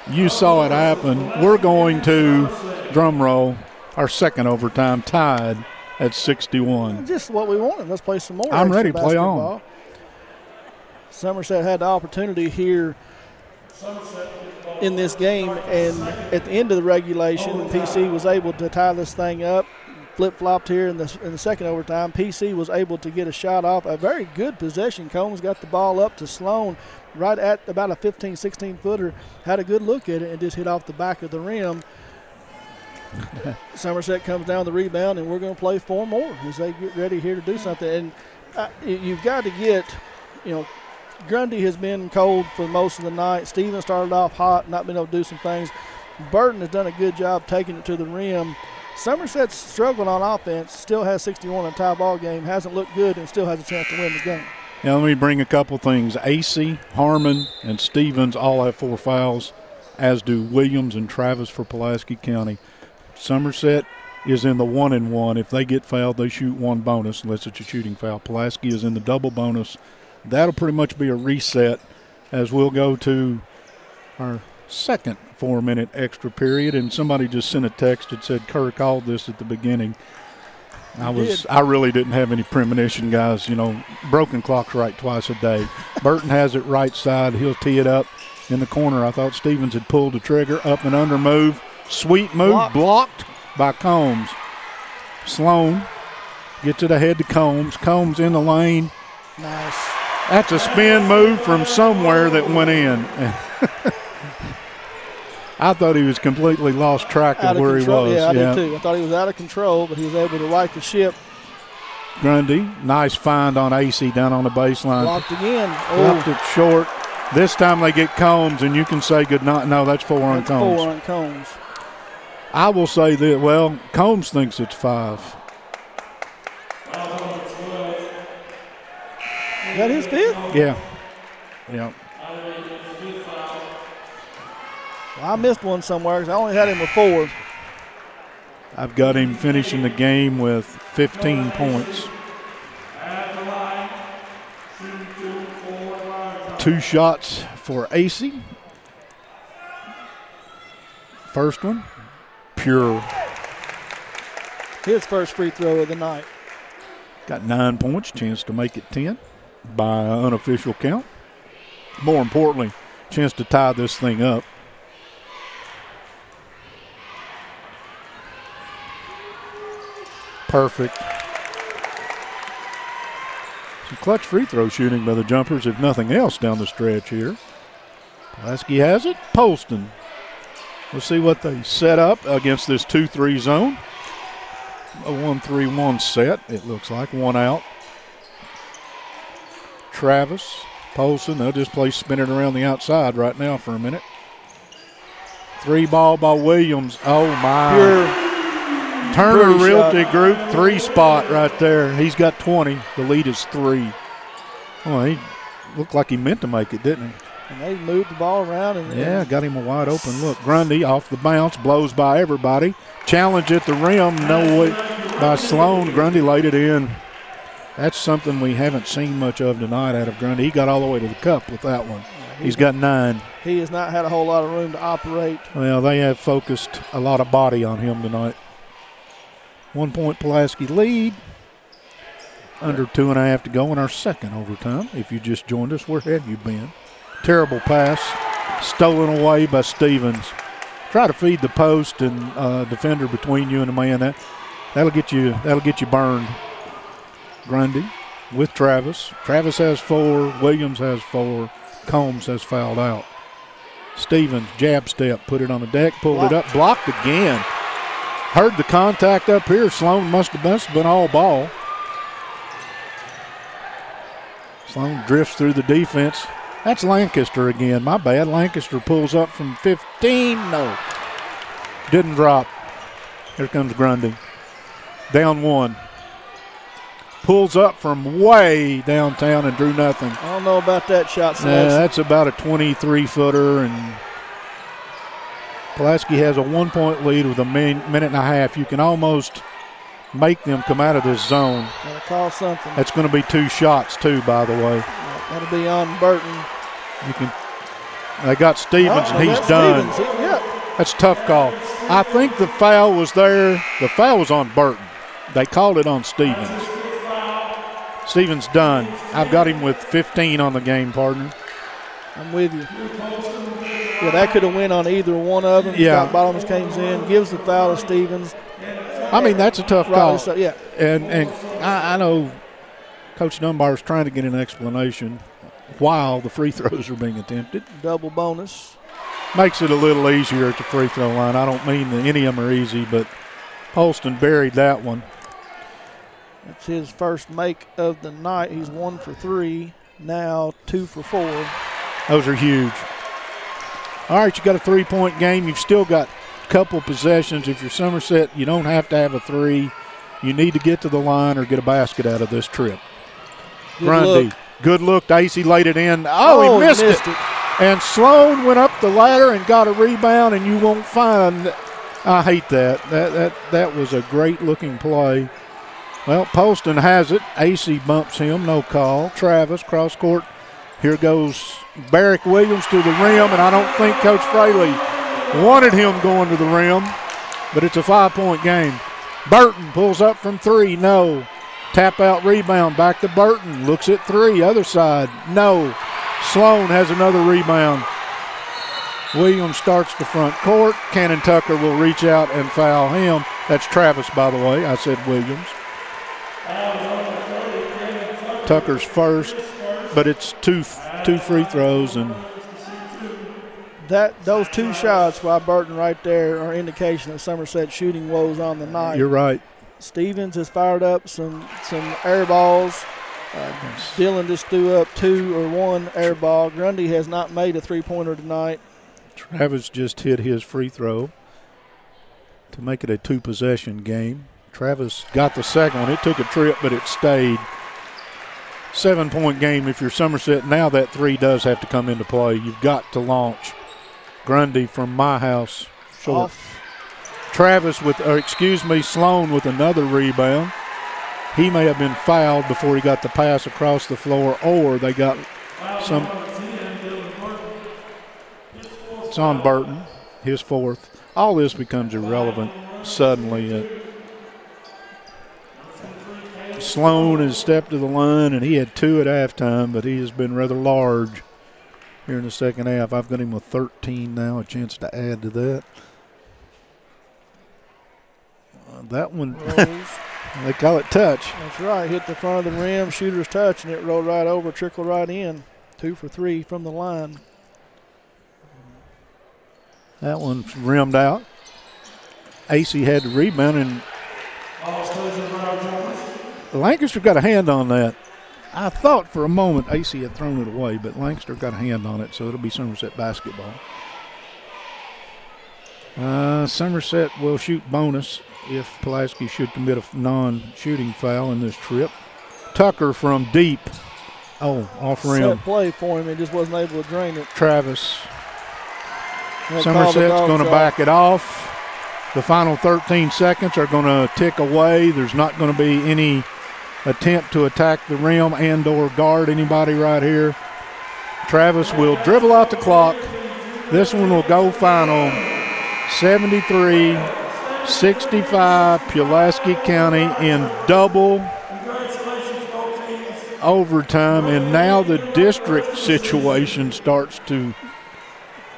A: You saw it happen. We're going to, drum roll, our second overtime tied at 61.
B: Just what we wanted. Let's play some more.
A: I'm ready.
B: Play
A: Basketball.
B: on. Somerset had the opportunity here in this game, and at the end of the regulation, PC was able to tie this thing up. Flip-flopped here in the second overtime. PC was able to get a shot off. A very good possession. Combs got the ball up to Sloan right at about a 15, 16-footer. Had a good look at it and just hit off the back of the rim. Somerset comes down the rebound, and we're going to play 4 more as they get ready here to do something. And you've got to get, Grundy has been cold for most of the night. Stevens started off hot, not been able to do some things. Burton has done a good job taking it to the rim. Somerset's struggled on offense, still has 61 in a tie ball game, hasn't looked good, and still has a chance to win the game.
A: Now let me bring a couple things. AC, Harmon, and Stevens all have 4 fouls, as do Williams and Travis for Pulaski County. Somerset is in the 1-and-1. If they get fouled, they shoot 1 bonus unless it's a shooting foul. Pulaski is in the double bonus. That'll pretty much be a reset as we'll go to our second 4-minute extra period. And somebody just sent a text that said Kerr called this at the beginning. I really didn't have any premonition, guys. Broken clock's right twice a day. Burton has it right side. He'll tee it up in the corner. I thought Stevens had pulled the trigger. Up and under move. Sweet move. Blocked by Combs. Sloan gets it ahead to Combs. Combs in the lane.
B: Nice.
A: That's a spin move from somewhere that went in. I thought he was completely lost track of where
B: control.
A: he was.
B: Yeah, I did too. I thought he was out of control, but he was able to right the ship.
A: Grundy, nice find on AC down on the baseline.
B: Blocked again.
A: Left it short. This time they get Combs, and you can say good night. No, that's 4 on Combs.
B: 4 on Combs.
A: I will say that, Combs thinks it's 5.
B: Is that his 5th?
A: Yeah.
B: Well, I missed one somewhere because I only had him with 4.
A: I've got him finishing the game with 15 points. 2 shots for AC. First one, pure.
B: His first free throw of the night.
A: Got 9 points, chance to make it 10 by unofficial count. More importantly, chance to tie this thing up. Perfect. Some clutch free throw shooting by the Jumpers, if nothing else, down the stretch here. Pulaski has it. Polston. We'll see what they set up against this 2-3 zone. A 1-3-1 set, it looks like. 1 out. Travis, Polston, they'll just play spinning around the outside right now for a minute. 3 ball by Williams. Oh, my.
B: Pure.
A: Turner Realty Group 3 spot right there. He's got 20. The lead is 3. Oh, he looked like he meant to make it, didn't he?
B: And they moved the ball around.
A: And got him a wide open look. Grundy off the bounce, blows by everybody. Challenge at the rim, no way by Sloan. Grundy laid it in. That's something we haven't seen much of tonight out of Grundy. He got all the way to the cup with that one. He's got 9.
B: He has not had a whole lot of room to operate.
A: Well, they have focused a lot of body on him tonight. 1 point Pulaski lead. Under 2.5 to go in our second overtime. If you just joined us, where have you been? Terrible pass, stolen away by Stevens. Try to feed the post and defender between you and the man. That'll get you burned. Grundy with Travis. Travis has 4. Williams has 4. Combs has fouled out. Stevens, jab step, put it on the deck, pulled it up, blocked again. Heard the contact up here. Sloan must have been all ball. Sloan drifts through the defense. That's Lancaster again. My bad. Lancaster pulls up from 15. No. Didn't drop. Here comes Grundy. Down 1. Pulls up from way downtown and drew nothing.
B: I don't know about that shot selection.
A: That's about a 23-footer, and Pulaski has a 1 point lead with a minute and a half. You can almost make them come out of this zone.
B: Gotta call something.
A: That's going to be 2 shots, too, by the way.
B: That'll be on Burton.
A: They got Stevens, and he's done. That's a tough call. I think the foul was there. The foul was on Burton. They called it on Stevens. Stevens done. I've got him with 15 on the game, partner.
B: I'm with you. Yeah, that could have went on either one of them.
A: Yeah.
B: Scott Bottoms comes in, gives the foul to Stevens.
A: I mean, that's a tough call.
B: So, yeah.
A: And I know Coach Dunbar is trying to get an explanation while the free throws are being attempted.
B: Double bonus.
A: Makes it a little easier at the free throw line. I don't mean that any of them are easy, but Holston buried that one.
B: That's his first make of the night. He's 1 for 3, now 2 for 4.
A: Those are huge. All right, you got a 3-point game. You've still got a couple possessions. If you're Somerset, you don't have to have a 3. You need to get to the line or get a basket out of this trip. Grundy. Good look. Dicey laid it in. Oh, he missed it. And Sloan went up the ladder and got a rebound, and you won't find. I hate that. That was a great-looking play. Well, Poston has it. AC bumps him. No call. Travis, cross court. Here goes Barrick Williams to the rim, and I don't think Coach Fraley wanted him going to the rim, but it's a 5-point game. Burton pulls up from 3. No. Tap out rebound. Back to Burton. Looks at 3. Other side. No. Sloan has another rebound. Williams starts the front court. Cannon Tucker will reach out and foul him. That's Travis, by the way. I said Williams. Tucker's first, but it's two free throws, and
B: those 2 shots by Burton right there are indication of Somerset shooting woes on the night.
A: You're right.
B: Stevens has fired up some air balls. Dillon just threw up 2 or 1 air ball. Grundy has not made a 3-pointer tonight.
A: Travis just hit his free throw to make it a 2-possession game. Travis got the second one. It took a trip, but it stayed. 7-point game if you're Somerset. Now that 3 does have to come into play. You've got to launch. Grundy from my house. Short. Travis Sloan with another rebound. He may have been fouled before he got the pass across the floor, or they got some. It's on Burton, his 4th. All this becomes irrelevant suddenly. Sloan has stepped to the line, and he had 2 at halftime, but he has been rather large here in the second half. I've got him with 13 now, a chance to add to that. That one, they call it touch.
B: That's right. Hit the front of the rim, shooter's touch, and it rolled right over, trickled right in. 2 for 3 from the line.
A: That one's rimmed out. AC had the rebound, and Lancaster got a hand on that. I thought for a moment AC had thrown it away, but Lancaster got a hand on it, so it'll be Somerset basketball. Somerset will shoot bonus if Pulaski should commit a non-shooting foul in this trip. Tucker from deep. Oh, off rim.
B: Set play for him. He just wasn't able to drain it.
A: Travis. Somerset's going to back it off. The final 13 seconds are going to tick away. There's not going to be any attempt to attack the rim and or guard anybody right here. Travis will dribble out the clock. This one will go final 73-65, Pulaski County in double overtime, and now the district situation starts to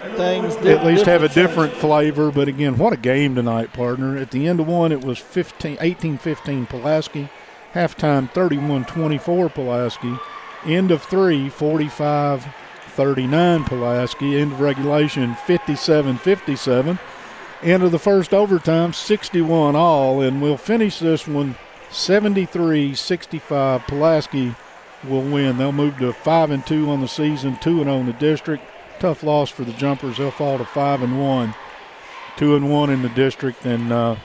A: at least have a different flavor. But again, what a game tonight, partner. At the end of one, it was 18-15 Pulaski. Halftime 31-24 Pulaski. End of three, 45-39 Pulaski. End of regulation, 57-57. End of the first overtime, 61 all. And we'll finish this one 73-65. Pulaski will win. They'll move to 5-2 on the season, 2-0 in the district. Tough loss for the Jumpers. They'll fall to 5-1, 2-1 in the district. And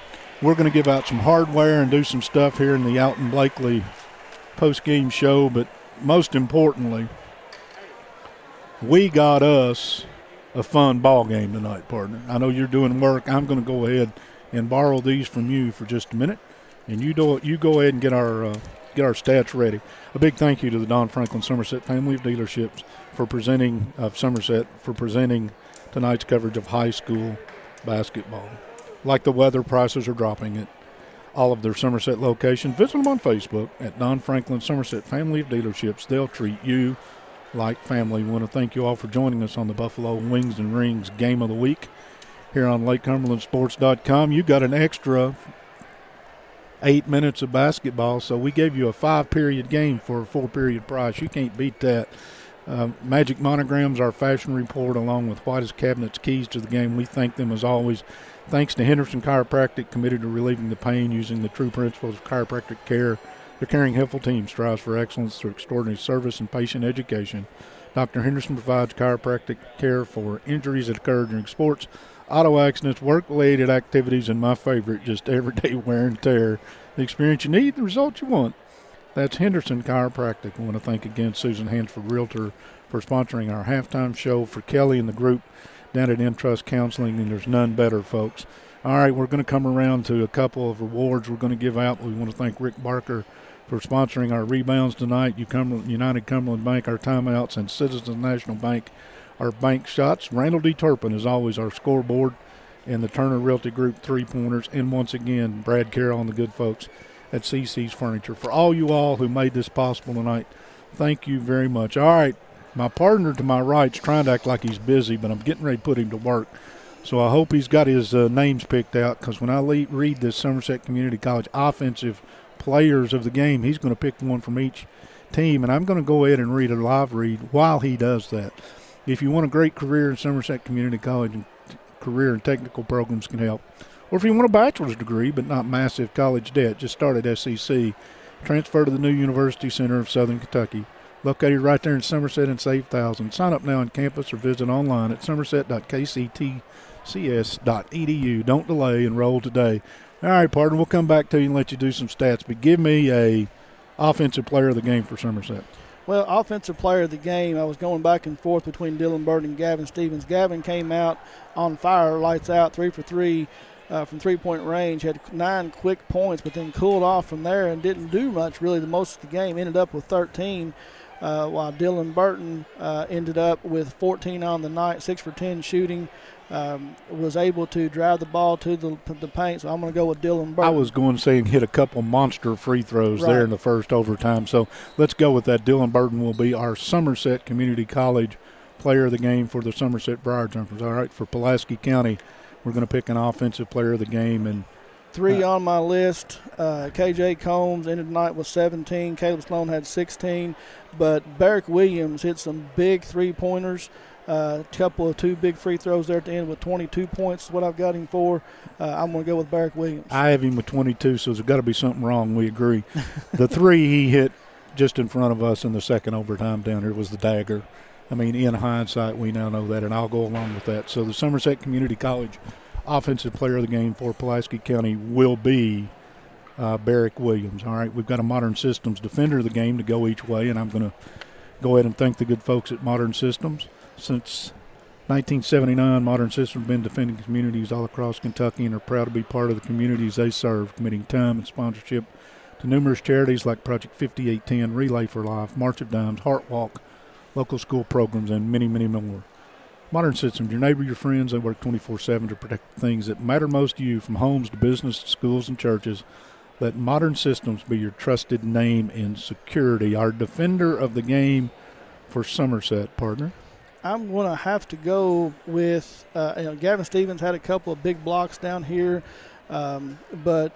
A: we're going to give out some hardware and do some stuff here in the Alton Blakely post-game show. But most importantly, we got us a fun ball game tonight, partner. I know you're doing work. I'm going to go ahead and borrow these from you for just a minute, and you go ahead and get our stats ready. A big thank you to the Don Franklin Somerset family of dealerships for presenting tonight's coverage of high school basketball. Like the weather, prices are dropping at all of their Somerset locations. Visit them on Facebook at Don Franklin Somerset family of dealerships. They'll treat you like family. We want to thank you all for joining us on the Buffalo Wings and Rings Game of the Week here on LakeCumberlandSports.com. You got an extra 8 minutes of basketball, so we gave you a 5-period game for a 4-period price. You can't beat that. Magic Monograms, our fashion report, along with White's Cabinets, keys to the game. We thank them as always. Thanks to Henderson Chiropractic, committed to relieving the pain using the true principles of chiropractic care. Their caring, helpful team strives for excellence through extraordinary service and patient education. Dr. Henderson provides chiropractic care for injuries that occur during sports, auto accidents, work-related activities, and my favorite, just everyday wear and tear. The experience you need, the result you want. That's Henderson Chiropractic. I want to thank again Susan Hansford, Realtor, for sponsoring our halftime show, for Kelly and the group down at Entrust Counseling, and there's none better, folks. All right, we're going to come around to a couple of rewards we're going to give out. We want to thank Rick Barker for sponsoring our rebounds tonight, United Cumberland Bank, our timeouts, and Citizens National Bank, our bank shots. Randall D. Turpin is always our scoreboard, and the Turner Realty Group three-pointers. And once again, Brad Carroll and the good folks at CC's Furniture. For all you all who made this possible tonight, thank you very much. All right, my partner to my right's trying to act like he's busy, but I'm getting ready to put him to work. So I hope he's got his names picked out, because when I read this Somerset Community College offensive players of the game, he's going to pick one from each team, and I'm going to go ahead and read a live read while he does that. If you want a great career in Somerset Community College, and career and technical programs can help. Or if you want a bachelor's degree but not massive college debt, just start at SEC. Transfer to the new University Center of Southern Kentucky, located right there in Somerset, and save thousands. Sign up now on campus or visit online at somerset.kctcs.edu. Don't delay, enroll today. All right, partner, we'll come back to you and let you do some stats, but give me a offensive player of the game for Somerset.
B: Well, offensive player of the game, I was going back and forth between Dylan Burton and Gavin Stevens. Gavin came out on fire, lights out, 3 for 3 from three-point range, had 9 quick points, but then cooled off from there and didn't do much really the most of the game. Ended up with 13, while Dylan Burton ended up with 14 on the night, 6 for 10 shooting. Was able to drive the ball to the paint, so I'm going to go with Dylan Burton.
A: I was going to say and hit a couple monster free throws there in the first overtime, so let's go with that. Dylan Burton will be our Somerset Community College player of the game for the Somerset Briar Jumpers. All right, for Pulaski County, we're going to pick an offensive player of the game. And
B: 3 on my list. KJ Combs ended the night with 17. Caleb Sloan had 16, but Barrick Williams hit some big three-pointers. Couple of 2 big free throws there at the end with 22 points is what I've got him for. I'm going to go with Barrick Williams.
A: I have him with 22, so there's got to be something wrong. We agree. The 3 he hit just in front of us in the second overtime down here was the dagger. I mean, in hindsight, we now know that, and I'll go along with that. So the Somerset Community College offensive player of the game for Pulaski County will be Barrick Williams. All right, we've got a Modern Systems defender of the game to go each way, and I'm going to go ahead and thank the good folks at Modern Systems. Since 1979, Modern Systems have been defending communities all across Kentucky and are proud to be part of the communities they serve, committing time and sponsorship to numerous charities like Project 5810, Relay for Life, March of Dimes, Heart Walk, local school programs, and many, many more. Modern Systems, your neighbor, your friends, they work 24/7 to protect the things that matter most to you, from homes to business to schools and churches. Let Modern Systems be your trusted name in security. Our defender of the game for Somerset, partner.
B: I'm going to have to go with, Gavin Stevens had a couple of big blocks down here, but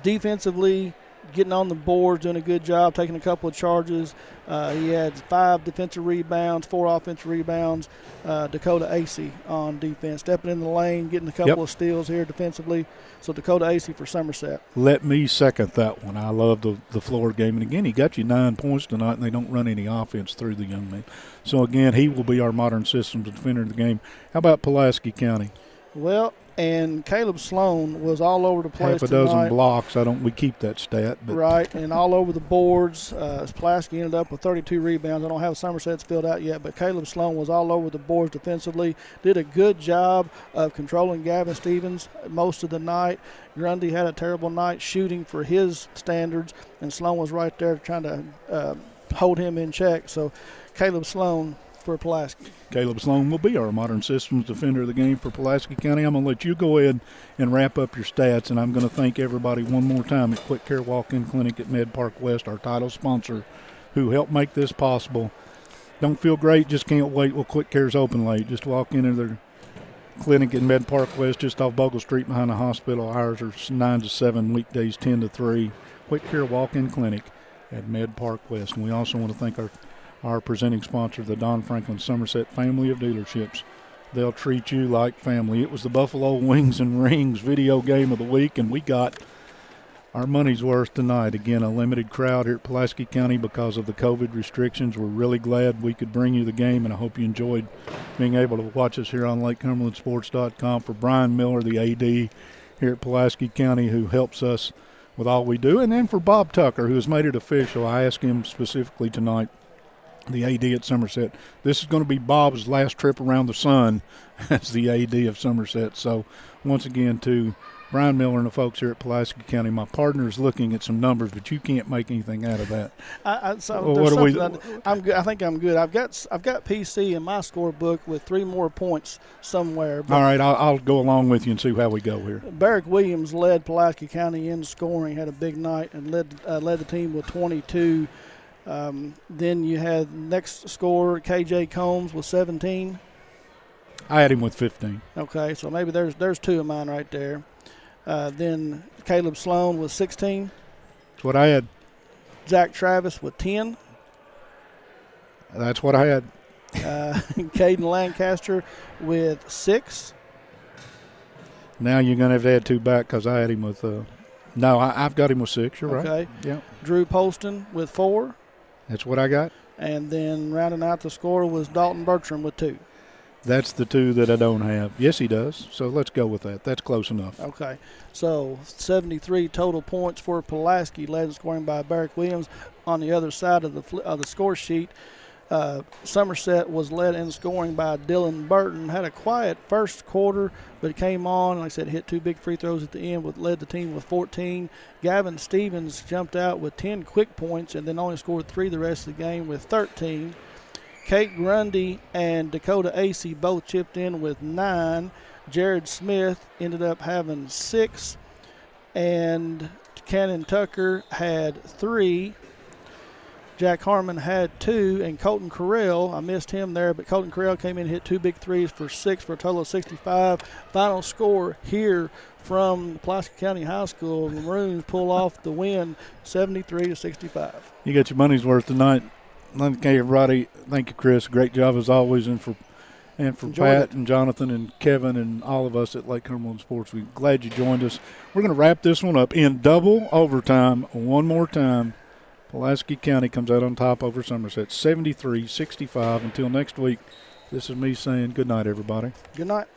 B: defensively, getting on the boards, doing a good job, taking a couple of charges. He had 5 defensive rebounds, 4 offensive rebounds. Dakota Acey on defense, stepping in the lane, getting a couple of steals here defensively. So Dakota Acey for Somerset.
A: Let me second that one. I love the floor game. And, again, he got you 9 points tonight, and they don't run any offense through the young man. So, again, he will be our Modern Systems defender of the game. How about Pulaski County?
B: Well, and Caleb Sloan was all over the place
A: half a dozen
B: tonight.
A: Blocks. We keep that stat. But.
B: Right, and all over the boards. Pulaski ended up with 32 rebounds. I don't have Somerset's filled out yet, but Caleb Sloan was all over the boards defensively. Did a good job of controlling Gavin Stevens most of the night. Grundy had a terrible night shooting for his standards, and Sloan was right there trying to hold him in check. So Caleb Sloan for Pulaski.
A: Caleb Sloan will be our Modern Systems defender of the game for Pulaski County. I'm going to let you go ahead and wrap up your stats, and I'm going to thank everybody one more time at Quick Care Walk-In Clinic at Med Park West, our title sponsor, who helped make this possible. Don't feel great, just can't wait. Well, Quick Care's open late. Just walk into their clinic at Med Park West, just off Bogle Street behind the hospital. Hours are 9 to 7, weekdays 10 to 3. Quick Care Walk-In Clinic at Med Park West. And we also want to thank our presenting sponsor, the Don Franklin Somerset family of dealerships. They'll treat you like family. It was the Buffalo Wings and Rings video game of the week, and we got our money's worth tonight. Again, a limited crowd here at Pulaski County because of the COVID restrictions. We're really glad we could bring you the game, and I hope you enjoyed being able to watch us here on LakeCumberlandSports.com. For Brian Miller, the AD here at Pulaski County, who helps us with all we do, and then for Bob Tucker, who has made it official. I asked him specifically tonight, the AD at Somerset. This is going to be Bob's last trip around the sun as the AD of Somerset. So once again, to Brian Miller and the folks here at Pulaski County, my partner is looking at some numbers, but you can't make anything out of that.
B: I'm good. I think I'm good. I've got PC in my scorebook with 3 more points somewhere.
A: All right, I'll go along with you and see how we go here.
B: Barrick Williams led Pulaski County in scoring, had a big night, and led the team with 22. Then you had next scorer, KJ Combs, with 17.
A: I had him with 15.
B: Okay, so maybe there's 2 of mine right there. Then Caleb Sloan with 16.
A: That's what I had.
B: Zach Travis with 10.
A: That's what I had.
B: Caden Lancaster with 6.
A: Now you're going to have to add 2 back because I had him with no, I've got him with 6. You're right.
B: Okay.
A: Yeah.
B: Drew Poston with 4.
A: That's what I got.
B: And then rounding out the score was Dalton Bertram with 2.
A: That's the 2 that I don't have. Yes, he does. So let's go with that. That's close enough.
B: Okay. So 73 total points for Pulaski, led in scoring by Barrick Williams. On the other side of the score sheet, Somerset was led in scoring by Dylan Burton. Had a quiet first quarter, but came on, like I said, hit 2 big free throws at the end, led the team with 14. Gavin Stevens jumped out with 10 quick points and then only scored 3 the rest of the game with 13. Kate Grundy and Dakota Acey both chipped in with 9. Jared Smith ended up having 6. And Cannon Tucker had 3. Jack Harmon had 2, and Colton Carell, I missed him there, but Colton Carell came in and hit 2 big threes for 6 for a total of 65. Final score here from Pulaski County High School. The Maroons pull off the win 73-65.
A: You got your money's worth tonight. Thank you, everybody. Thank you, Chris. Great job as always, and for Pat and Jonathan and Kevin and all of us at Lake Cumberland Sports. We're glad you joined us. We're going to wrap this one up in double overtime one more time. Pulaski County comes out on top over Somerset, 73-65. Until next week, this is me saying good night, everybody.
B: Good night.